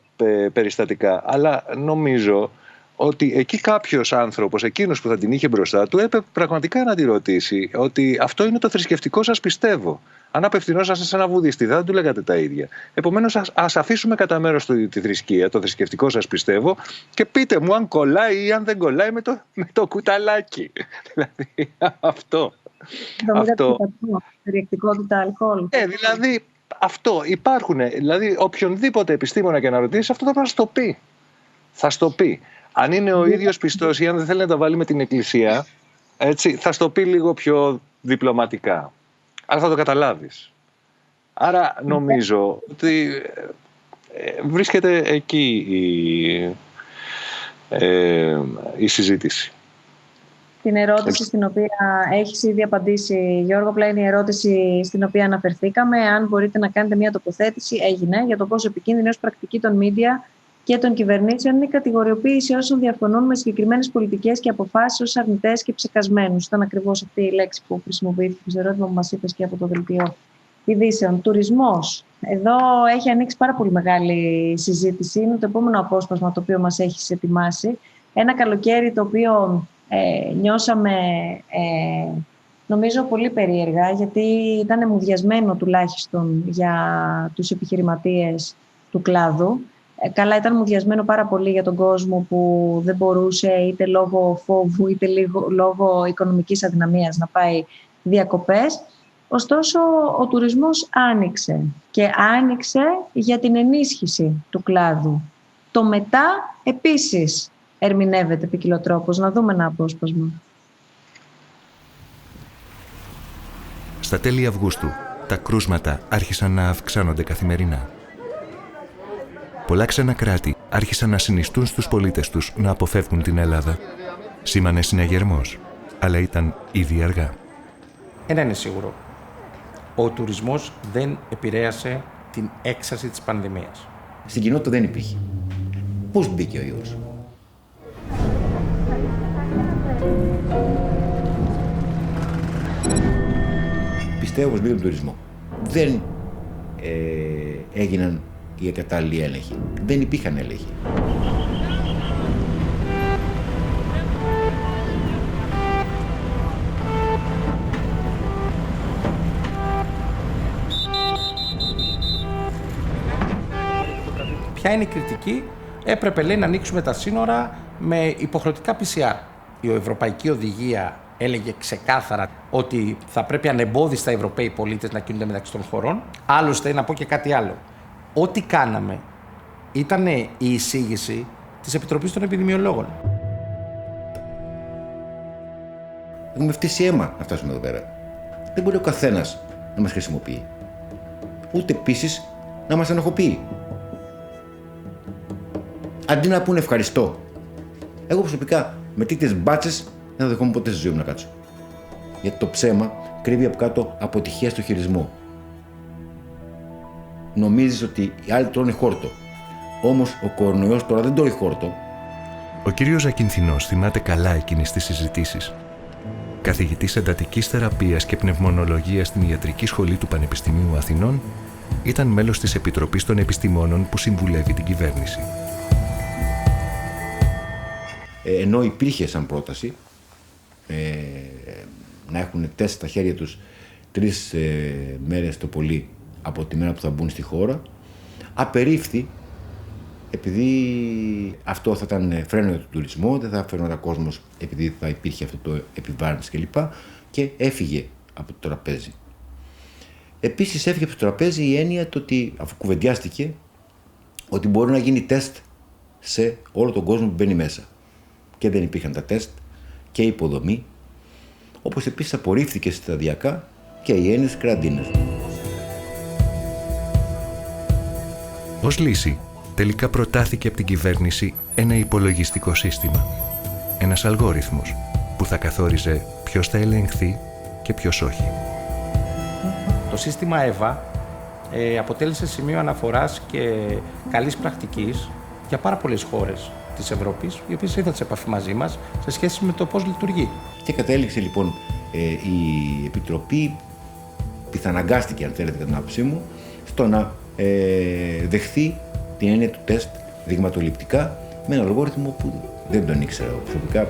περιστατικά, αλλά νομίζω ότι εκεί κάποιος άνθρωπος, εκείνος που θα την είχε μπροστά του, έπρεπε πραγματικά να τη ρωτήσει ότι αυτό είναι το θρησκευτικό σας πιστεύω. Αν απευθυνόσαστε σε ένα βουδιστή, δεν του λέγατε τα ίδια. Επομένως, ας αφήσουμε κατά μέρος τη θρησκεία, το θρησκευτικό σας πιστεύω, και πείτε μου αν κολλάει ή αν δεν κολλάει με το κουταλάκι. Δηλαδή, αυτό. Το περιεκτικότητα αλκοόλ. Δηλαδή, αυτό. Υπάρχουν. Δηλαδή, οποιονδήποτε επιστήμονα και να ρωτήσει, αυτό θα στο πει. Θα στο πει. Αν είναι ο ίδιος πιστός ή αν δεν θέλει να τα βάλει με την Εκκλησία, έτσι, θα στο πει λίγο πιο διπλωματικά. Αλλά θα το καταλάβεις. Άρα νομίζω ότι βρίσκεται εκεί η συζήτηση. Την ερώτηση στην οποία έχεις ήδη απαντήσει, Γιώργο, απλά είναι η ερώτηση στην οποία αναφερθήκαμε. Αν μπορείτε να κάνετε μια τοποθέτηση, έγινε, για το πόσο επικίνδυνη ως πρακτική των media και των κυβερνήσεων είναι η κατηγοριοποίηση όσων διαφωνούν με συγκεκριμένες πολιτικές και αποφάσεις ως αρνητές και ψεκασμένους. Ήταν ακριβώς αυτή η λέξη που χρησιμοποιήθηκε στο ερώτημα που μας είπες και από το δελτίο ειδήσεων. Τουρισμός. Εδώ έχει ανοίξει πάρα πολύ μεγάλη συζήτηση. Είναι το επόμενο απόσπασμα το οποίο μας έχεις ετοιμάσει. Ένα καλοκαίρι το οποίο νιώσαμε, νομίζω, πολύ περίεργα, γιατί ήταν μουδιασμένο τουλάχιστον για τους επιχειρηματίες του κλάδου. Καλά, ήταν μουδιασμένο πάρα πολύ για τον κόσμο που δεν μπορούσε είτε λόγω φόβου είτε λόγω οικονομικής αδυναμίας να πάει διακοπές. Ωστόσο, ο τουρισμός άνοιξε και άνοιξε για την ενίσχυση του κλάδου. Το μετά επίσης ερμηνεύεται ποικιλοτρόπως. Να δούμε ένα απόσπασμα. Στα τέλη Αυγούστου, τα κρούσματα άρχισαν να αυξάνονται καθημερινά. Πολλά ξένα κράτη άρχισαν να συνιστούν στους πολίτες τους να αποφεύγουν την Ελλάδα. Σήμανε συναγερμός, αλλά ήταν ήδη αργά. Ένα είναι σίγουρο. Ο τουρισμός δεν επηρέασε την έξαρση της πανδημίας. Στην κοινότητα δεν υπήρχε. Πώς μπήκε ο ιός? Πιστεύω πως μπήκε τον τουρισμό. Δεν έγιναν οι κατάλληλοι έλεγχοι. Δεν υπήρχαν έλεγχοι. Ποια είναι η κριτική? Έπρεπε, λέει, να ανοίξουμε τα σύνορα με υποχρεωτικά PCR. Η Ευρωπαϊκή Οδηγία έλεγε ξεκάθαρα ότι θα πρέπει ανεμπόδιστα οι Ευρωπαίοι πολίτες να κινούνται μεταξύ των χωρών. Άλλωστε, να πω και κάτι άλλο. Ό,τι κάναμε ήταν η εισήγηση της Επιτροπής των Επιδημιολόγων. Έχουμε φτύσει αίμα να φτάσουμε εδώ πέρα. Δεν μπορεί ο καθένας να μας χρησιμοποιεί. Ούτε επίσης να μας ενοχοποιεί. Αντί να πούνε ευχαριστώ. Εγώ προσωπικά με τέτοιες μπάτσες δεν θα δεχόμουν ποτέ στη ζωή μου να κάτσω. Γιατί το ψέμα κρύβει από κάτω αποτυχία στο χειρισμό. Νομίζεις ότι οι άλλοι τρώνε χόρτο. Όμως ο κορονοϊός τώρα δεν τρώει χόρτο. Ο κύριος Ζακυνθινός θυμάται καλά εκείνες τις συζητήσεις. Καθηγητής εντατικής θεραπείας και πνευμονολογίας στην Ιατρική Σχολή του Πανεπιστημίου Αθηνών, ήταν μέλος της Επιτροπής των Επιστημόνων που συμβουλεύει την κυβέρνηση. Ενώ υπήρχε σαν πρόταση να έχουν τεστ στα χέρια τους 3 μέρες το πολύ από τη μέρα που θα μπουν στη χώρα, απερίφθη επειδή αυτό θα ήταν φρένο για τον τουρισμό, δεν θα φέρνονταν κόσμος επειδή θα υπήρχε αυτό το επιβάρυνση κλπ. Και έφυγε από το τραπέζι. Επίσης έφυγε από το τραπέζι η έννοια το ότι, αφού κουβεντιάστηκε, ότι μπορεί να γίνει τεστ σε όλο τον κόσμο που μπαίνει μέσα. Και δεν υπήρχαν τα τεστ και η υποδομή, όπως επίσης απορρίφθηκε σταδιακά και η έννοια της καραντίνας. Ως λύση, τελικά προτάθηκε από την κυβέρνηση ένα υπολογιστικό σύστημα. Ένας αλγόριθμος που θα καθόριζε ποιος θα ελεγχθεί και ποιος όχι. Το σύστημα ΕΒΑ αποτέλεσε σημείο αναφοράς και καλής πρακτικής για πάρα πολλές χώρες της Ευρώπης, οι οποίες ήρθαν σε επαφή μαζί μας σε σχέση με το πώς λειτουργεί. Και κατέληξε λοιπόν η Επιτροπή, πιθαναγκάστηκε αν θέλετε κατά την άποψή μου, στο να δεχθεί την έννοια του τεστ δειγματοληπτικά με έναν αλγόριθμο που δεν τον ήξερα προσωπικά,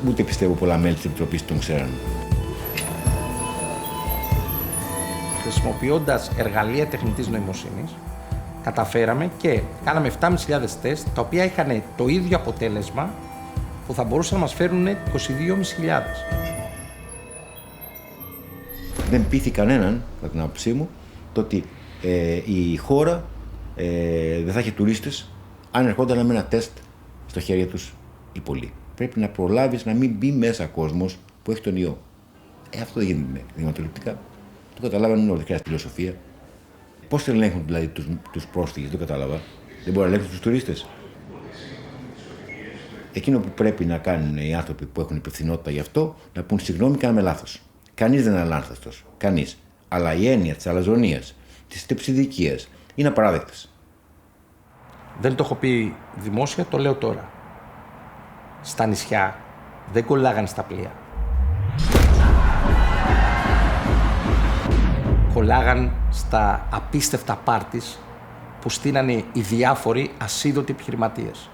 ούτε πιστεύω πολλά μέλη της Επιτροπής τον ξέραν. Χρησιμοποιώντας εργαλεία τεχνητής νοημοσύνης, καταφέραμε και κάναμε 7.500 τεστ, τα οποία είχαν το ίδιο αποτέλεσμα που θα μπορούσαν να μας φέρουν 22.500. Δεν πείθη κανέναν, κατά την άποψή μου, το ότι η χώρα δεν θα είχε τουρίστες αν ερχόταν με ένα τεστ στο χέρια τους οι πολλοί. Πρέπει να προλάβεις να μην μπει μέσα κόσμος που έχει τον ιό. Αυτό δεν γίνεται δειγματοληπτικά. Το καταλάβανε όλοι, χρειάζεται φιλοσοφία. Πώς ελέγχουν δηλαδή τους πρόσφυγες, δεν το κατάλαβα. Δεν μπορεί να ελέγχουν τους τουρίστες. Εκείνο που πρέπει να κάνουν οι άνθρωποι που έχουν υπευθυνότητα γι' αυτό, να πούν συγγνώμη, κάναμε λάθος. Κανείς δεν είναι αλάνθαστος. Κανείς. Αλλά η έννοια της αλαζονίας, της τεψιδικίας είναι απαράδεκτες. Δεν το έχω πει δημόσια, το λέω τώρα. Στα νησιά δεν κολλάγαν στα πλοία. Κολλάγαν στα απίστευτα πάρτις που στείνανε οι διάφοροι ασίδωτοι επιχειρηματίες.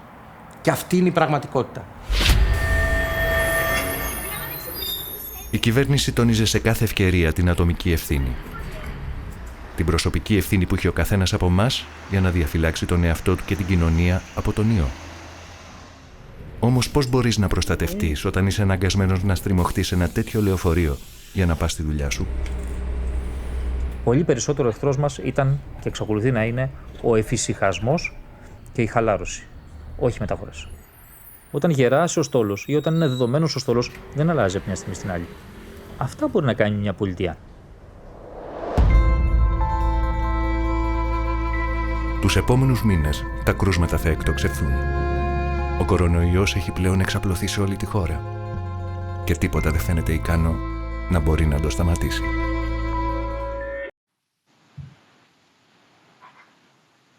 Και αυτή είναι η πραγματικότητα. Η κυβέρνηση τόνιζε σε κάθε ευκαιρία την ατομική ευθύνη. Την προσωπική ευθύνη που είχε ο καθένας από εμάς για να διαφυλάξει τον εαυτό του και την κοινωνία από τον ιό. Όμως πώς μπορείς να προστατευτείς όταν είσαι αναγκασμένος να στριμωχτείς σε ένα τέτοιο λεωφορείο για να πας στη δουλειά σου? Πολύ περισσότερο εχθρός μας ήταν και εξακολουθεί να είναι ο εφησυχασμός και η χαλάρωση, όχι μεταφορές. Όταν γεράσει ο στόλος ή όταν είναι δεδομένος ο στόλος, δεν αλλάζει από μια στιγμή στην άλλη. Αυτά μπορεί να κάνει μια πολιτεία. Τους επόμενους μήνες τα κρούσματα θα εκτοξευθούν. Ο κορονοϊός έχει πλέον εξαπλωθεί σε όλη τη χώρα και τίποτα δεν φαίνεται ικανό να μπορεί να το σταματήσει.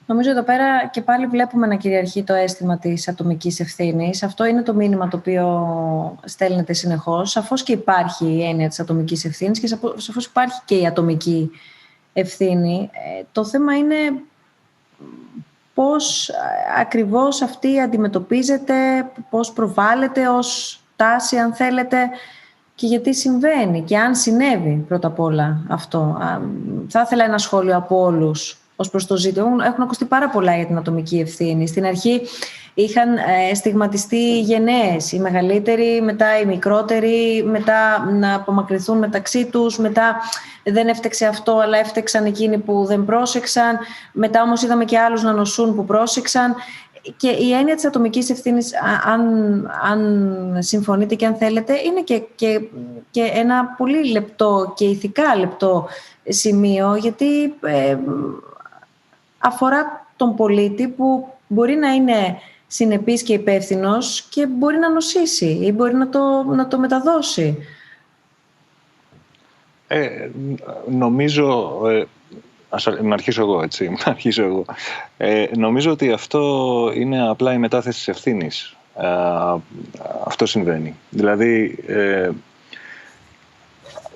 Νομίζω εδώ πέρα και πάλι βλέπουμε να κυριαρχεί το αίσθημα της ατομικής ευθύνης. Αυτό είναι το μήνυμα το οποίο στέλνεται συνεχώς. Σαφώς και υπάρχει η έννοια της ατομικής ευθύνης και σαφώς υπάρχει και η ατομική ευθύνη. Το θέμα είναι πώς ακριβώς αυτή αντιμετωπίζεται, πώς προβάλλεται ως τάση, αν θέλετε, και γιατί συμβαίνει και αν συνέβη πρώτα απ' όλα αυτό. Θα ήθελα ένα σχόλιο από όλους ως προς το ζήτημα. Έχουν ακουστεί πάρα πολλά για την ατομική ευθύνη. Στην αρχή είχαν στιγματιστεί γενναίες, οι μεγαλύτεροι, μετά οι μικρότεροι, μετά να απομακρυνθούν μεταξύ τους, μετά δεν έφταξε αυτό, αλλά έφταξαν εκείνοι που δεν πρόσεξαν, μετά όμως είδαμε και άλλους να νοσούν που πρόσεξαν. Και η έννοια της ατομικής ευθύνης, αν συμφωνείτε και αν θέλετε, είναι και ένα πολύ λεπτό και ηθικά λεπτό σημείο, γιατί αφορά τον πολίτη που μπορεί να είναι συνεπής και υπεύθυνος και μπορεί να νοσήσει ή μπορεί να το μεταδώσει. Νομίζω... να αρχίσω εγώ, έτσι. Νομίζω ότι αυτό είναι απλά η μετάθεση της ευθύνης. Αυτό συμβαίνει. Δηλαδή,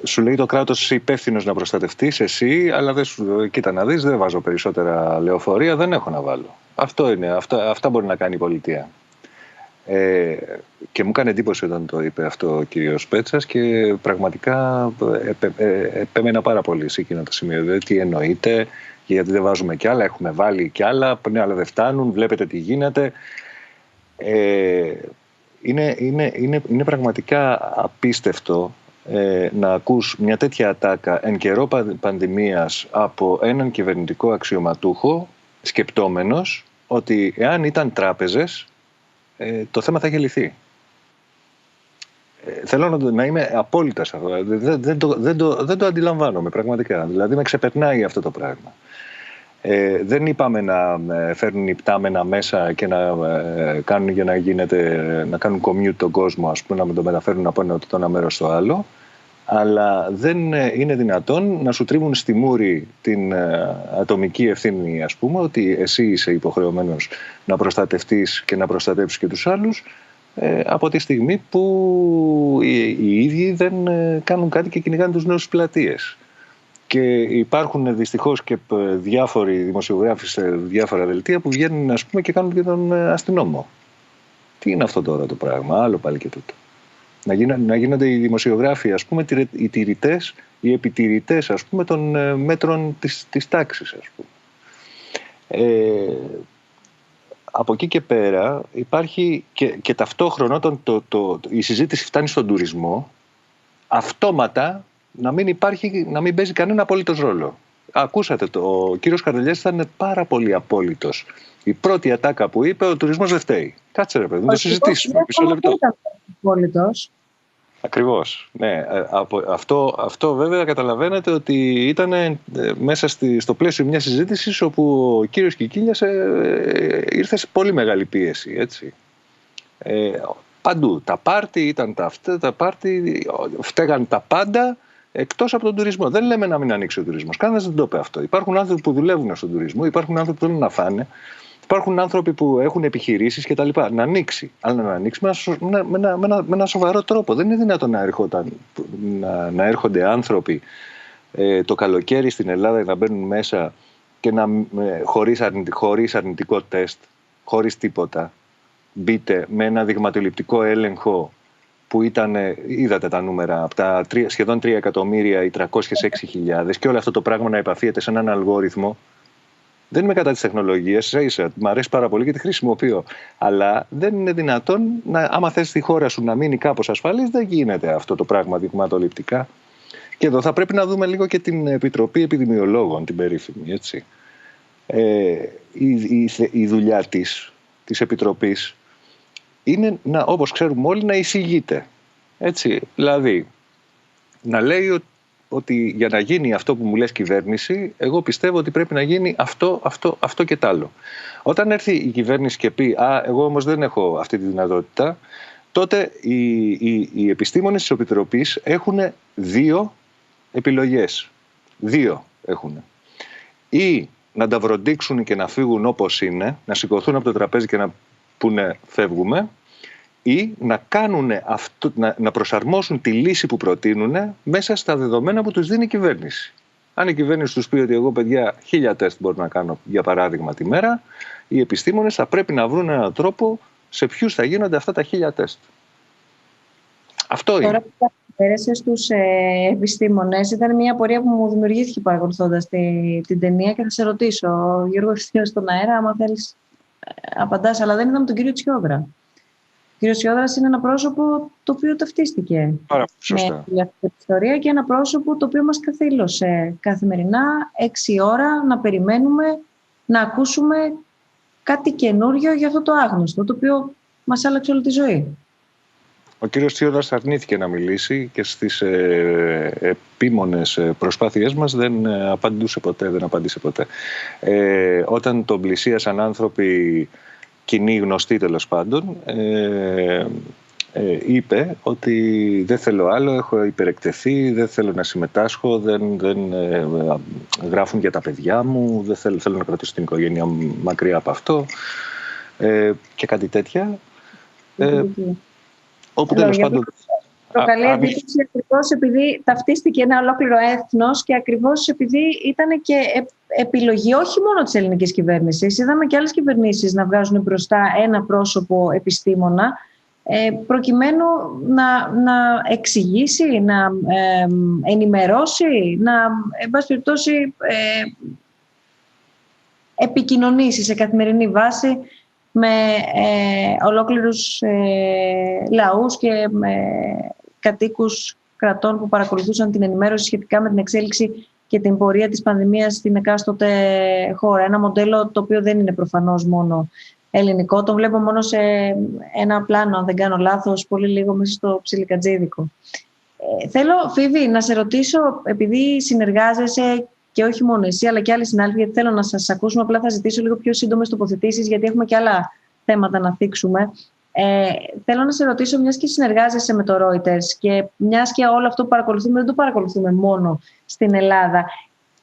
σου λέει το κράτος είσαι υπεύθυνος να προστατευτείς εσύ, αλλά κοίτα να δεις, δεν βάζω περισσότερα λεωφορεία, δεν έχω να βάλω. Αυτό είναι, αυτά μπορεί να κάνει η πολιτεία. Και μου έκανε εντύπωση όταν το είπε αυτό ο κύριος Πέτσας και πραγματικά επέμενα πάρα πολύ σε εκείνο το σημείο. Τι εννοείται, γιατί δεν βάζουμε κι άλλα, έχουμε βάλει κι άλλα, ναι, αλλά δεν φτάνουν, βλέπετε τι γίνεται. Είναι πραγματικά απίστευτο να ακούς μια τέτοια ατάκα εν καιρό πανδημίας από έναν κυβερνητικό αξιωματούχο σκεπτόμενος ότι εάν ήταν τράπεζες το θέμα θα είχε λυθεί. Θέλω να είμαι απόλυτα σε αυτό. Δεν το αντιλαμβάνομαι πραγματικά. Δηλαδή με ξεπερνάει αυτό το πράγμα. Δεν είπαμε να φέρνουν υπτάμενα μέσα και να κάνουν για να κάνουν commute τον κόσμο, ας πούμε, να το μεταφέρουν από ένα μέρος στο άλλο. Αλλά δεν είναι δυνατόν να σου τρίβουν στη μούρη την ατομική ευθύνη, ας πούμε, ότι εσύ είσαι υποχρεωμένος να προστατευτείς και να προστατεύσεις και τους άλλους, από τη στιγμή που οι ίδιοι δεν κάνουν κάτι και κυνηγάνε τους νέους πλατείες. Και υπάρχουν δυστυχώς και διάφοροι δημοσιογράφοι σε διάφορα δελτία που βγαίνουν, ας πούμε, και κάνουν και τον αστυνόμο. Τι είναι αυτό τώρα το πράγμα, άλλο πάλι και τούτο. Να γίνονται οι δημοσιογράφοι, ας πούμε, οι τηρητές, οι επιτηρητές, ας πούμε, των μέτρων της τάξης, ας πούμε. Από εκεί και πέρα υπάρχει και ταυτόχρονα η συζήτηση φτάνει στον τουρισμό, αυτόματα να μην παίζει κανένα απόλυτος ρόλο. Ακούσατε, ο κύριος Καρδελιάς ήταν πάρα πολύ απόλυτος. Η πρώτη ατάκα που είπε, ο τουρισμός δεν φταίει. Κάτσε ρε παιδί, να το συζητήσουμε. Μισό λεπτό. Απόλυτος. Ακριβώς. Ναι. Αυτό βέβαια καταλαβαίνετε ότι ήταν μέσα στο πλαίσιο μιας συζήτησης όπου ο κύριος Κικίλιας ήρθε σε πολύ μεγάλη πίεση. Έτσι. Παντού. Τα πάρτι ήταν τα πάρτι, φταίγαν τα πάντα εκτός από τον τουρισμό. Δεν λέμε να μην ανοίξει ο τουρισμός. Κανένας δεν το είπε αυτό. Υπάρχουν άνθρωποι που δουλεύουν στον τουρισμό, υπάρχουν άνθρωποι που θέλουν να φάνε. Υπάρχουν άνθρωποι που έχουν επιχειρήσεις κτλ. Να ανοίξει. Αλλά να ανοίξει με ένα σοβαρό τρόπο. Δεν είναι δυνατόν να έρχονται άνθρωποι το καλοκαίρι στην Ελλάδα να μπαίνουν μέσα και χωρίς αρνητικό τεστ, χωρίς τίποτα. Μπείτε με ένα δειγματοληπτικό έλεγχο που ήταν, είδατε τα νούμερα, από τα σχεδόν 3 εκατομμύρια ή 306.000 και όλο αυτό το πράγμα να επαφίεται σε έναν αλγόριθμο. Δεν είμαι κατά της τεχνολογίας, μου αρέσει πάρα πολύ και τη χρησιμοποιώ. Αλλά δεν είναι δυνατόν, άμα θες τη χώρα σου να μείνει κάπως ασφαλής, δεν γίνεται αυτό το πράγμα δειγματοληπτικά. Και εδώ θα πρέπει να δούμε λίγο και την Επιτροπή Επιδημιολόγων, την περίφημη. Έτσι. Η δουλειά της Επιτροπής είναι, όπως ξέρουμε όλοι, να εισηγείται. Έτσι. Δηλαδή, να λέει ότι για να γίνει αυτό που μου λες κυβέρνηση, εγώ πιστεύω ότι πρέπει να γίνει αυτό και τ' άλλο. Όταν έρθει η κυβέρνηση και πει εγώ όμως δεν έχω αυτή τη δυνατότητα, τότε οι επιστήμονες της Επιτροπής έχουν 2 επιλογές. 2 έχουν. Ή να τα βροντίξουν και να φύγουν όπως είναι, να σηκωθούν από το τραπέζι και να πούνε φεύγουμε, ή να προσαρμόσουν τη λύση που προτείνουν μέσα στα δεδομένα που τους δίνει η κυβέρνηση. Αν η κυβέρνηση τους πει ότι εγώ, παιδιά, 1000 τεστ μπορώ να κάνω, για παράδειγμα, τη μέρα, οι επιστήμονες θα πρέπει να βρουν έναν τρόπο σε ποιους θα γίνονται αυτά τα 1000 τεστ. Αυτό είναι. Τώρα που πέρασε στους επιστήμονες, ήταν μια απορία που μου δημιουργήθηκε παρακολουθώντας την ταινία και θα σε ρωτήσω, Γιώργο, ευθύνος στον αέρα, άμα θέλεις απαντάς, αλλά δεν είδαμε τον κύριο Τσιόδρα. Ο κύριος Τσιόδρας είναι ένα πρόσωπο το οποίο ταυτίστηκε με αυτή την ιστορία και ένα πρόσωπο το οποίο μας καθήλωσε καθημερινά 6 ώρα να περιμένουμε να ακούσουμε κάτι καινούριο για αυτό το άγνωστο, το οποίο μας άλλαξε όλη τη ζωή. Ο κύριος Τσιόδρας αρνήθηκε να μιλήσει και στις επίμονες προσπάθειές μας δεν απάντησε ποτέ. Όταν τον πλησίασαν άνθρωποι κοινοί γνωστοί, τέλος πάντων, είπε ότι δεν θέλω άλλο, έχω υπερεκτεθεί, δεν θέλω να συμμετάσχω, δεν γράφουν για τα παιδιά μου, δεν θέλω να κρατήσω την οικογένεια μακριά από αυτό και κάτι τέτοια. Όπου τέλος πάντων... Προκαλεί εντύπωση ακριβώς επειδή ταυτίστηκε ένα ολόκληρο έθνος και ακριβώς επειδή ήταν και επιλογή όχι μόνο της ελληνικής κυβέρνησης. Είδαμε και άλλες κυβερνήσεις να βγάζουν μπροστά ένα πρόσωπο επιστήμονα προκειμένου να εξηγήσει, να ενημερώσει, να, εν πάση περιπτώσει, επικοινωνήσει σε καθημερινή βάση με ολόκληρους λαούς και με κατοίκους κρατών που παρακολουθούσαν την ενημέρωση σχετικά με την εξέλιξη και την πορεία της πανδημίας στην εκάστοτε χώρα. Ένα μοντέλο το οποίο δεν είναι προφανώς μόνο ελληνικό. Το βλέπω μόνο σε ένα πλάνο, αν δεν κάνω λάθος, πολύ λίγο μέσα στο ψιλικατζίδικο. Θέλω, Φίβη, να σε ρωτήσω, επειδή συνεργάζεσαι και όχι μόνο εσύ, αλλά και άλλοι συνάδελφοι, γιατί θέλω να σας ακούσουμε, απλά θα ζητήσω λίγο πιο σύντομες τοποθετήσεις, γιατί έχουμε και άλλα θέματα να θίξουμε. Θέλω να σε ρωτήσω, μιας και συνεργάζεσαι με το Reuters και μιας και όλο αυτό που παρακολουθούμε δεν το παρακολουθούμε μόνο στην Ελλάδα,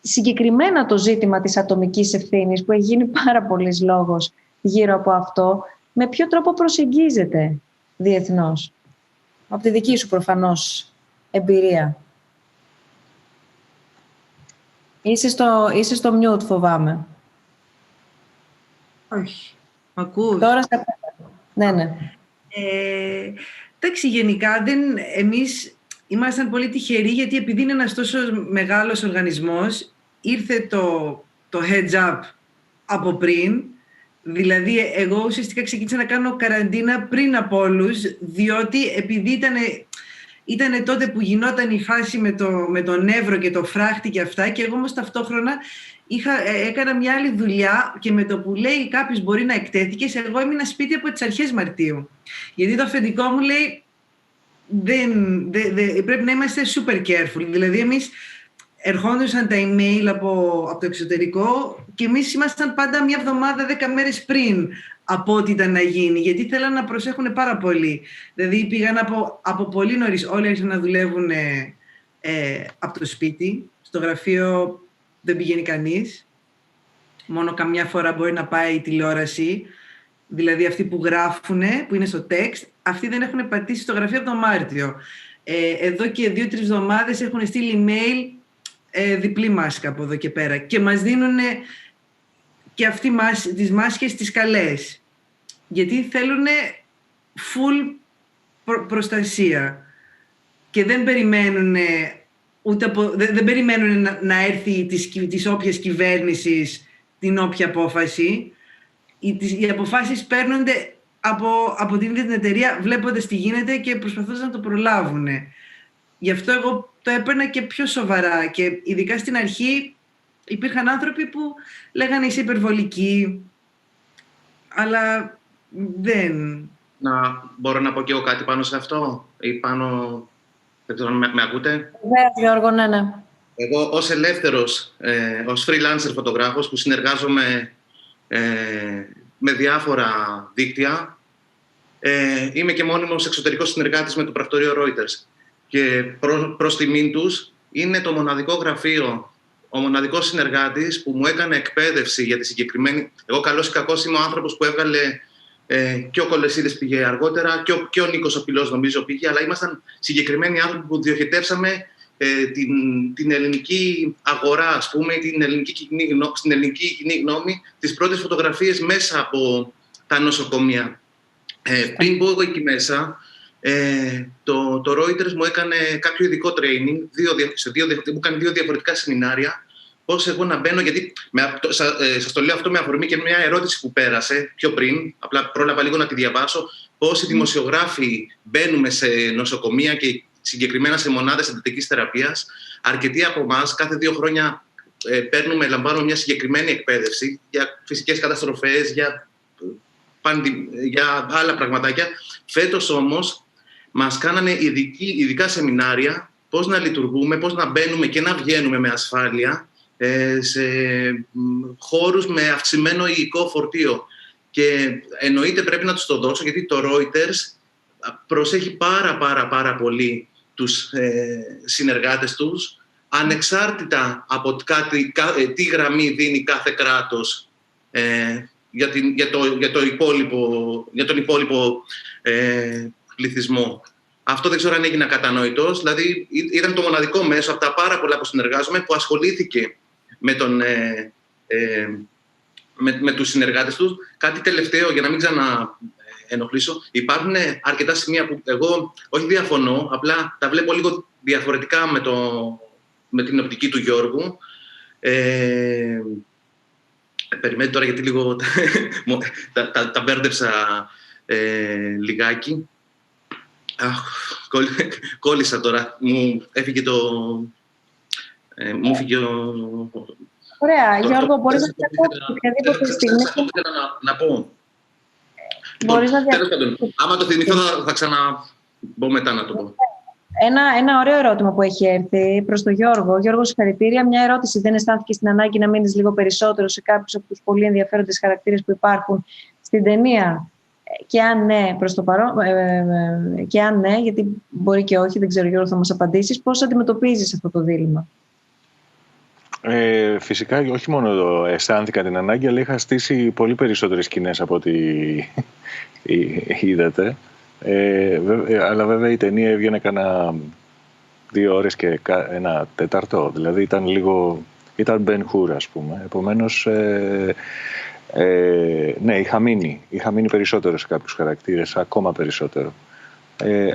συγκεκριμένα το ζήτημα της ατομικής ευθύνης που έχει γίνει πάρα πολλής λόγος γύρω από αυτό, με ποιο τρόπο προσεγγίζεται διεθνώς, από τη δική σου προφανώς εμπειρία? Είσαι στο mute, φοβάμαι. Όχι. Μ' ακούς? Τώρα ναι. Εντάξει, γενικά εμείς ήμασταν πολύ τυχεροί, γιατί επειδή είναι ένας τόσο μεγάλος οργανισμός, ήρθε το heads up από πριν. Δηλαδή, εγώ ουσιαστικά ξεκίνησα να κάνω καραντίνα πριν από όλους, διότι επειδή ήταν τότε που γινόταν η φάση με τον Εύρο και το φράχτη και αυτά, και εγώ όμως ταυτόχρονα έκανα μια άλλη δουλειά και με το που λέει κάποιος μπορεί να εκτέθηκες, εγώ έμεινα σπίτι από τις αρχές Μαρτίου. Γιατί το αφεντικό μου λέει πρέπει να είμαστε super careful. Δηλαδή εμείς ερχόντουσαν τα email από το εξωτερικό και εμείς ήμασταν πάντα μια εβδομάδα, 10 μέρες πριν από ό,τι ήταν να γίνει, γιατί θέλαν να προσέχουν πάρα πολύ. Δηλαδή πήγαν από πολύ νωρίς, όλοι άρχισαν να δουλεύουν από το σπίτι. Στο γραφείο δεν πηγαίνει κανείς. Μόνο καμιά φορά μπορεί να πάει η τηλεόραση. Δηλαδή αυτοί που γράφουν, που είναι στο text, αυτοί δεν έχουν πατήσει στο γραφείο από τον Μάρτιο. Εδώ και 2-3 εβδομάδες έχουν στείλει email διπλή μάσκα από εδώ και πέρα. Και μας δίνουν και αυτοί τις μάσκες τις καλές. Γιατί θέλουν full προστασία. Και δεν περιμένουν δεν περιμένουν να έρθει της όποιας κυβέρνησης την όποια απόφαση. Οι αποφάσεις παίρνονται από την ίδια την εταιρεία, βλέποντας τι γίνεται και προσπαθώντας να το προλάβουν. Γι' αυτό εγώ το έπαιρνα και πιο σοβαρά. Και ειδικά στην αρχή υπήρχαν άνθρωποι που λέγανε είσαι υπερβολική, αλλά δεν... Μπορώ να πω και εγώ κάτι πάνω σε αυτό ή πάνω Δεν ξέρω αν με ακούτε. Βέβαια, Γιώργο, ναι. Εγώ ως ελεύθερος, ως freelancer φωτογράφος που συνεργάζομαι με διάφορα δίκτυα, είμαι και μόνιμος εξωτερικός συνεργάτης με το πρακτορείο Reuters. Και προς τιμήν τους είναι το μοναδικό γραφείο, ο μοναδικός συνεργάτης που μου έκανε εκπαίδευση για τη συγκεκριμένη... Εγώ καλώς ή κακώς είμαι ο άνθρωπος που έβγαλε και ο Κολεσίδης πήγε αργότερα και ο Νίκος ο Πυλός νομίζω πήγε, αλλά ήμασταν συγκεκριμένοι άνθρωποι που διοχετεύσαμε την ελληνική αγορά, ας πούμε, στην ελληνική κοινή γνώμη, τις πρώτες φωτογραφίες μέσα από τα νοσοκομεία. Πριν πω εγώ εκεί μέσα, το Reuters μου έκανε κάποιο ειδικό training, μου έκανε 2 διαφορετικά σεμινάρια, πώς εγώ να μπαίνω, γιατί σας το λέω αυτό με αφορμή και μια ερώτηση που πέρασε πιο πριν, απλά πρόλαβα λίγο να τη διαβάσω, πώς οι δημοσιογράφοι μπαίνουμε σε νοσοκομεία και συγκεκριμένα σε μονάδες εντατικής θεραπείας. Αρκετοί από εμάς κάθε 2 χρόνια λαμβάνουμε μια συγκεκριμένη εκπαίδευση για φυσικές καταστροφές, για άλλα πραγματάκια. Φέτος όμως μας κάνανε ειδικά σεμινάρια πώς να λειτουργούμε, πώς να μπαίνουμε και να βγαίνουμε με ασφάλεια σε χώρους με αυξημένο υλικό φορτίο. Και εννοείται πρέπει να τους το δώσω, γιατί το Reuters προσέχει πάρα πολύ τους συνεργάτες τους, ανεξάρτητα από τι γραμμή δίνει κάθε κράτος για τον υπόλοιπο πληθυσμό. Αυτό δεν ξέρω αν έγινε κατανοητός. Δηλαδή ήταν το μοναδικό μέσο από τα πάρα πολλά που συνεργάζομαι που ασχολήθηκε με τους συνεργάτες τους. Κάτι τελευταίο για να μην ξαναενοχλήσω. Υπάρχουν αρκετά σημεία που εγώ όχι διαφωνώ, απλά τα βλέπω λίγο διαφορετικά με την οπτική του Γιώργου. Περιμένετε τώρα γιατί λίγο τα μπέρδεψα λιγάκι. Κόλλησα τώρα. Μου έφυγε Ωραία. Γιώργο, μπορείς να διακόψεις οποιαδήποτε στιγμή. Να πω. Μπορείς να διακόψεις. Άμα το θυμηθώ θα ξαναμπω μετά να το πω. Ένα ωραίο ερώτημα που έχει έρθει προς τον Γιώργο. Γιώργο, συγχαρητήρια. Μια ερώτηση: δεν αισθάνθηκε στην ανάγκη να μείνεις λίγο περισσότερο σε κάποιους από τους πολύ ενδιαφέροντες χαρακτήρες που υπάρχουν στην ταινία? Και αν ναι, προς το παρόν, και αν ναι, γιατί μπορεί και όχι, δεν ξέρω, Γιώργο, θα μας απαντήσεις, πώς αντιμετωπίζεις αυτό το δίλημμα? Φυσικά, όχι μόνο αισθάνθηκα την ανάγκη, αλλά είχα στήσει πολύ περισσότερες σκηνές από ό,τι είδατε. Αλλά βέβαια η ταινία έβγαινε κάνα 2 ώρες και 1/4, δηλαδή ήταν Ben Hur, ας πούμε. Επομένως, ναι, είχα μείνει περισσότερο σε κάποιους χαρακτήρες, ακόμα περισσότερο.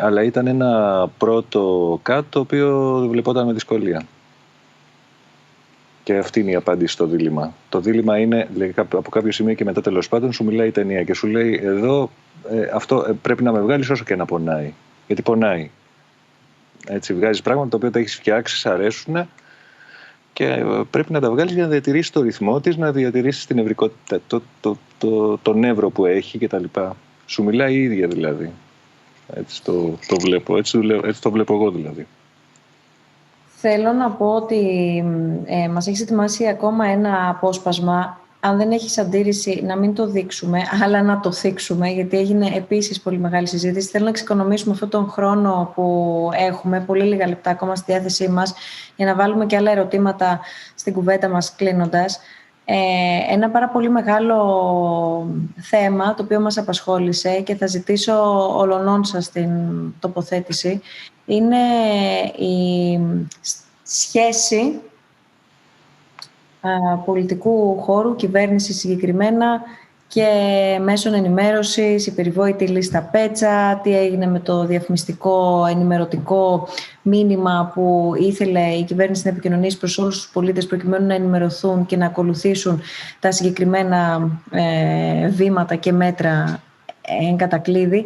Αλλά ήταν ένα πρώτο cut το οποίο βλεπόταν με δυσκολία. Και αυτή είναι η απάντηση στο δίλημμα. Το δίλημμα είναι, λέει, από κάποιο σημείο και μετά τέλος πάντων σου μιλάει η ταινία και σου λέει εδώ αυτό πρέπει να με βγάλεις όσο και να πονάει. Γιατί πονάει. Έτσι βγάζεις πράγματα τα οποία τα έχεις φτιάξει, σ' αρέσουν και πρέπει να τα βγάλεις για να διατηρήσεις το ρυθμό της, να διατηρήσεις την ευρικότητα, το νεύρο που έχει κτλ. Σου μιλάει η ίδια δηλαδή. Έτσι το βλέπω, έτσι το βλέπω εγώ δηλαδή. Θέλω να πω ότι μας έχεις ετοιμάσει ακόμα ένα απόσπασμα. Αν δεν έχεις αντίρρηση, να μην το δείξουμε, αλλά να το θίξουμε, γιατί έγινε επίσης πολύ μεγάλη συζήτηση. Θέλω να εξοικονομήσουμε αυτόν τον χρόνο που έχουμε, πολύ λίγα λεπτά ακόμα στη διάθεσή μας, για να βάλουμε και άλλα ερωτήματα στην κουβέντα μας κλείνοντας. Ένα πάρα πολύ μεγάλο θέμα, το οποίο μας απασχόλησε και θα ζητήσω ολονών σας την τοποθέτηση, είναι η σχέση πολιτικού χώρου, κυβέρνηση συγκεκριμένα και μέσων ενημέρωσης, η περιβόητη λίστα Πέτσα, τι έγινε με το διαφημιστικό ενημερωτικό μήνυμα που ήθελε η κυβέρνηση να επικοινωνήσει προς όλους τους πολίτες προκειμένου να ενημερωθούν και να ακολουθήσουν τα συγκεκριμένα βήματα και μέτρα εν κατακλείδη.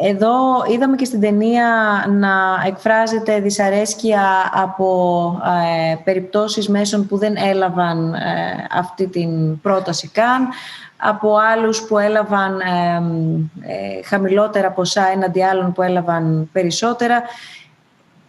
Εδώ είδαμε και στην ταινία να εκφράζεται δυσαρέσκεια από περιπτώσεις μέσων που δεν έλαβαν αυτή την πρόταση καν, από άλλους που έλαβαν χαμηλότερα ποσά έναντι άλλων που έλαβαν περισσότερα.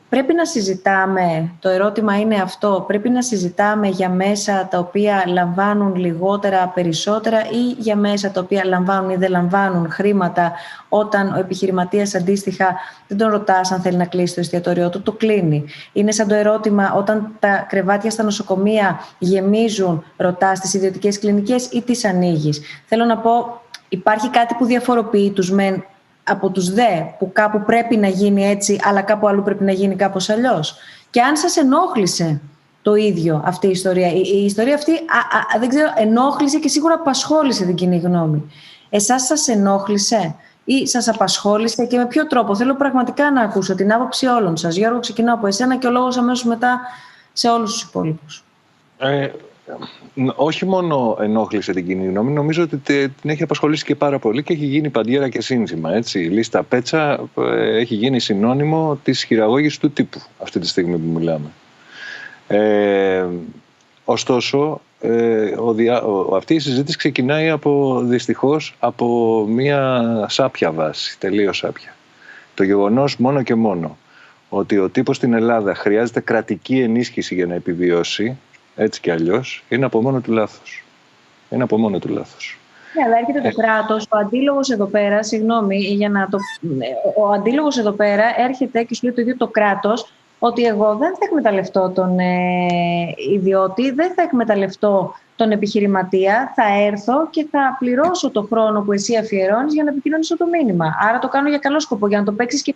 πρέπει να συζητάμε, το ερώτημα είναι αυτό, πρέπει να συζητάμε για μέσα τα οποία λαμβάνουν λιγότερα, περισσότερα ή για μέσα τα οποία λαμβάνουν ή δεν λαμβάνουν χρήματα, όταν ο επιχειρηματίας αντίστοιχα δεν τον ρωτάς αν θέλει να κλείσει το εστιατόριό του, το κλείνει. Είναι σαν το ερώτημα όταν τα κρεβάτια στα νοσοκομεία γεμίζουν, ρωτάς τις ιδιωτικές κλινικές ή τις ανοίγεις. Θέλω να πω, υπάρχει κάτι που διαφοροποιεί τους μεν από τους δε, που κάπου πρέπει να γίνει έτσι, αλλά κάπου αλλού πρέπει να γίνει κάπως αλλιώς. Και αν σας ενόχλησε το ίδιο αυτή η ιστορία, η ιστορία αυτή, δεν ξέρω, ενόχλησε και σίγουρα απασχόλησε την κοινή γνώμη. Εσάς σας ενόχλησε ή σας απασχόλησε και με ποιο τρόπο? Θέλω πραγματικά να ακούσω την άποψη όλων σας. Γιώργο, ξεκινάω από εσένα και ο λόγος αμέσως μετά σε όλους τους υπόλοιπους. Όχι μόνο ενόχλησε την κοινή γνώμη, νομίζω ότι την έχει απασχολήσει και πάρα πολύ και έχει γίνει παντιέρα και σύνθημα. Έτσι. Η λίστα Πέτσα έχει γίνει συνώνυμο της χειραγώγησης του τύπου αυτή τη στιγμή που μιλάμε. Ωστόσο, αυτή η συζήτηση ξεκινάει δυστυχώς από μια σάπια βάση, τελείως σάπια. Το γεγονός μόνο και μόνο ότι ο τύπος στην Ελλάδα χρειάζεται κρατική ενίσχυση για να επιβιώσει, έτσι κι αλλιώς, είναι από μόνο του λάθος. Είναι από μόνο του λάθος. Ναι, αλλά έρχεται το κράτος, ο αντίλογος εδώ πέρα, ο αντίλογος εδώ πέρα έρχεται και σου λέει το ίδιο το κράτος, ότι εγώ δεν θα εκμεταλλευτώ τον ιδιώτη, δεν θα εκμεταλλευτώ τον επιχειρηματία, θα έρθω και θα πληρώσω το χρόνο που εσύ αφιερώνεις για να επικοινωνήσω το μήνυμα. Άρα το κάνω για καλό σκοπό, για να το παίξεις και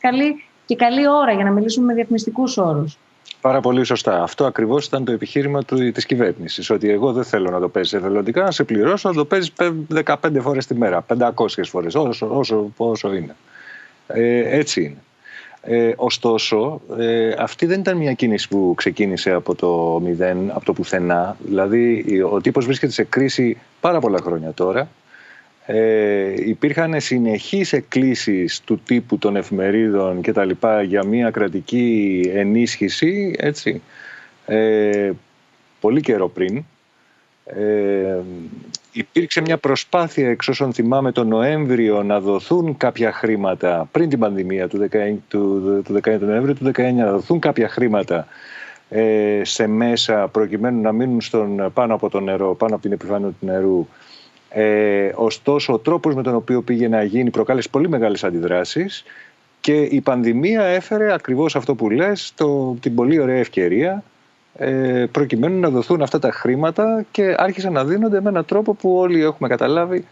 καλή ώρα, για να μιλήσουμε με διαφημιστικούς όρους. Πάρα πολύ σωστά. Αυτό ακριβώς ήταν το επιχείρημα της κυβέρνησης. Ότι εγώ δεν θέλω να το παίζεις εθελοντικά, να σε πληρώσω, να το παίζεις 15 φορές τη μέρα, 500 φορές, όσο είναι. Έτσι είναι. Ωστόσο, αυτή δεν ήταν μια κίνηση που ξεκίνησε από το μηδέν, από το πουθενά. Δηλαδή, ο τύπος βρίσκεται σε κρίση πάρα πολλά χρόνια τώρα. Υπήρχαν συνεχείς εκκλήσεις του τύπου των εφημερίδων και τα λοιπά για μια κρατική ενίσχυση, έτσι, πολύ καιρό πριν. Υπήρξε μια προσπάθεια, εξ όσων θυμάμαι, τον Νοέμβριο να δοθούν κάποια χρήματα πριν την πανδημία του 19 Νοέμβριου του 19, να δοθούν κάποια χρήματα σε μέσα προκειμένου να μείνουν πάνω από το νερό, πάνω από την επιφάνεια του νερού. Ωστόσο, ο τρόπος με τον οποίο πήγε να γίνει προκάλεσε πολύ μεγάλες αντιδράσεις και η πανδημία έφερε ακριβώς αυτό που λες, την πολύ ωραία ευκαιρία προκειμένου να δοθούν αυτά τα χρήματα και άρχισαν να δίνονται με έναν τρόπο που όλοι έχουμε καταλάβει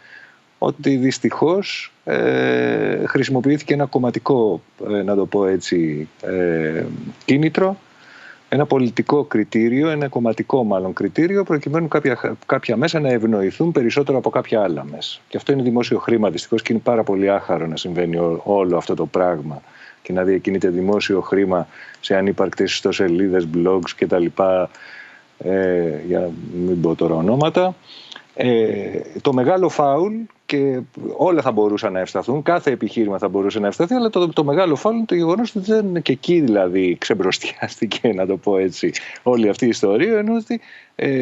ότι δυστυχώς χρησιμοποιήθηκε ένα κομματικό, να το πω έτσι, κίνητρο, ένα πολιτικό κριτήριο, ένα κομματικό μάλλον κριτήριο, προκειμένου κάποια μέσα να ευνοηθούν περισσότερο από κάποια άλλα μέσα. Και αυτό είναι δημόσιο χρήμα δυστυχώς και είναι πάρα πολύ άχαρο να συμβαίνει όλο αυτό το πράγμα και να διακινείται δημόσιο χρήμα σε ανύπαρκτες ιστοσελίδες, blogs κτλ. Για να μην πω τώρα ονόματα. Το μεγάλο φάουλ, και όλα θα μπορούσαν να ευσταθούν, κάθε επιχείρημα θα μπορούσε να ευσταθεί, αλλά το μεγάλο φάουλ είναι το γεγονός ότι δεν, και εκεί δηλαδή ξεμπροστιάστηκε, να το πω έτσι, όλη αυτή η ιστορία, ενώ ότι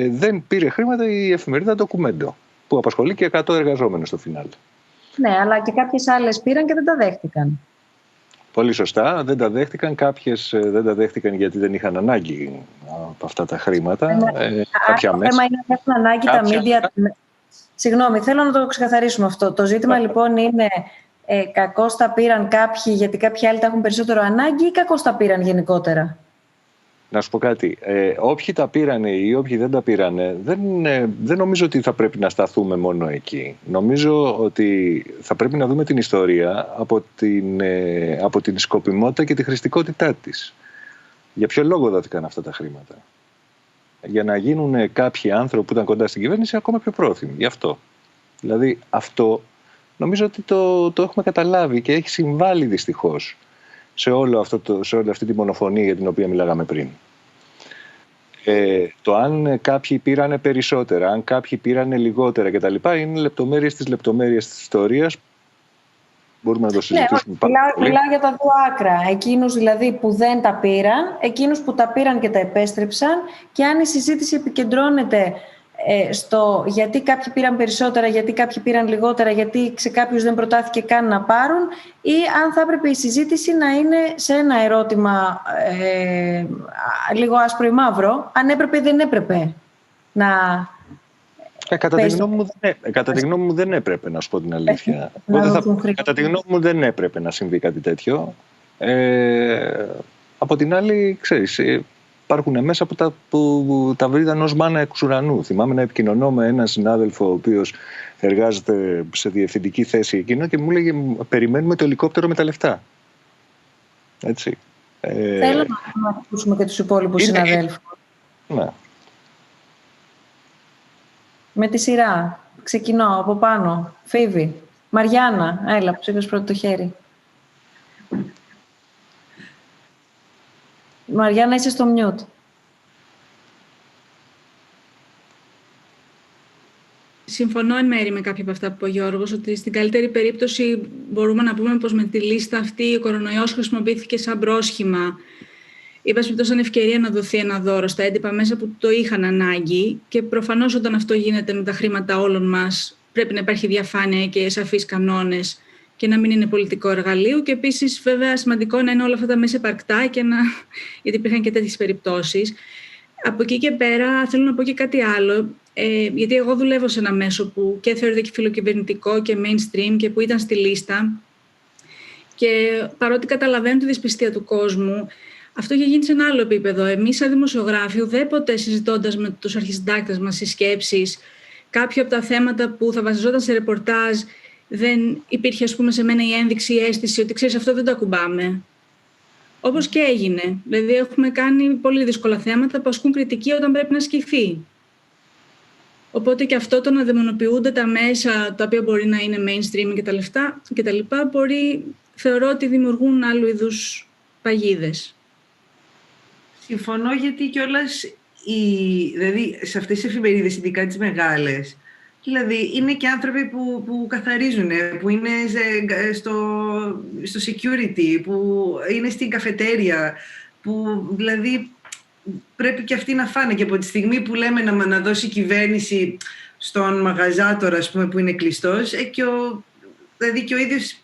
δεν πήρε χρήματα η εφημερίδα Ντοκουμέντο, που απασχολεί και 100 εργαζόμενους στο φινάλε. Ναι, αλλά και κάποιες άλλες πήραν και δεν τα δέχτηκαν. Πολύ σωστά, δεν τα δέχτηκαν. Κάποιες δεν τα δέχτηκαν γιατί δεν είχαν ανάγκη από αυτά τα χρήματα. Κάποια μέσα. Θέμα είναι ότι έχουν ανάγκη τα μίντια. Συγγνώμη, θέλω να το ξεκαθαρίσουμε αυτό. Το ζήτημα λοιπόν είναι κακώς τα πήραν κάποιοι γιατί κάποιοι άλλοι τα έχουν περισσότερο ανάγκη ή κακώς τα πήραν γενικότερα? Να σου πω κάτι. Όποιοι τα πήρανε ή όποιοι δεν τα πήρανε, δεν νομίζω ότι θα πρέπει να σταθούμε μόνο εκεί. Νομίζω ότι θα πρέπει να δούμε την ιστορία από την σκοπιμότητα και τη χρηστικότητά της. Για ποιο λόγο δόθηκαν αυτά τα χρήματα? Για να γίνουν κάποιοι άνθρωποι που ήταν κοντά στην κυβέρνηση ακόμα πιο πρόθυμοι. Γι' αυτό. Δηλαδή αυτό νομίζω ότι το έχουμε καταλάβει και έχει συμβάλει δυστυχώς σε όλη αυτή τη μονοφωνία για την οποία μιλάγαμε πριν. Το αν κάποιοι πήρανε περισσότερα, αν κάποιοι πήρανε λιγότερα κτλ. Είναι λεπτομέρειες της ιστορίας. Μπορούμε να το συζητήσουμε μιλάω για τα δύο άκρα. Εκείνους δηλαδή που δεν τα πήραν, εκείνους που τα πήραν και τα επέστρεψαν, και αν η συζήτηση επικεντρώνεται στο γιατί κάποιοι πήραν περισσότερα, γιατί κάποιοι πήραν λιγότερα, γιατί σε κάποιους δεν προτάθηκε καν να πάρουν, ή αν θα έπρεπε η συζήτηση να είναι σε ένα ερώτημα λίγο άσπρο ή μαύρο, αν έπρεπε ή δεν έπρεπε να... Κατά τη γνώμη μου δεν έπρεπε, να σου πω την αλήθεια. Κατά τη γνώμη μου δεν έπρεπε να συμβεί κάτι τέτοιο. Από την άλλη, ξέρεις, υπάρχουν μέσα που τα βρήκαν ως μάνα εξ ουρανού. Θυμάμαι να επικοινωνώ με έναν συνάδελφο ο οποίος εργάζεται σε διευθυντική θέση εκείνο και μου έλεγε περιμένουμε το ελικόπτερο με τα λεφτά. Έτσι. Θέλω να ακούσουμε και τους υπόλοιπους συναδέλφους. Ναι. Με τη σειρά. Ξεκινώ από πάνω. Φίβη. Μαριάννα. Έλα, που σήκωσε πρώτο το χέρι. Μαριάννα, είσαι στο mute. Συμφωνώ εν μέρη με κάποια από αυτά που είπε ο Γιώργος, ότι στην καλύτερη περίπτωση μπορούμε να πούμε πως με τη λίστα αυτή ο κορονοϊός χρησιμοποιήθηκε σαν πρόσχημα. Είπα σαν ευκαιρία να δοθεί ένα δώρο στα έντυπα μέσα που το είχαν ανάγκη και προφανώς όταν αυτό γίνεται με τα χρήματα όλων μας πρέπει να υπάρχει διαφάνεια και σαφείς κανόνες και να μην είναι πολιτικό εργαλείο και επίσης βέβαια σημαντικό να είναι όλα αυτά τα μέσα επαρκτά γιατί υπήρχαν και τέτοιες περιπτώσεις. Από εκεί και πέρα θέλω να πω και κάτι άλλο, γιατί εγώ δουλεύω σε ένα μέσο που και θεωρείται και φιλοκυβερνητικό και mainstream και που ήταν στη λίστα και παρότι καταλαβαίνω τη δυσπιστία του κόσμου, αυτό έχει γίνει σε ένα άλλο επίπεδο. Εμείς σαν δημοσιογράφοι ουδέποτε συζητώντας με τους αρχισυντάκτες μας στις σκέψεις κάποια από τα θέματα που θα βασιζόταν σε ρεπορτάζ δεν υπήρχε ας πούμε σε μένα η ένδειξη, η αίσθηση ότι ξέρεις αυτό δεν το ακουμπάμε. Όπως και έγινε. Δηλαδή έχουμε κάνει πολύ δύσκολα θέματα που ασκούν κριτική όταν πρέπει να ασκηθεί. Οπότε και αυτό το να δαιμονοποιούνται τα μέσα τα οποία μπορεί να είναι mainstream και τα λοιπά μπορεί, θεωρώ ότι δημιουργούν άλλου είδους παγίδες. Συμφωνώ γιατί κιόλας δηλαδή σε αυτές τις εφημερίδες, ειδικά τις μεγάλες, δηλαδή είναι και άνθρωποι που καθαρίζουν, που είναι στο security, που είναι στην καφετέρια, που δηλαδή πρέπει και αυτοί να φάνε. Και από τη στιγμή που λέμε να δώσει κυβέρνηση στον μαγαζάτορα, ας πούμε, που είναι κλειστός, δηλαδή και ο ίδιος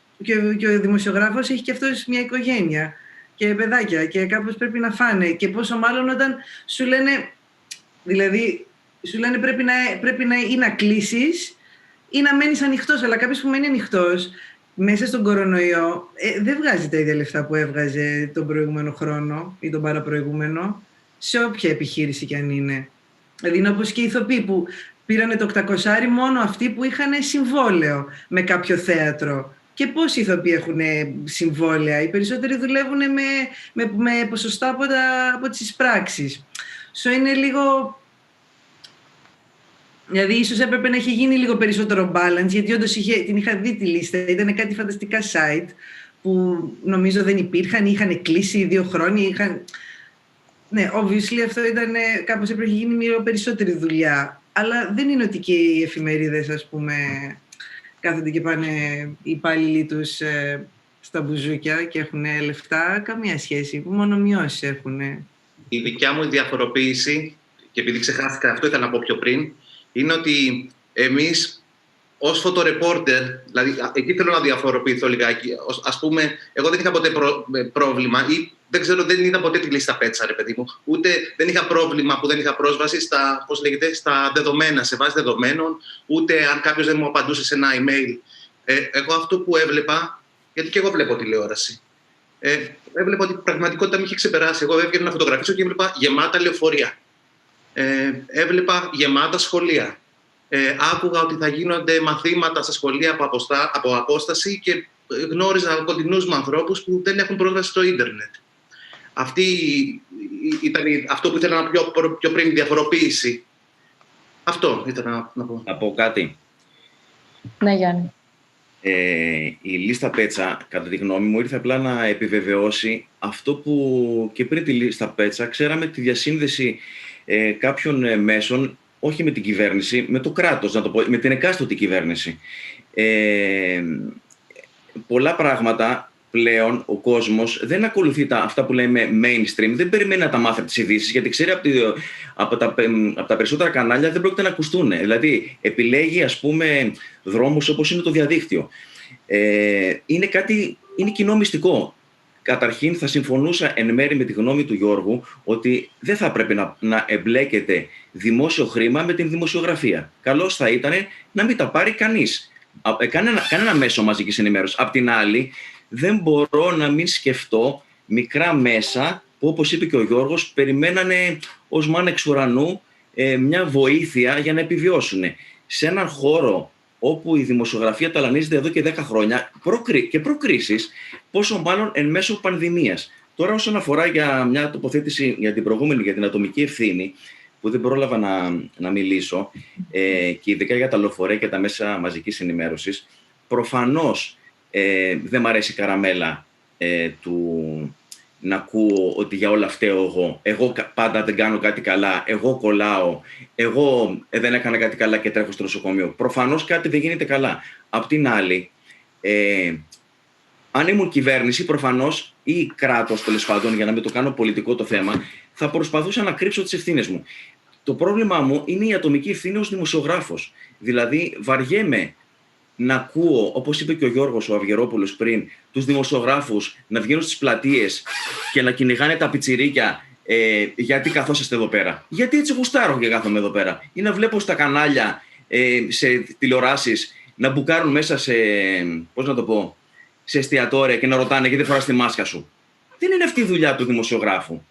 και ο δημοσιογράφος έχει και αυτός μια οικογένεια και παιδάκια και κάπως πρέπει να φάνε. Και πόσο μάλλον όταν σου λένε, δηλαδή σου λένε πρέπει να ή να κλείσεις ή να μένεις ανοιχτός, αλλά κάποιος που μένει ανοιχτός μέσα στον κορονοϊό δεν βγάζει τα ίδια λεφτά που έβγαζε τον προηγούμενο χρόνο ή τον παραπροηγούμενο, σε όποια επιχείρηση κι αν είναι. Δηλαδή είναι όπως και οι ηθοποιοί που πήρανε το 800 μόνο αυτοί που είχαν συμβόλαιο με κάποιο θέατρο. Και πόσοι ηθοποιοί έχουν συμβόλαια? Οι περισσότεροι δουλεύουν με ποσοστά από τις πράξεις. Είναι λίγο... Δηλαδή, ίσως έπρεπε να έχει γίνει λίγο περισσότερο balance, γιατί όντως την είχα δει τη λίστα. Ήταν κάτι φανταστικά site που νομίζω δεν υπήρχαν, είχαν κλείσει 2 χρόνια. Ναι, obviously αυτό ήταν κάπως έπρεπε να γίνει λίγο περισσότερη δουλειά. Αλλά δεν είναι ότι και οι εφημερίδες, ας πούμε, κάθονται και πάνε οι υπάλληλοι τους στα μπουζούκια και έχουν λεφτά. Καμία σχέση, μόνο μειώσεις έχουν. Η δικιά μου διαφοροποίηση, και επειδή ξεχάστηκα αυτό, ήθελα να πω πιο πριν, είναι ότι εμείς ως φωτορεπόρτερ, δηλαδή εκεί θέλω να διαφοροποιηθώ λιγάκι. Ας πούμε, εγώ δεν είχα ποτέ πρόβλημα ή δεν είδα ποτέ τη λίστα Πέτσα, ρε παιδί μου. Ούτε δεν είχα πρόβλημα που δεν είχα πρόσβαση στα δεδομένα, σε βάση δεδομένων, ούτε αν κάποιος δεν μου απαντούσε σε ένα email. Εγώ αυτό που έβλεπα, γιατί και εγώ βλέπω τηλεόραση, έβλεπα ότι η πραγματικότητα με είχε ξεπεράσει. Εγώ έβγαινα να φωτογραφίσω και έβλεπα γεμάτα λεωφορεία. Έβλεπα γεμάτα σχολεία. Άκουγα ότι θα γίνονται μαθήματα στα σχολεία από απόσταση και γνώριζα κοντινούς με ανθρώπους που δεν έχουν πρόσβαση στο ίντερνετ. Αυτή ήταν αυτό που ήθελα να πω πιο πριν, διαφοροποίηση. Αυτό ήθελα να πω. Να πω κάτι. Ναι, Γιάννη. Η λίστα Πέτσα, κατά τη γνώμη μου, ήρθε απλά να επιβεβαιώσει αυτό που και πριν τη λίστα Πέτσα ξέραμε, τη διασύνδεση κάποιων μέσων, όχι με την κυβέρνηση, με το κράτος, να το πω, με την εκάστοτε κυβέρνηση. Πολλά πράγματα πλέον ο κόσμος δεν ακολουθεί αυτά που λέμε mainstream, δεν περιμένει να τα μάθει από τις ειδήσεις, γιατί ξέρει από τα περισσότερα κανάλια δεν πρόκειται να ακουστούν. Δηλαδή, επιλέγει, ας πούμε, δρόμους όπως είναι το διαδίκτυο. Είναι κοινό μυστικό. Καταρχήν, θα συμφωνούσα εν μέρει με τη γνώμη του Γιώργου ότι δεν θα πρέπει να εμπλέκεται δημόσιο χρήμα με την δημοσιογραφία. Καλώς θα ήταν να μην τα πάρει κανείς. Κανένα μέσο μαζικής ενημέρωσης. Απ' την άλλη, δεν μπορώ να μην σκεφτώ μικρά μέσα που, όπως είπε και ο Γιώργος, περιμένανε ως μάνα εξ ουρανού μια βοήθεια για να επιβιώσουν. Σε έναν χώρο όπου η δημοσιογραφία ταλανίζεται εδώ και 10 χρόνια και προκρίσεις, πόσο μάλλον εν μέσω πανδημίας. Τώρα, όσον αφορά για μια τοποθέτηση για την προηγούμενη, για την ατομική ευθύνη, που δεν πρόλαβα να μιλήσω, και ειδικά για τα λεωφορεία και τα μέσα μαζικής ενημέρωσης, προφανώς δεν μ' αρέσει η καραμέλα του να ακούω ότι για όλα φταίω εγώ. Εγώ πάντα δεν κάνω κάτι καλά, εγώ κολλάω, εγώ δεν έκανα κάτι καλά και τρέχω στο νοσοκομείο. Προφανώς κάτι δεν γίνεται καλά. Απ' την άλλη, αν ήμουν κυβέρνηση, προφανώς, ή κράτος, τέλος πάντων, για να μην το κάνω πολιτικό το θέμα, θα προσπαθούσα να κρύψω τις ευθύνες μου. Το πρόβλημά μου είναι η ατομική ευθύνη ως δημοσιογράφος. Δηλαδή, βαριέμαι να ακούω, όπως είπε και ο Γιώργος ο Αυγερόπουλος πριν, τους δημοσιογράφους να βγαίνουν στις πλατείες και να κυνηγάνε τα πιτσιρίκια γιατί καθόσαστε εδώ πέρα. Γιατί έτσι γουστάρω και κάθομαι εδώ πέρα. Ή να βλέπω στα κανάλια, σε τηλεοράσεις, να μπουκάρουν μέσα σε, πώς να το πω, σε εστιατόρια και να ρωτάνε γιατί φοράς τη μάσκα σου. Δεν είναι αυτή η δουλειά του δημοσιογράφου.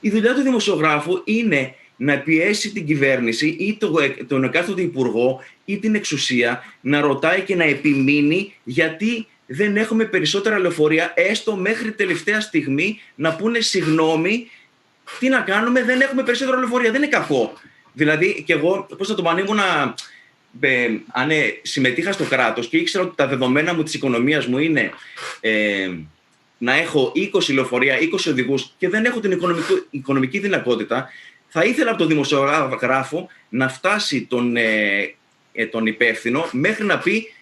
Η δουλειά του δημοσιογράφου είναι να πιέσει την κυβέρνηση ή τον εκάστοτε υπουργό ή την εξουσία να ρωτάει και να επιμείνει γιατί δεν έχουμε περισσότερα λεωφορεία, έστω μέχρι τελευταία στιγμή να πούνε συγγνώμη, τι να κάνουμε, δεν έχουμε περισσότερα λεωφορεία. Δεν είναι κακό. Δηλαδή, και εγώ, πώς θα το πανήμουνα, αν συμμετείχα στο κράτος και ήξερα ότι τα δεδομένα μου της οικονομίας μου είναι να έχω 20 λεωφορεία, 20 οδηγούς και δεν έχω την οικονομική δυνατότητα, θα ήθελα από τον δημοσιογράφο να φτάσει τον υπεύθυνο μέχρι να πει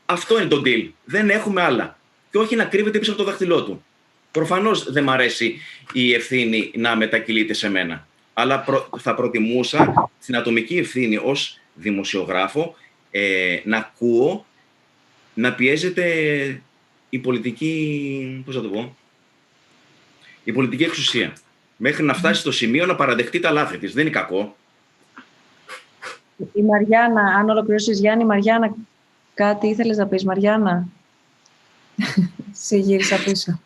αυτό είναι το deal, δεν έχουμε άλλα. Και όχι να κρύβεται πίσω από το δάχτυλό του. Προφανώς δεν μ' αρέσει η ευθύνη να μετακυλείται σε μένα. Αλλά θα προτιμούσα στην ατομική ευθύνη ως δημοσιογράφο να ακούω, να πιέζεται η πολιτική, πώς θα το πω, η πολιτική εξουσία. Μέχρι να φτάσει στο σημείο να παραδεχτεί τα λάθη της. Δεν είναι κακό. Η Μαριάννα, αν ολοκληρώσεις, Γιάννη, Μαριάννα, κάτι ήθελες να πεις, Μαριάννα? Σε γύρισα πίσω.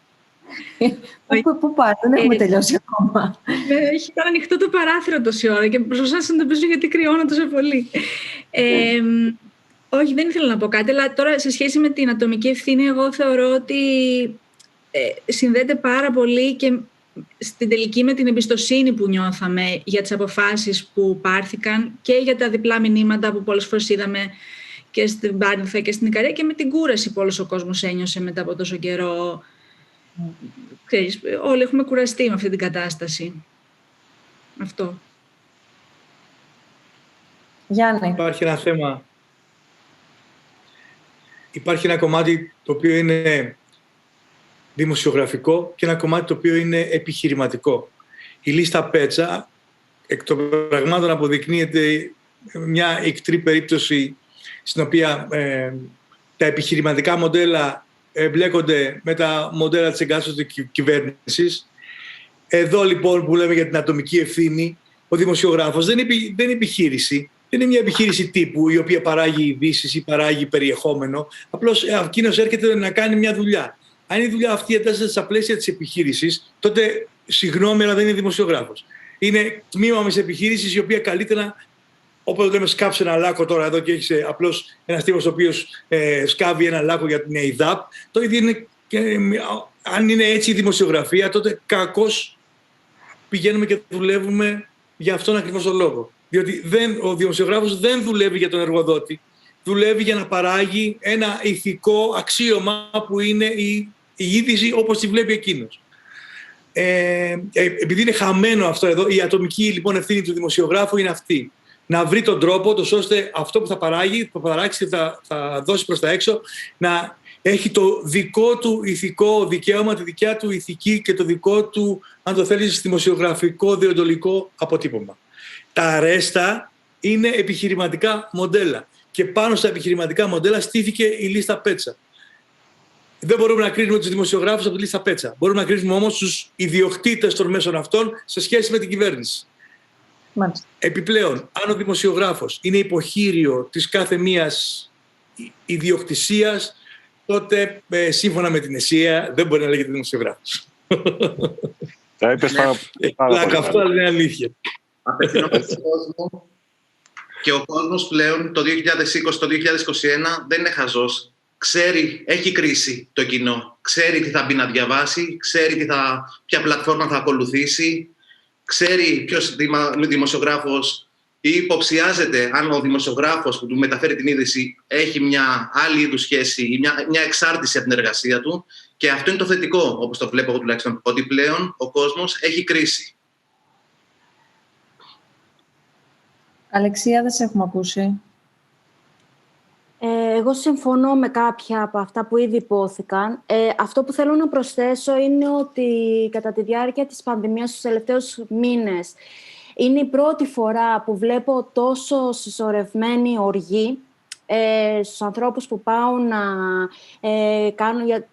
Πού πάτε, δεν έχουμε τελειώσει ακόμα. Έχει τώρα ανοιχτό το παράθυρο τόση ώρα και προσπαθούσα να το πείσω γιατί κρυώνω τόσο πολύ. Όχι, δεν ήθελα να πω κάτι, αλλά τώρα σε σχέση με την ατομική ευθύνη, εγώ θεωρώ ότι συνδέεται πάρα πολύ και στην τελική με την εμπιστοσύνη που νιώθαμε για τις αποφάσεις που πάρθηκαν και για τα διπλά μηνύματα που πολλές φορές είδαμε και στην Πάρνηθα και στην Ικαρία και με την κούραση που όλος ο κόσμος ένιωσε μετά από τόσο καιρό. Ξέρεις, όλοι έχουμε κουραστεί με αυτή την κατάσταση. Αυτό. Γιάννη. Υπάρχει ένα θέμα. Υπάρχει ένα κομμάτι το οποίο είναι δημοσιογραφικό και ένα κομμάτι το οποίο είναι επιχειρηματικό. Η λίστα Πέτσα, εκ των πραγμάτων, αποδεικνύεται μια ικτρή περίπτωση στην οποία τα επιχειρηματικά μοντέλα εμπλέκονται με τα μοντέλα της εγκάστοτε κυβέρνησης. Εδώ λοιπόν που λέμε για την ατομική ευθύνη, ο δημοσιογράφος δεν είναι επιχείρηση. Δεν είναι μια επιχείρηση τύπου η οποία παράγει ειδήσεις ή παράγει περιεχόμενο. Απλώς εκείνος έρχεται να κάνει μια δουλειά. Αν η δουλειά αυτή εντάσσεται στα πλαίσια της επιχείρησης, τότε συγγνώμη, αλλά δεν είναι δημοσιογράφος. Είναι τμήμα μιας επιχείρησης η οποία καλύτερα, όπως λέμε, σκάψε ένα λάκκο τώρα εδώ και έχει απλώς ένας τύπος ο οποίος σκάβει ένα λάκκο για την ΕΙΔΑΠ. Το ίδιο είναι αν είναι έτσι η δημοσιογραφία, τότε κακώς πηγαίνουμε και δουλεύουμε για αυτόν ακριβώς τον λόγο. Διότι ο δημοσιογράφος δεν δουλεύει για τον εργοδότη. Δουλεύει για να παράγει ένα ηθικό αξίωμα που είναι η είδηση όπως τη βλέπει εκείνος. Επειδή είναι χαμένο αυτό εδώ, η ατομική λοιπόν ευθύνη του δημοσιογράφου είναι αυτή. Να βρει τον τρόπο ώστε αυτό που θα παράξει και θα δώσει προς τα έξω να έχει το δικό του ηθικό δικαίωμα, τη δικιά του ηθική και το δικό του, αν το θέλεις, δημοσιογραφικό, δεοντολογικό αποτύπωμα. Τα αρέστα είναι επιχειρηματικά μοντέλα και πάνω στα επιχειρηματικά μοντέλα στήθηκε η λίστα Πέτσα. Δεν μπορούμε να κρίνουμε τους δημοσιογράφους από τη λίστα Πέτσα. Μπορούμε να κρίνουμε όμως τους ιδιοκτήτες των μέσων αυτών σε σχέση με την κυβέρνηση. Μάλιστα. Επιπλέον, αν ο δημοσιογράφος είναι υποχείριο της κάθε μίας ιδιοκτησίας, τότε σύμφωνα με την ΕΣΥΑ δεν μπορεί να λέγεται δημοσιογράφος. Τα είπες πάρα πολύ. Αυτό είναι αλήθεια. Απευθυνόμαστε στον κόσμο και ο κόσμος πλέον το 2020, το 2021 δεν είναι χαζός. Ξέρει, έχει κρίση το κοινό. Ξέρει τι θα μπει να διαβάσει, ξέρει ποια πλατφόρμα θα ακολουθήσει, ξέρει ποιος δημοσιογράφος ή υποψιάζεται αν ο δημοσιογράφος που του μεταφέρει την είδηση έχει μια άλλη είδους σχέση ή μια εξάρτηση από την εργασία του. Και αυτό είναι το θετικό, όπως το βλέπω εγώ τουλάχιστον, ότι πλέον ο κόσμος έχει κρίση. Αλεξία, δεν σε έχουμε ακούσει. Εγώ συμφωνώ με κάποια από αυτά που ήδη υπόθηκαν. Αυτό που θέλω να προσθέσω είναι ότι κατά τη διάρκεια της πανδημίας στους τελευταίους μήνες είναι η πρώτη φορά που βλέπω τόσο συσσωρευμένη οργή στους ανθρώπους που πάουν να κάνουν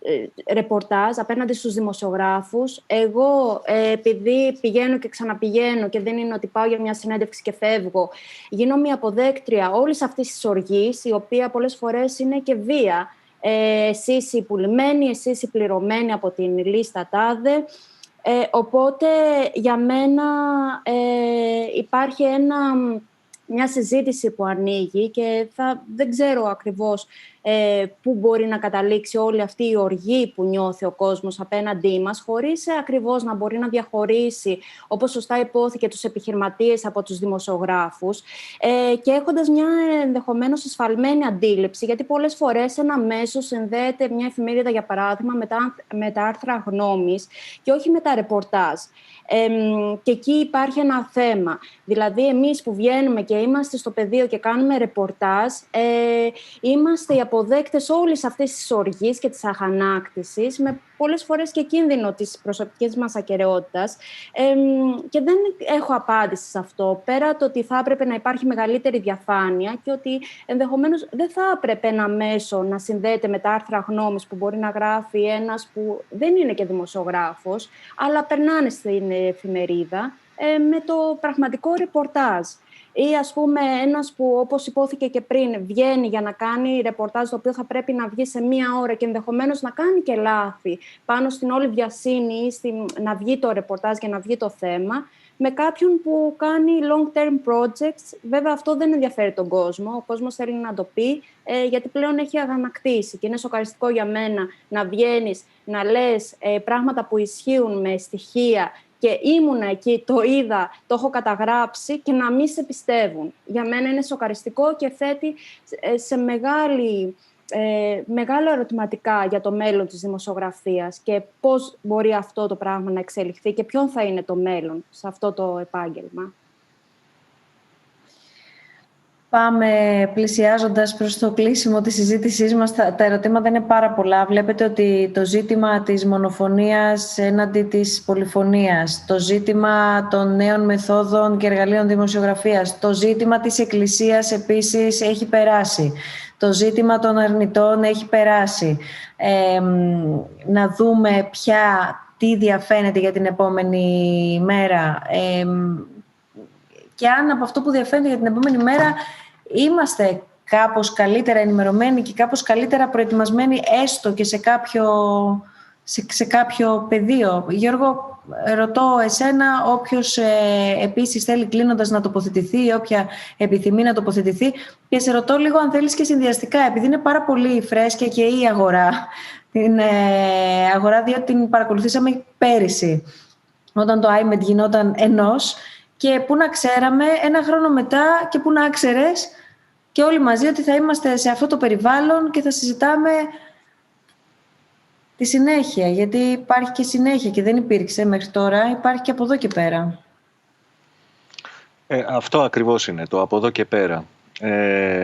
ρεπορτάζ απέναντι στους δημοσιογράφους. Εγώ, επειδή πηγαίνω και ξαναπηγαίνω και δεν είναι ότι πάω για μια συνέντευξη και φεύγω, γίνω μια αποδέκτρια όλης αυτής της οργής, η οποία πολλές φορές είναι και βία. Εσείς οι πουλημένοι, εσείς οι πληρωμένοι από την λίστα τάδε. Οπότε, για μένα υπάρχει μια συζήτηση που ανοίγει και δεν ξέρω ακριβώς πού μπορεί να καταλήξει όλη αυτή η οργή που νιώθει ο κόσμος απέναντί μας, χωρίς ακριβώς να μπορεί να διαχωρίσει, όπως σωστά υπόθηκε, τους επιχειρηματίες από τους δημοσιογράφους και έχοντας μια ενδεχομένως εσφαλμένη αντίληψη, γιατί πολλές φορές ένα μέσο συνδέεται, μια εφημερίδα για παράδειγμα, με τα άρθρα γνώμης και όχι με τα ρεπορτάζ. Και εκεί υπάρχει ένα θέμα. Δηλαδή, εμείς που βγαίνουμε και είμαστε στο πεδίο και κάνουμε ρεπορτάζ, είμαστε οι αποδέκτες όλης αυτής της οργής και της αγανάκτησης, με πολλές φορές και κίνδυνο της προσωπικής μας ακεραιότητας. Και δεν έχω απάντηση σε αυτό, πέρα το ότι θα έπρεπε να υπάρχει μεγαλύτερη διαφάνεια και ότι ενδεχομένως δεν θα έπρεπε ένα μέσο να συνδέεται με τα άρθρα γνώμης που μπορεί να γράφει ένας που δεν είναι και δημοσιογράφος, αλλά περνάνε στην εφημερίδα, με το πραγματικό ρεπορτάζ. Ή ας πούμε ένας που, όπως υπόθηκε και πριν, βγαίνει για να κάνει ρεπορτάζ το οποίο θα πρέπει να βγει σε μία ώρα και ενδεχομένως να κάνει και λάθη πάνω στην όλη βιασύνη ή να βγει το ρεπορτάζ και να βγει το θέμα, με κάποιον που κάνει long-term projects. Βέβαια αυτό δεν ενδιαφέρει τον κόσμο, ο κόσμος θέλει να το πει, γιατί πλέον έχει αγανακτήσει και είναι σοκαριστικό για μένα να βγαίνεις, να λες πράγματα που ισχύουν με στοιχεία και ήμουνα εκεί, το είδα, το έχω καταγράψει και να μην σε πιστεύουν. Για μένα είναι σοκαριστικό και θέτει σε μεγάλο ερωτηματικά για το μέλλον της δημοσιογραφίας και πώς μπορεί αυτό το πράγμα να εξελιχθεί και ποιον θα είναι το μέλλον σε αυτό το επάγγελμα. Πάμε πλησιάζοντας προς το κλείσιμο της συζήτησής μας. Τα ερωτήματα είναι πάρα πολλά. Βλέπετε ότι το ζήτημα της μονοφωνίας έναντι της πολυφωνίας, το ζήτημα των νέων μεθόδων και εργαλείων δημοσιογραφίας, το ζήτημα της Εκκλησίας επίσης έχει περάσει. Το ζήτημα των αρνητών έχει περάσει. Να δούμε τι διαφαίνεται για την επόμενη μέρα. Και αν από αυτό που διαφαίνεται για την επόμενη μέρα είμαστε κάπως καλύτερα ενημερωμένοι και κάπως καλύτερα προετοιμασμένοι έστω και σε κάποιο πεδίο. Γιώργο, ρωτώ εσένα, όποιος επίσης θέλει κλείνοντας να τοποθετηθεί, όποια επιθυμεί να τοποθετηθεί, και σε ρωτώ λίγο αν θέλεις και συνδυαστικά, επειδή είναι πάρα πολύ φρέσκια και η αγορά, την αγορά διότι την παρακολουθήσαμε πέρυσι, όταν το IMED γινόταν ενός, και πού να ξέραμε ένα χρόνο μετά και πού να ξέρες και όλοι μαζί ότι θα είμαστε σε αυτό το περιβάλλον και θα συζητάμε τη συνέχεια, γιατί υπάρχει και συνέχεια και δεν υπήρξε μέχρι τώρα, υπάρχει και από εδώ και πέρα. Αυτό ακριβώς είναι, το από εδώ και πέρα.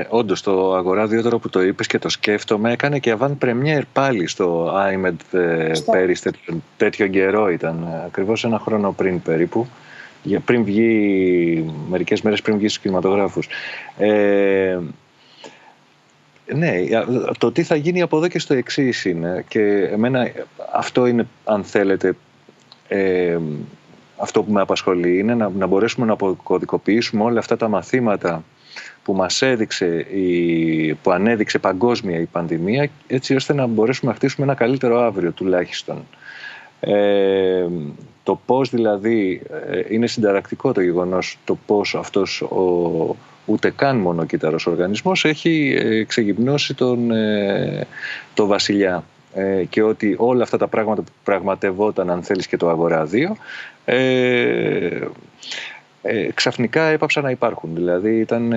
όντως το Αγορά 2 τώρα που το είπες και το σκέφτομαι, έκανε και avant premiere πάλι στο IMED πέρυσι, τέτοιο καιρό ήταν, ακριβώς ένα χρόνο πριν περίπου, πριν βγει, μερικές μέρες πριν βγει στους κινηματογράφους. Ναι, το τι θα γίνει από εδώ και στο εξής είναι, και εμένα αυτό είναι, αν θέλετε, αυτό που με απασχολεί, είναι να μπορέσουμε να αποκωδικοποιήσουμε όλα αυτά τα μαθήματα που μας έδειξε, που ανέδειξε παγκόσμια η πανδημία, έτσι ώστε να μπορέσουμε να χτίσουμε ένα καλύτερο αύριο τουλάχιστον. Το πώς δηλαδή είναι συνταρακτικό το γεγονός, το πώς αυτός ο ούτε καν μονοκύτταρος οργανισμός έχει ξεγυμνώσει το βασιλιά, και ότι όλα αυτά τα πράγματα που πραγματευόταν, αν θέλεις, και το Αγορά 2 ξαφνικά έπαψαν να υπάρχουν. Δηλαδή ήταν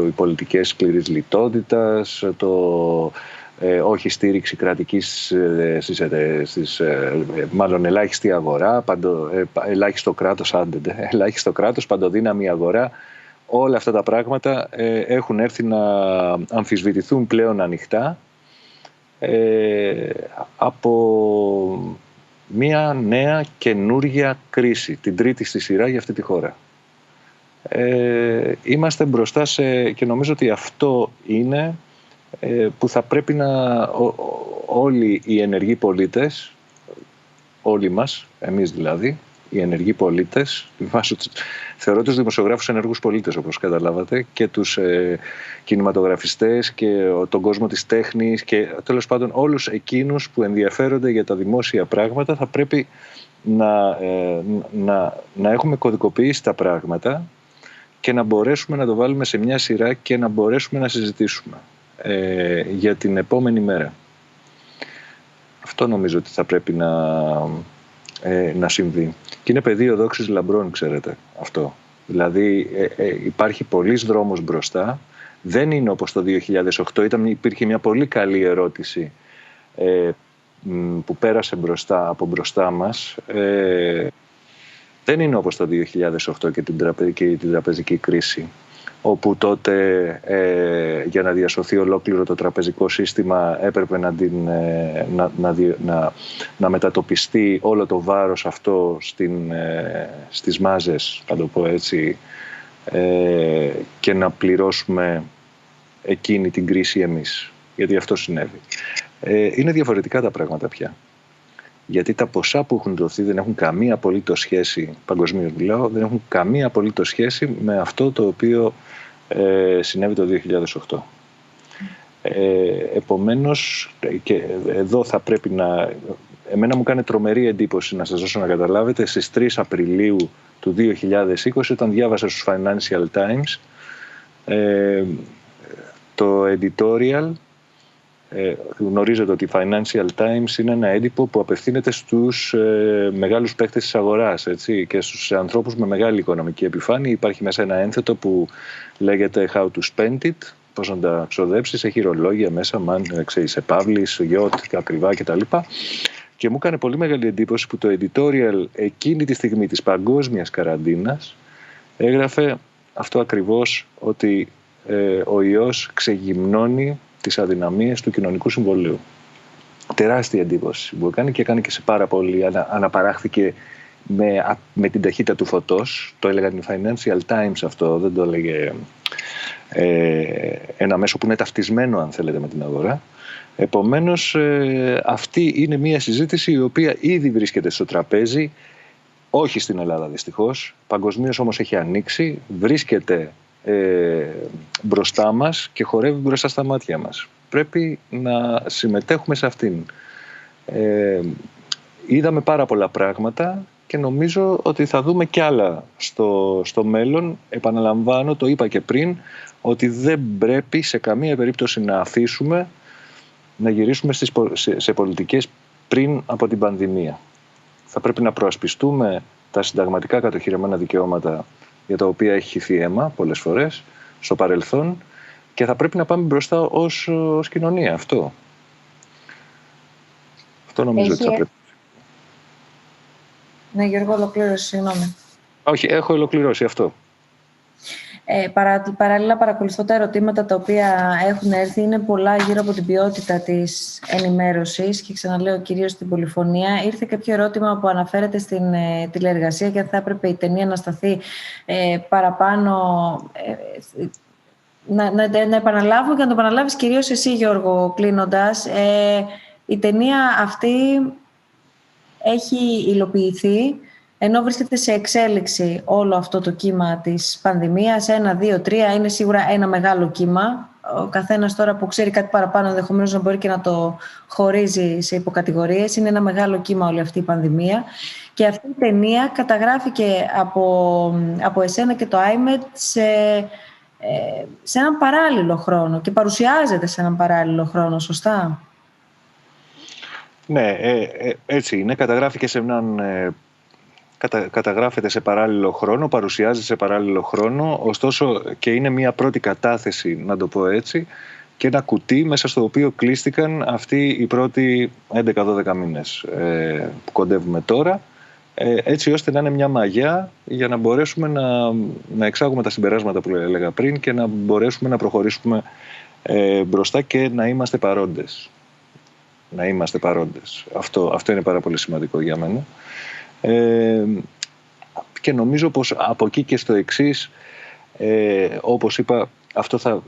οι πολιτικές σκληρής λιτότητας, όχι στήριξη κρατικής μάλλον ελάχιστη αγορά, ελάχιστο κράτος, παντοδύναμη αγορά. Όλα αυτά τα πράγματα έχουν έρθει να αμφισβητηθούν πλέον ανοιχτά από μια νέα καινούρια κρίση, την τρίτη στη σειρά για αυτή τη χώρα. Είμαστε μπροστά και νομίζω ότι αυτό είναι που θα πρέπει όλοι οι ενεργοί πολίτες, όλοι μας, εμείς δηλαδή, οι ενεργοί πολίτες, θεωρώ τους δημοσιογράφους ενεργούς πολίτες, όπως καταλάβατε, και τους κινηματογραφιστές και τον κόσμο της τέχνης και τέλος πάντων όλους εκείνους που ενδιαφέρονται για τα δημόσια πράγματα, θα πρέπει να έχουμε κωδικοποιήσει τα πράγματα και να μπορέσουμε να το βάλουμε σε μια σειρά και να μπορέσουμε να συζητήσουμε για την επόμενη μέρα. Αυτό νομίζω ότι θα πρέπει να συμβεί. Και είναι πεδίο δόξης λαμπρών, ξέρετε, αυτό. Δηλαδή υπάρχει πολλής δρόμος μπροστά. Δεν είναι όπως το 2008. Υπήρχε μια πολύ καλή ερώτηση που πέρασε από μπροστά μας. Δεν είναι όπως το 2008 και την τραπεζική κρίση, όπου τότε για να διασωθεί ολόκληρο το τραπεζικό σύστημα έπρεπε να μετατοπιστεί όλο το βάρος αυτό στις μάζες, θα το πω έτσι, και να πληρώσουμε εκείνη την κρίση εμείς, γιατί αυτό συνέβη. Είναι διαφορετικά τα πράγματα πια. Γιατί τα ποσά που έχουν δοθεί δεν έχουν καμία απολύτως σχέση, παγκοσμίως μιλάω, δεν έχουν καμία απολύτως σχέση με αυτό το οποίο συνέβη το 2008. Επομένως, και εδώ θα πρέπει εμένα μου κάνει τρομερή εντύπωση, να σας δώσω να καταλάβετε, στις 3 Απριλίου του 2020, όταν διάβασα στους Financial Times το editorial. Γνωρίζετε ότι η Financial Times είναι ένα έντυπο που απευθύνεται στους μεγάλους παίκτες της αγοράς, έτσι, και στους ανθρώπους με μεγάλη οικονομική επιφάνεια. Υπάρχει μέσα ένα ένθετο που λέγεται How to spend it, πώς να τα ξοδέψεις, έχει ρολόγια μέσα, σε παύλης, γιότ, ακριβά κτλ. Και μου έκανε πολύ μεγάλη εντύπωση που το editorial εκείνη τη στιγμή της παγκόσμιας καραντίνας έγραφε αυτό ακριβώς, ότι ο ιός ξεγυμνώνει τις αδυναμίες του κοινωνικού συμβολίου. Τεράστια εντύπωση που έκανε και έκανε και σε πάρα πολύ. Αναπαράχθηκε με την ταχύτητα του φωτός. Το έλεγαν οι Financial Times αυτό, δεν το έλεγε ένα μέσο που είναι ταυτισμένο, αν θέλετε, με την αγορά. Επομένως, αυτή είναι μια συζήτηση η οποία ήδη βρίσκεται στο τραπέζι, όχι στην Ελλάδα δυστυχώς, παγκοσμίως όμως έχει ανοίξει, βρίσκεται μπροστά μας και χορεύει μπροστά στα μάτια μας. Πρέπει να συμμετέχουμε σε αυτήν. Είδαμε πάρα πολλά πράγματα και νομίζω ότι θα δούμε κι άλλα στο μέλλον. Επαναλαμβάνω, το είπα και πριν, ότι δεν πρέπει σε καμία περίπτωση να αφήσουμε να γυρίσουμε σε πολιτικές πριν από την πανδημία. Θα πρέπει να προασπιστούμε τα συνταγματικά κατοχυρωμένα δικαιώματα για τα οποία έχει χυθεί αίμα πολλές φορές στο παρελθόν, και θα πρέπει να πάμε μπροστά ως κοινωνία. Αυτό νομίζω ότι θα πρέπει. Ναι, Γιώργο, ολοκλήρωση, συγγνώμη. Όχι, έχω ολοκληρώσει αυτό. Παράλληλα παρακολουθώ τα ερωτήματα τα οποία έχουν έρθει. Είναι πολλά γύρω από την ποιότητα της ενημέρωσης και ξαναλέω κυρίως στην πολυφωνία. Ήρθε κάποιο ερώτημα που αναφέρεται στην τηλεεργασία και αν θα έπρεπε η ταινία να σταθεί παραπάνω. Να επαναλάβουμε και να το επαναλάβεις κυρίως εσύ, Γιώργο, κλείνοντας. Η ταινία αυτή έχει υλοποιηθεί, ενώ βρίσκεται σε εξέλιξη όλο αυτό το κύμα της πανδημίας, 1, 2, 3, είναι σίγουρα ένα μεγάλο κύμα. Ο καθένας τώρα που ξέρει κάτι παραπάνω ενδεχομένως να μπορεί και να το χωρίζει σε υποκατηγορίες. Είναι ένα μεγάλο κύμα όλη αυτή η πανδημία. Και αυτή η ταινία καταγράφηκε από εσένα και το IMED σε έναν παράλληλο χρόνο και παρουσιάζεται σε έναν παράλληλο χρόνο, σωστά? Ναι, έτσι είναι. Καταγράφεται σε παράλληλο χρόνο, παρουσιάζεται σε παράλληλο χρόνο, ωστόσο και είναι μια πρώτη κατάθεση, να το πω έτσι, και ένα κουτί μέσα στο οποίο κλείστηκαν αυτοί οι πρώτοι 11-12 μήνες που κοντεύουμε τώρα, έτσι ώστε να είναι μια μαγιά για να μπορέσουμε να εξάγουμε τα συμπεράσματα που έλεγα πριν και να μπορέσουμε να προχωρήσουμε μπροστά και να είμαστε παρόντες. Να είμαστε παρόντες. Αυτό είναι πάρα πολύ σημαντικό για μένα. Και νομίζω πως από εκεί και στο εξής, όπως είπα,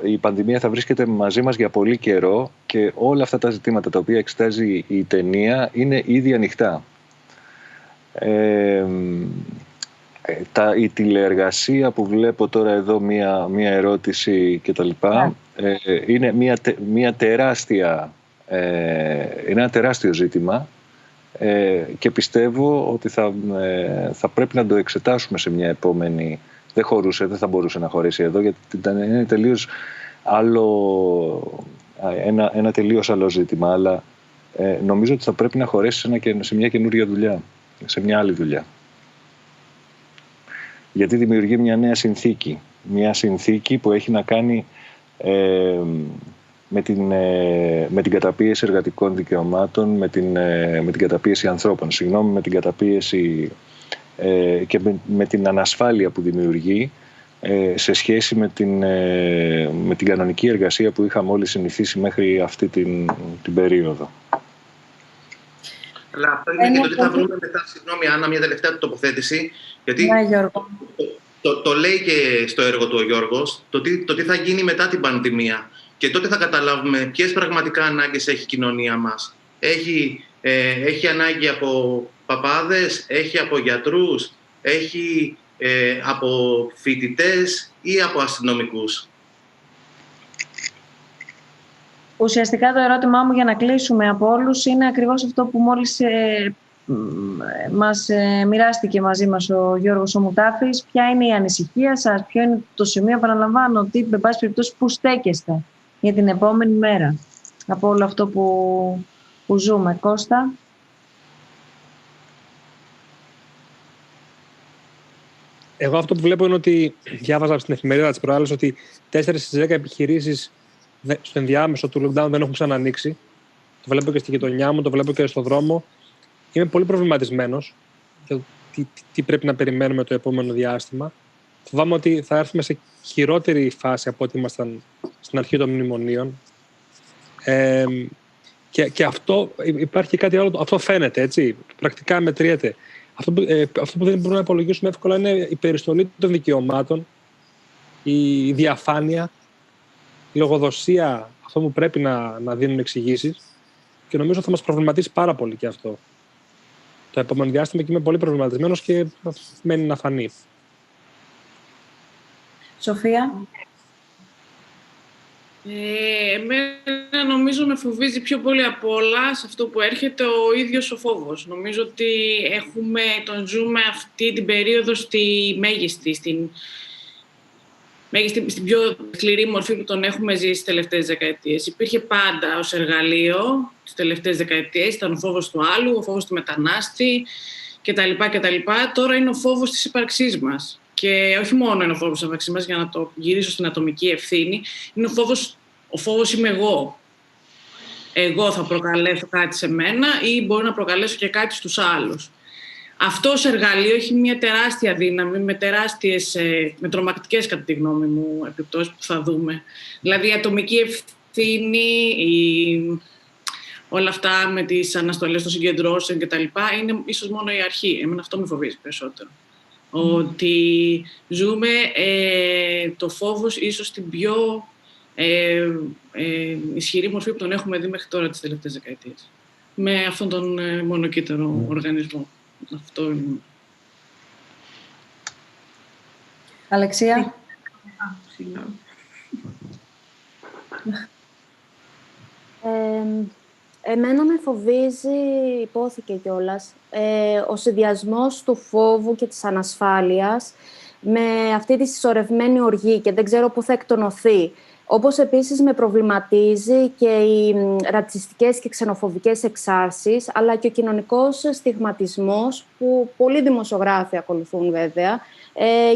η πανδημία θα βρίσκεται μαζί μας για πολύ καιρό και όλα αυτά τα ζητήματα τα οποία εξετάζει η ταινία είναι ήδη ανοιχτά. Η τηλεεργασία που βλέπω τώρα εδώ, μία ερώτηση κτλ. Είναι ένα τεράστιο ζήτημα και πιστεύω ότι θα πρέπει να το εξετάσουμε σε μια επόμενη. Δεν θα μπορούσε να χωρίσει εδώ, γιατί είναι τελείως ένα τελείως άλλο ζήτημα, αλλά νομίζω ότι θα πρέπει να χωρέσει σε μια καινούργια δουλειά, σε μια άλλη δουλειά. Γιατί δημιουργεί μια νέα συνθήκη. Μια συνθήκη που έχει να κάνει με την καταπίεση εργατικών δικαιωμάτων, με την καταπίεση ανθρώπων, με την καταπίεση και με την ανασφάλεια που δημιουργεί σε σχέση με την κανονική εργασία που είχαμε όλοι συνηθίσει μέχρι αυτή την περίοδο. Αλλά αυτό είναι και το τι θα βρούμε μετά. Συγγνώμη, Άννα, μια τελευταία τοποθέτηση. Γιατί το λέει και στο έργο του ο Γιώργος, το τι θα γίνει μετά την πανδημία. Και τότε θα καταλάβουμε ποιες πραγματικά ανάγκες έχει η κοινωνία μας. Έχει ανάγκη από παπάδες, έχει από γιατρούς, έχει από φοιτητές ή από αστυνομικούς. Ουσιαστικά το ερώτημά μου για να κλείσουμε από όλους είναι ακριβώς αυτό που μόλις μας μοιράστηκε μαζί μας ο Γιώργος Ομουτάφης. Ποια είναι η ανησυχία σας, ποιο είναι το σημείο, επαναλαμβάνω, ότι με πάση περιπτώσει που στέκεστε για την επόμενη μέρα από όλο αυτό που ζούμε. Κώστα. Εγώ αυτό που βλέπω είναι ότι διάβαζα στην εφημερίδα της προάλλης ότι 4 στις 10 επιχειρήσεις στο ενδιάμεσο του lockdown δεν έχουν ξανανοίξει. Το βλέπω και στη γειτονιά μου, το βλέπω και στον δρόμο. Είμαι πολύ προβληματισμένος για τι πρέπει να περιμένουμε το επόμενο διάστημα. Φοβάμαι ότι θα έρθουμε σε χειρότερη φάση από ό,τι ήμασταν στην αρχή των μνημονίων. Και αυτό υπάρχει κάτι άλλο, αυτό φαίνεται, έτσι, πρακτικά μετριέται. Αυτό που δεν μπορούμε να υπολογίσουμε εύκολα είναι η περιστολή των δικαιωμάτων, η διαφάνεια, η λογοδοσία, αυτό που πρέπει να δίνουν εξηγήσεις, και νομίζω θα μας προβληματίσει πάρα πολύ και αυτό το επόμενο διάστημα, και είμαι πολύ προβληματισμένος και μένει να φανεί. Σοφία. Εμένα νομίζω με φοβίζει πιο πολύ απ' όλα σε αυτό που έρχεται ο ίδιος ο φόβος. Νομίζω ότι τον ζούμε αυτή την περίοδο στη μέγιστη, στην πιο σκληρή μορφή που τον έχουμε ζήσει στις τελευταίες δεκαετίες. Υπήρχε πάντα ως εργαλείο τις τελευταίες δεκαετίες, ήταν ο φόβος του άλλου, ο φόβος του μετανάστη κτλ. Τώρα είναι ο φόβος της ύπαρξής μας. Και όχι μόνο είναι ο φόβος της ύπαρξής μας, για να το γυρίσω στην ατομική ευθύνη, είναι ο φόβος είμαι εγώ. Εγώ θα προκαλέσω κάτι σε μένα ή μπορεί να προκαλέσω και κάτι στους άλλους. αυτό ως εργαλείο έχει μια τεράστια δύναμη με τρομακτικές, κατά τη γνώμη μου, επιπτώσεις που θα δούμε. Δηλαδή η ατομική ευθύνη, όλα αυτά με τις αναστολές των συγκεντρώσεων κτλ. Είναι ίσως μόνο η αρχή. Εμένα αυτό με φοβίζει περισσότερο. Ότι ζούμε το φόβος ίσως την πιο ισχυρή μορφή που τον έχουμε δει μέχρι τώρα τις τελευταίες δεκαετίες. Με αυτόν τον μονοκύτταρο οργανισμό. Αυτό είναι. Αλεξία. Εμένα με φοβίζει, υπόθηκε κιόλας, ο συνδυασμός του φόβου και της ανασφάλειας με αυτή τη συσσωρευμένη οργή και δεν ξέρω πού θα εκτονωθεί. Όπως επίσης με προβληματίζει και οι ρατσιστικές και ξενοφοβικές εξάρσεις, αλλά και ο κοινωνικός στιγματισμός που πολλοί δημοσιογράφοι ακολουθούν βέβαια,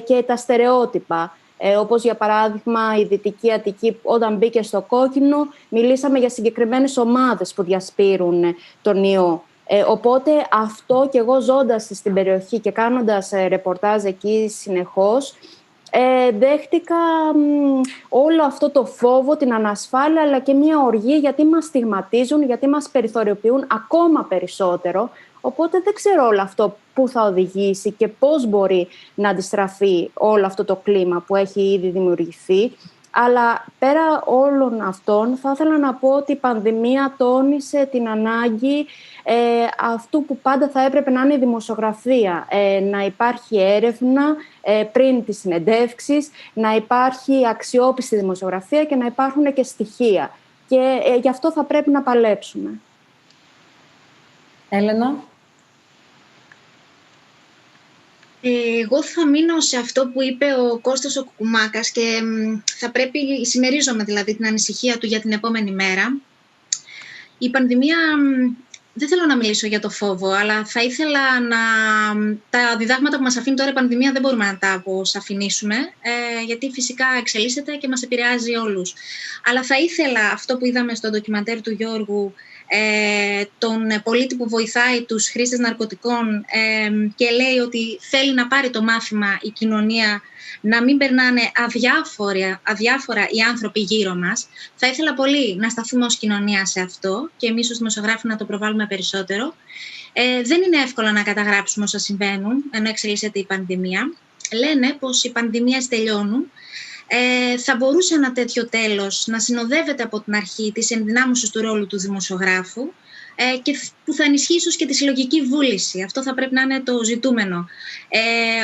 και τα στερεότυπα. Όπως για παράδειγμα η Δυτική Αττική, όταν μπήκε στο κόκκινο, μιλήσαμε για συγκεκριμένες ομάδες που διασπείρουν τον ιό. Οπότε αυτό και εγώ ζώντας στην περιοχή και κάνοντας ρεπορτάζ εκεί συνεχώς, δέχτηκα όλο αυτό το φόβο, την ανασφάλεια, αλλά και μια οργή, γιατί μας στιγματίζουν, γιατί μας περιθωριοποιούν ακόμα περισσότερο. Οπότε δεν ξέρω όλο αυτό πού θα οδηγήσει και πώς μπορεί να αντιστραφεί όλο αυτό το κλίμα που έχει ήδη δημιουργηθεί. Αλλά πέρα όλων αυτών θα ήθελα να πω ότι η πανδημία τόνισε την ανάγκη αυτού που πάντα θα έπρεπε να είναι η δημοσιογραφία. Να υπάρχει έρευνα πριν τις συνεντεύξεις, να υπάρχει αξιόπιστη δημοσιογραφία και να υπάρχουν και στοιχεία. Και γι' αυτό θα πρέπει να παλέψουμε. Έλενα. Εγώ θα μείνω σε αυτό που είπε ο Κώστας ο Κουκουμάκας και θα πρέπει, συμμερίζομαι δηλαδή την ανησυχία του για την επόμενη μέρα. Η πανδημία, δεν θέλω να μιλήσω για το φόβο, αλλά θα ήθελα τα διδάγματα που μας αφήνει τώρα η πανδημία δεν μπορούμε να τα αποσαφηνίσουμε, γιατί φυσικά εξελίσσεται και μας επηρεάζει όλους. Αλλά θα ήθελα αυτό που είδαμε στο ντοκιμαντέρ του Γιώργου, τον πολίτη που βοηθάει τους χρήστες ναρκωτικών και λέει ότι θέλει να πάρει το μάθημα η κοινωνία, να μην περνάνε αδιάφορα οι άνθρωποι γύρω μας. Θα ήθελα πολύ να σταθούμε ως κοινωνία σε αυτό και εμείς ως δημοσιογράφοι να το προβάλλουμε περισσότερο. Δεν είναι εύκολο να καταγράψουμε όσα συμβαίνουν ενώ εξελίσσεται η πανδημία. Λένε πως οι πανδημίες τελειώνουν. Θα μπορούσε ένα τέτοιο τέλος να συνοδεύεται από την αρχή της ενδυνάμωσης του ρόλου του δημοσιογράφου και που θα ενισχύσει ίσως και τη συλλογική βούληση. Αυτό θα πρέπει να είναι το ζητούμενο.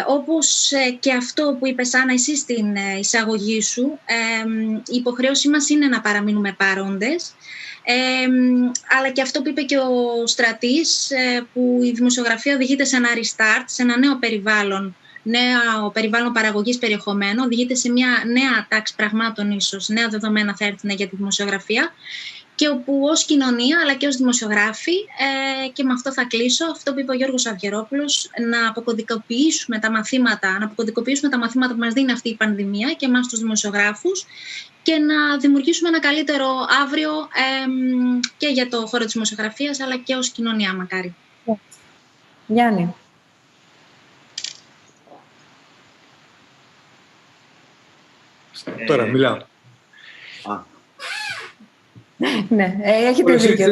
Όπως και αυτό που είπες, Άννα, εσύ στην εισαγωγή σου, η υποχρέωσή μας είναι να παραμείνουμε παρόντες, αλλά και αυτό που είπε και ο Στρατής, που η δημοσιογραφία οδηγείται σε ένα restart, σε ένα νέο περιβάλλον, νέο περιβάλλον παραγωγής περιεχομένου, οδηγείται σε μια νέα τάξη πραγμάτων ίσως, νέα δεδομένα θα έρθουν για τη δημοσιογραφία και όπου ως κοινωνία αλλά και ως δημοσιογράφοι, και με αυτό θα κλείσω, αυτό που είπε ο Γιώργος Αυγερόπουλος, να αποκωδικοποιήσουμε τα μαθήματα, που μας δίνει αυτή η πανδημία και εμάς τους δημοσιογράφους και να δημιουργήσουμε ένα καλύτερο αύριο και για το χώρο της δημοσιογραφίας αλλά και ως κοινωνία, μακάρι. Γιάννη. Τώρα μιλάω. Ναι, έχετε δίκιο.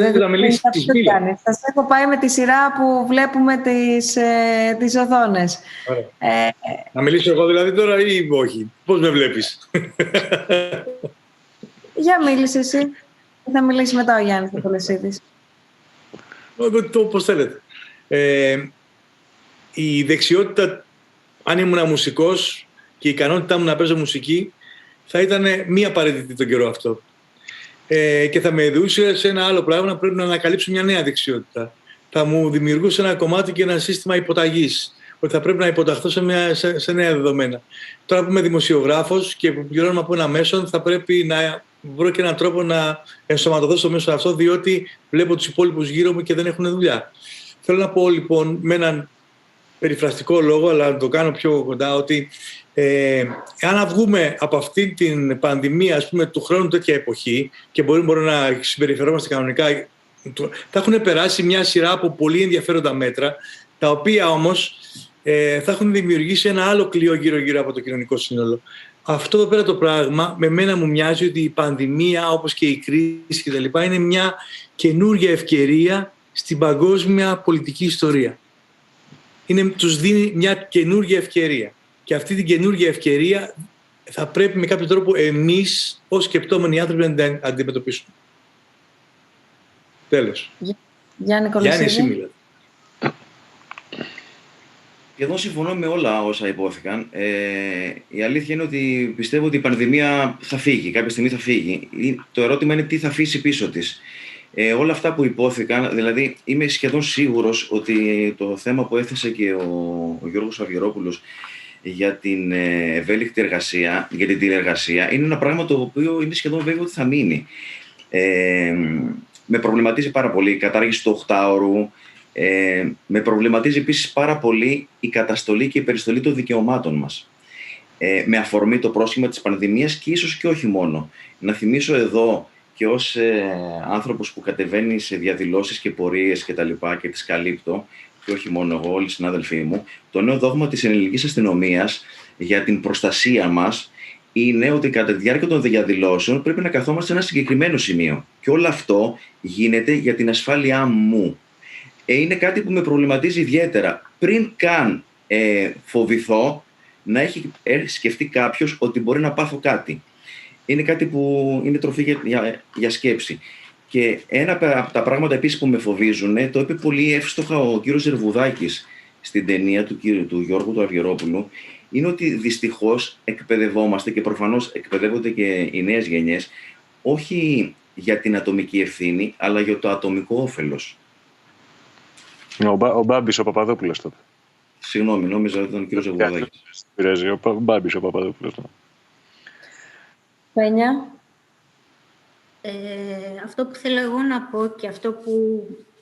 Σας έχω πάει με τη σειρά που βλέπουμε τις οθόνες. Να μιλήσω εγώ δηλαδή τώρα ή όχι? Πώς με βλέπεις? Για μίλησε εσύ. Θα μιλήσει μετά ο Γιάννης Νικολασίδης. Πώς θέλετε. Η δεξιότητα, αν ήμουν μουσικός και η ικανότητά μου να παίζω μουσική, θα ήταν μη απαραίτητη τον καιρό αυτό. Και θα με οδηγούσε σε ένα άλλο πράγμα, να πρέπει να ανακαλύψω μια νέα δεξιότητα. Θα μου δημιουργούσε ένα κομμάτι και ένα σύστημα υποταγής, ότι θα πρέπει να υποταχθώ σε νέα δεδομένα. Τώρα που είμαι δημοσιογράφος και που πληρώνομαι από ένα μέσο, θα πρέπει να βρω και έναν τρόπο να ενσωματωθώ στο μέσο αυτό, διότι βλέπω τους υπόλοιπους γύρω μου και δεν έχουν δουλειά. Θέλω να πω λοιπόν με έναν περιφραστικό λόγο, αλλά να το κάνω πιο κοντά, ότι αν βγούμε από αυτή την πανδημία, ας πούμε, του χρόνου τέτοια εποχή και μπορούμε να συμπεριφερόμαστε κανονικά, θα έχουν περάσει μια σειρά από πολύ ενδιαφέροντα μέτρα, τα οποία όμως θα έχουν δημιουργήσει ένα άλλο κλειό γύρω-γύρω από το κοινωνικό σύνολο. Αυτό εδώ πέρα το πράγμα, με μένα μου μοιάζει ότι η πανδημία, όπως και η κρίση κτλ., είναι μια καινούργια ευκαιρία στην παγκόσμια πολιτική ιστορία. Τους δίνει μια καινούργια ευκαιρία. Και αυτή την καινούργια ευκαιρία θα πρέπει με κάποιο τρόπο εμείς, ως σκεπτόμενοι άνθρωποι, να την αντιμετωπίσουμε. Τέλος. Γιάννη Κολοσίδη. Γιάννη, εσύ μιλάτε. Σχεδόν συμφωνώ με όλα όσα υπόθηκαν. Η αλήθεια είναι ότι πιστεύω ότι η πανδημία θα φύγει, κάποια στιγμή θα φύγει. Το ερώτημα είναι τι θα αφήσει πίσω της. Όλα αυτά που υπόθηκαν, δηλαδή είμαι σχεδόν σίγουρος ότι το θέμα που έθεσε και ο Γιώργος Αυγερόπουλος για την ευέλικτη εργασία, για την τηλεργασία, είναι ένα πράγμα το οποίο είναι σχεδόν βέβαιο ότι θα μείνει. Με προβληματίζει πάρα πολύ η κατάργηση του 8ωρου. Με προβληματίζει επίσης πάρα πολύ η καταστολή και η περιστολή των δικαιωμάτων μας. Με αφορμή το πρόσχημα της πανδημίας και ίσως και όχι μόνο. Να θυμίσω εδώ και ως άνθρωπος που κατεβαίνει σε διαδηλώσεις και πορείες και τα λοιπά και τις καλύπτω, και όχι μόνο εγώ, όλοι οι συνάδελφοί μου, το νέο δόγμα της ελληνικής αστυνομίας για την προστασία μας είναι ότι κατά τη διάρκεια των διαδηλώσεων πρέπει να καθόμαστε σε ένα συγκεκριμένο σημείο. Και όλο αυτό γίνεται για την ασφάλειά μου. Είναι κάτι που με προβληματίζει ιδιαίτερα. Πριν καν φοβηθώ να έχει σκεφτεί κάποιος ότι μπορεί να πάθω κάτι. Είναι κάτι που είναι τροφή για σκέψη. Και ένα από τα πράγματα επίσης που με φοβίζουν, το είπε πολύ εύστοχα ο κύριος Ζερβουδάκης στην ταινία του Γιώργου του Αυγερόπουλου, είναι ότι δυστυχώς εκπαιδευόμαστε και προφανώς εκπαιδεύονται και οι νέες γενιές, όχι για την ατομική ευθύνη, αλλά για το ατομικό όφελος. Ο Μπάμπης ο Παπαδόπουλος τότε. Συγγνώμη, νόμιζα ότι ήταν ο κύριος Ζερβουδάκης. Πειράζει, ο Μπάμπης ο Παπαδόπουλος. Πένια. Αυτό που θέλω εγώ να πω και αυτό που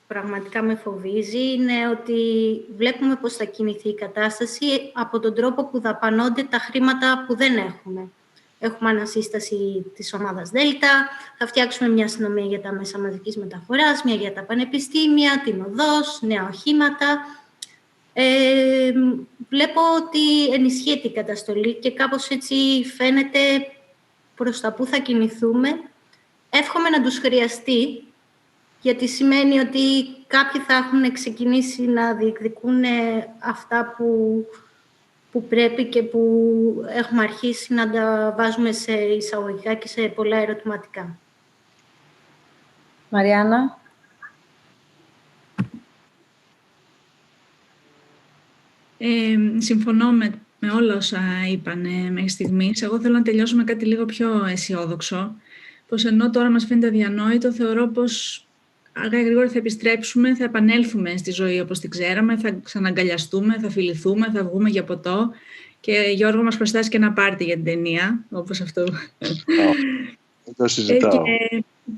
πραγματικά με φοβίζει είναι ότι βλέπουμε πώς θα κινηθεί η κατάσταση από τον τρόπο που δαπανώνται τα χρήματα που δεν έχουμε. Έχουμε ανασύσταση της ομάδας ΔΕΛΤΑ, θα φτιάξουμε μια αστυνομία για τα μέσα μαζικής μεταφοράς, μια για τα πανεπιστήμια, την οδός, νέα οχήματα. Βλέπω ότι ενισχύεται η καταστολή και κάπως έτσι φαίνεται προς τα που θα κινηθούμε. Εύχομαι να τους χρειαστεί, γιατί σημαίνει ότι κάποιοι θα έχουν ξεκινήσει να διεκδικούν αυτά που πρέπει και που έχουμε αρχίσει να τα βάζουμε σε εισαγωγικά και σε πολλά ερωτηματικά. Μαριάννα. Συμφωνώ με όλα όσα είπαν μέχρι στιγμής. Εγώ θέλω να τελειώσω με κάτι λίγο πιο αισιόδοξο. Πως ενώ τώρα μας φαίνεται αδιανόητο, θεωρώ πως αργά γρήγορα θα επιστρέψουμε, θα επανέλθουμε στη ζωή όπως την ξέραμε, θα ξαναγκαλιαστούμε, θα φιληθούμε, θα βγούμε για ποτό. Και Γιώργο μας προσθέσει και ένα πάρτι για την ταινία, όπως αυτό. Το συζητάω.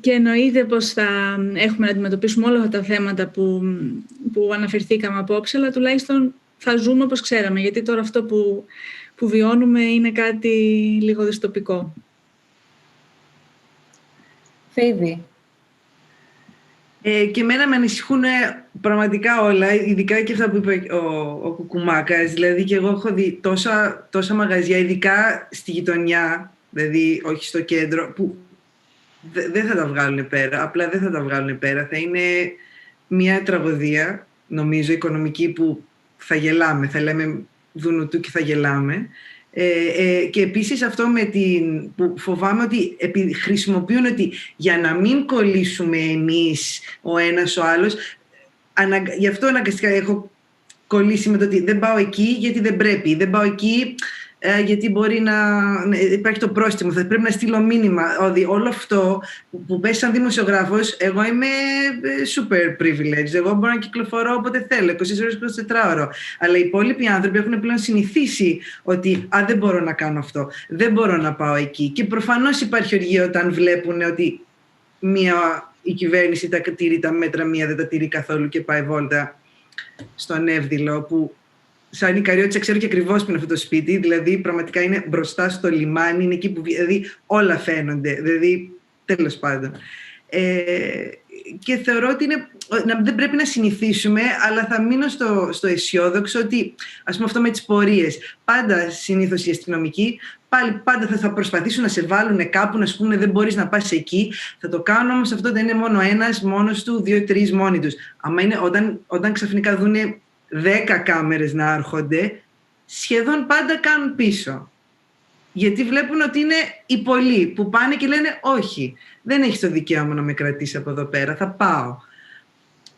Και εννοείται πως θα έχουμε να αντιμετωπίσουμε όλα αυτά τα θέματα που αναφερθήκαμε απόψε, αλλά τουλάχιστον θα ζούμε όπως ξέραμε, γιατί τώρα αυτό που βιώνουμε είναι κάτι λίγο δυστοπικό. Φίβη. Και εμένα με ανησυχούν πραγματικά όλα, ειδικά και αυτά που είπε ο Κουκουμάκας. Δηλαδή και εγώ έχω δει τόσα μαγαζιά, ειδικά στη γειτονιά, δηλαδή όχι στο κέντρο, που δεν θα τα βγάλουν πέρα, απλά δεν θα τα βγάλουν πέρα. Θα είναι μια τραγωδία, νομίζω, οικονομική που θα γελάμε, θα λέμε δουνουτού και θα γελάμε. Και επίσης αυτό που φοβάμαι ότι χρησιμοποιούν ότι για να μην κολλήσουμε εμείς ο ένας ο άλλος, γι' αυτό αναγκαστικά έχω κολλήσει με το ότι δεν πάω εκεί γιατί δεν πρέπει, δεν πάω εκεί γιατί μπορεί να υπάρχει το πρόστιμο, θα πρέπει να στείλω μήνυμα. Όλο αυτό που πες σαν δημοσιογράφος, εγώ είμαι super privileged, εγώ μπορώ να κυκλοφορώ όποτε θέλω, 24 ώρες, 24 ώρο. Αλλά οι υπόλοιποι άνθρωποι έχουν πλέον συνηθίσει ότι δεν μπορώ να κάνω αυτό, δεν μπορώ να πάω εκεί. Και προφανώς υπάρχει οργή όταν βλέπουν ότι η κυβέρνηση τα τηρεί τα μέτρα, μία δεν τα τηρεί καθόλου και πάει βόλτα στον Εύδηλο, που σαν Ικαριώτησα ξέρω και ακριβώς που είναι αυτό το σπίτι, δηλαδή πραγματικά είναι μπροστά στο λιμάνι, είναι εκεί που δηλαδή όλα φαίνονται, δηλαδή τέλος πάντων. και θεωρώ ότι δεν πρέπει να συνηθίσουμε, αλλά θα μείνω στο αισιόδοξο ότι, ας πούμε, αυτό με τις πορείες. Πάντα συνήθως οι αστυνομικοί πάντα θα προσπαθήσουν να σε βάλουν κάπου, να σου πούνε δεν μπορείς να πας εκεί. Θα το κάνουν όμως αυτό, δεν είναι μόνο ένας, μόνος του, 2-3 μόνοι τους. Άμα είναι όταν ξαφνικά δούνε 10 κάμερες να έρχονται, σχεδόν πάντα κάνουν πίσω. Γιατί βλέπουν ότι είναι οι πολλοί που πάνε και λένε όχι, δεν έχεις το δικαίωμα να με κρατήσει από εδώ πέρα, θα πάω.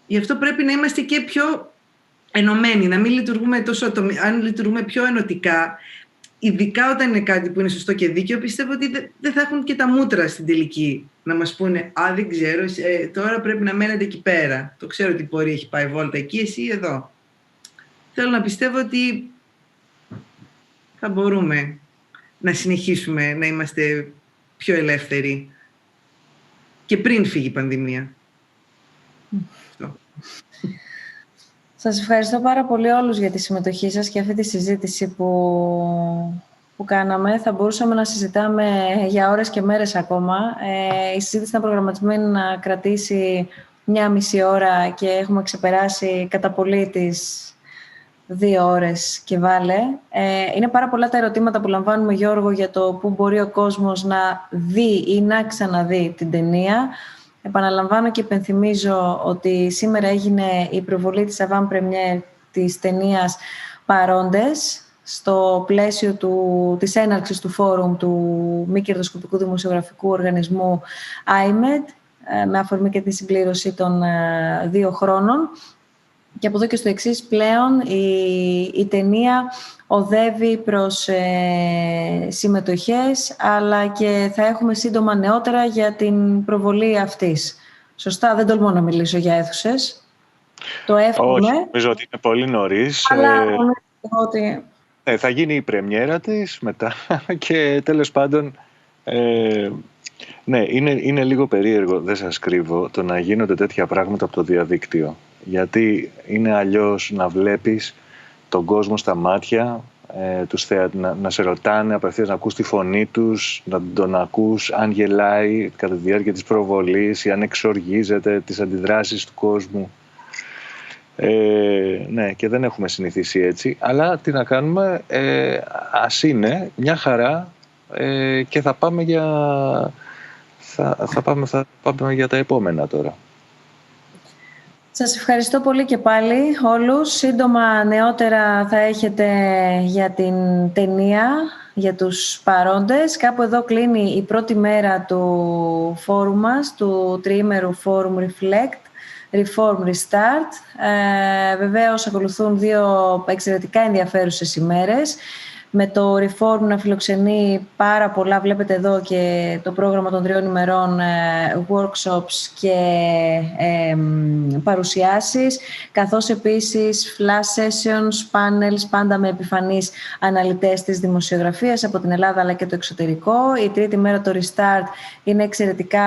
Γι' αυτό πρέπει να είμαστε και πιο ενωμένοι, να μην λειτουργούμε τόσο αν λειτουργούμε πιο ενωτικά, ειδικά όταν είναι κάτι που είναι σωστό και δίκαιο, πιστεύω ότι δεν θα έχουν και τα μούτρα στην τελική να μας πούνε «Α, δεν ξέρω, τώρα πρέπει να μένετε εκεί πέρα. Το ξέρω ότι η πορεία έχει πάει βόλτα εκεί, εσύ εδώ». Θέλω να πιστεύω ότι θα μπορούμε να συνεχίσουμε να είμαστε πιο ελεύθεροι και πριν φύγει η πανδημία. Σας ευχαριστώ πάρα πολύ όλους για τη συμμετοχή σας και αυτή τη συζήτηση που κάναμε. Θα μπορούσαμε να συζητάμε για ώρες και μέρες ακόμα. Η συζήτηση ήταν προγραμματισμένη να κρατήσει 1,5 ώρα και έχουμε ξεπεράσει κατά πολύ τις 2 ώρες και βάλε. Είναι πάρα πολλά τα ερωτήματα που λαμβάνουμε, Γιώργο, για το πού μπορεί ο κόσμος να δει ή να ξαναδεί την ταινία. Επαναλαμβάνω και υπενθυμίζω ότι σήμερα έγινε η προβολή της avant première της ταινίας Παρόντες στο πλαίσιο της έναρξης του φόρουμ του μη κερδοσκοπικού δημοσιογραφικού οργανισμού IMED, με αφορμή και τη συμπλήρωση των 2 χρόνων. Και από εδώ και στο εξής, πλέον η ταινία οδεύει προς συμμετοχές, αλλά και θα έχουμε σύντομα νεότερα για την προβολή αυτής. Σωστά, δεν τολμώ να μιλήσω για αίθουσες. Το εύχομαι. Όχι, νομίζω ότι είναι πολύ νωρίς. Αλλά ότι... θα γίνει η πρεμιέρα της μετά και τέλος πάντων... ναι, είναι λίγο περίεργο, δεν σας κρύβω, το να γίνονται τέτοια πράγματα από το διαδίκτυο. Γιατί είναι αλλιώς να βλέπεις τον κόσμο στα μάτια, να σε ρωτάνε απευθείας, να ακούς τη φωνή τους, να τον ακούς αν γελάει κατά τη διάρκεια της προβολής ή αν εξοργίζεται τις αντιδράσεις του κόσμου. Ναι, και δεν έχουμε συνηθίσει έτσι, αλλά τι να κάνουμε, ας είναι μια χαρά και θα πάμε για τα επόμενα τώρα. Σας ευχαριστώ πολύ και πάλι όλους. Σύντομα νεότερα θα έχετε για την ταινία, για τους παρόντες. Κάπου εδώ κλείνει η πρώτη μέρα του φόρουμ μας, του τριήμερου Forum Reflect, Reform Restart. Βεβαίως ακολουθούν 2 εξαιρετικά ενδιαφέρουσες ημέρες. Με το Reform να φιλοξενεί πάρα πολλά, βλέπετε εδώ και το πρόγραμμα των 3 ημερών, workshops και παρουσιάσεις, καθώς επίσης flash sessions, panels, πάντα με επιφανείς αναλυτές της δημοσιογραφίας από την Ελλάδα αλλά και το εξωτερικό. Η τρίτη μέρα, το Restart, είναι εξαιρετικά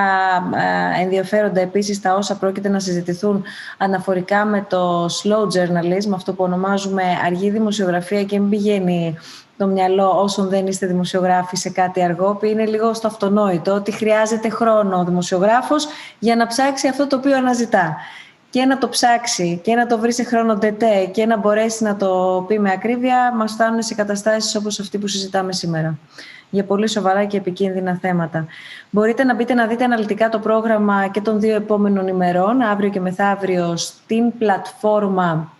ενδιαφέροντα επίσης τα όσα πρόκειται να συζητηθούν αναφορικά με το slow journalism, αυτό που ονομάζουμε αργή δημοσιογραφία, και μην πηγαίνει το μυαλό όσων δεν είστε δημοσιογράφοι σε κάτι αργό, που είναι λίγο στο αυτονόητο ότι χρειάζεται χρόνο ο δημοσιογράφος για να ψάξει αυτό το οποίο αναζητά. Και να το ψάξει και να το βρει σε χρόνο ντετέ και να μπορέσει να το πει με ακρίβεια, μας φτάνουν σε καταστάσεις όπως αυτή που συζητάμε σήμερα, για πολύ σοβαρά και επικίνδυνα θέματα. Μπορείτε να μπείτε να δείτε αναλυτικά το πρόγραμμα και των 2 επόμενων ημερών, αύριο και μεθαύριο, στην πλατφόρμα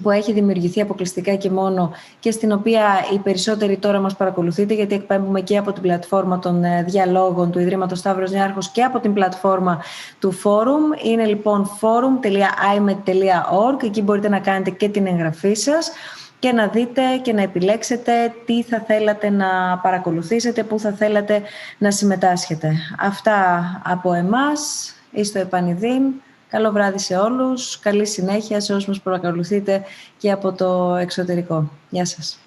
που έχει δημιουργηθεί αποκλειστικά και μόνο και στην οποία οι περισσότεροι τώρα μας παρακολουθείτε, γιατί εκπέμπουμε και από την πλατφόρμα των διαλόγων του Ιδρύματος Σταύρος Νιάρχος και από την πλατφόρμα του Forum. Είναι λοιπόν forum.imed.org, εκεί μπορείτε να κάνετε και την εγγραφή σας και να δείτε και να επιλέξετε τι θα θέλατε να παρακολουθήσετε, πού θα θέλατε να συμμετάσχετε. Αυτά από εμάς, εις το επανειδήν. Καλό βράδυ σε όλους, καλή συνέχεια σε όσους μας παρακολουθείτε και από το εξωτερικό. Γεια σας.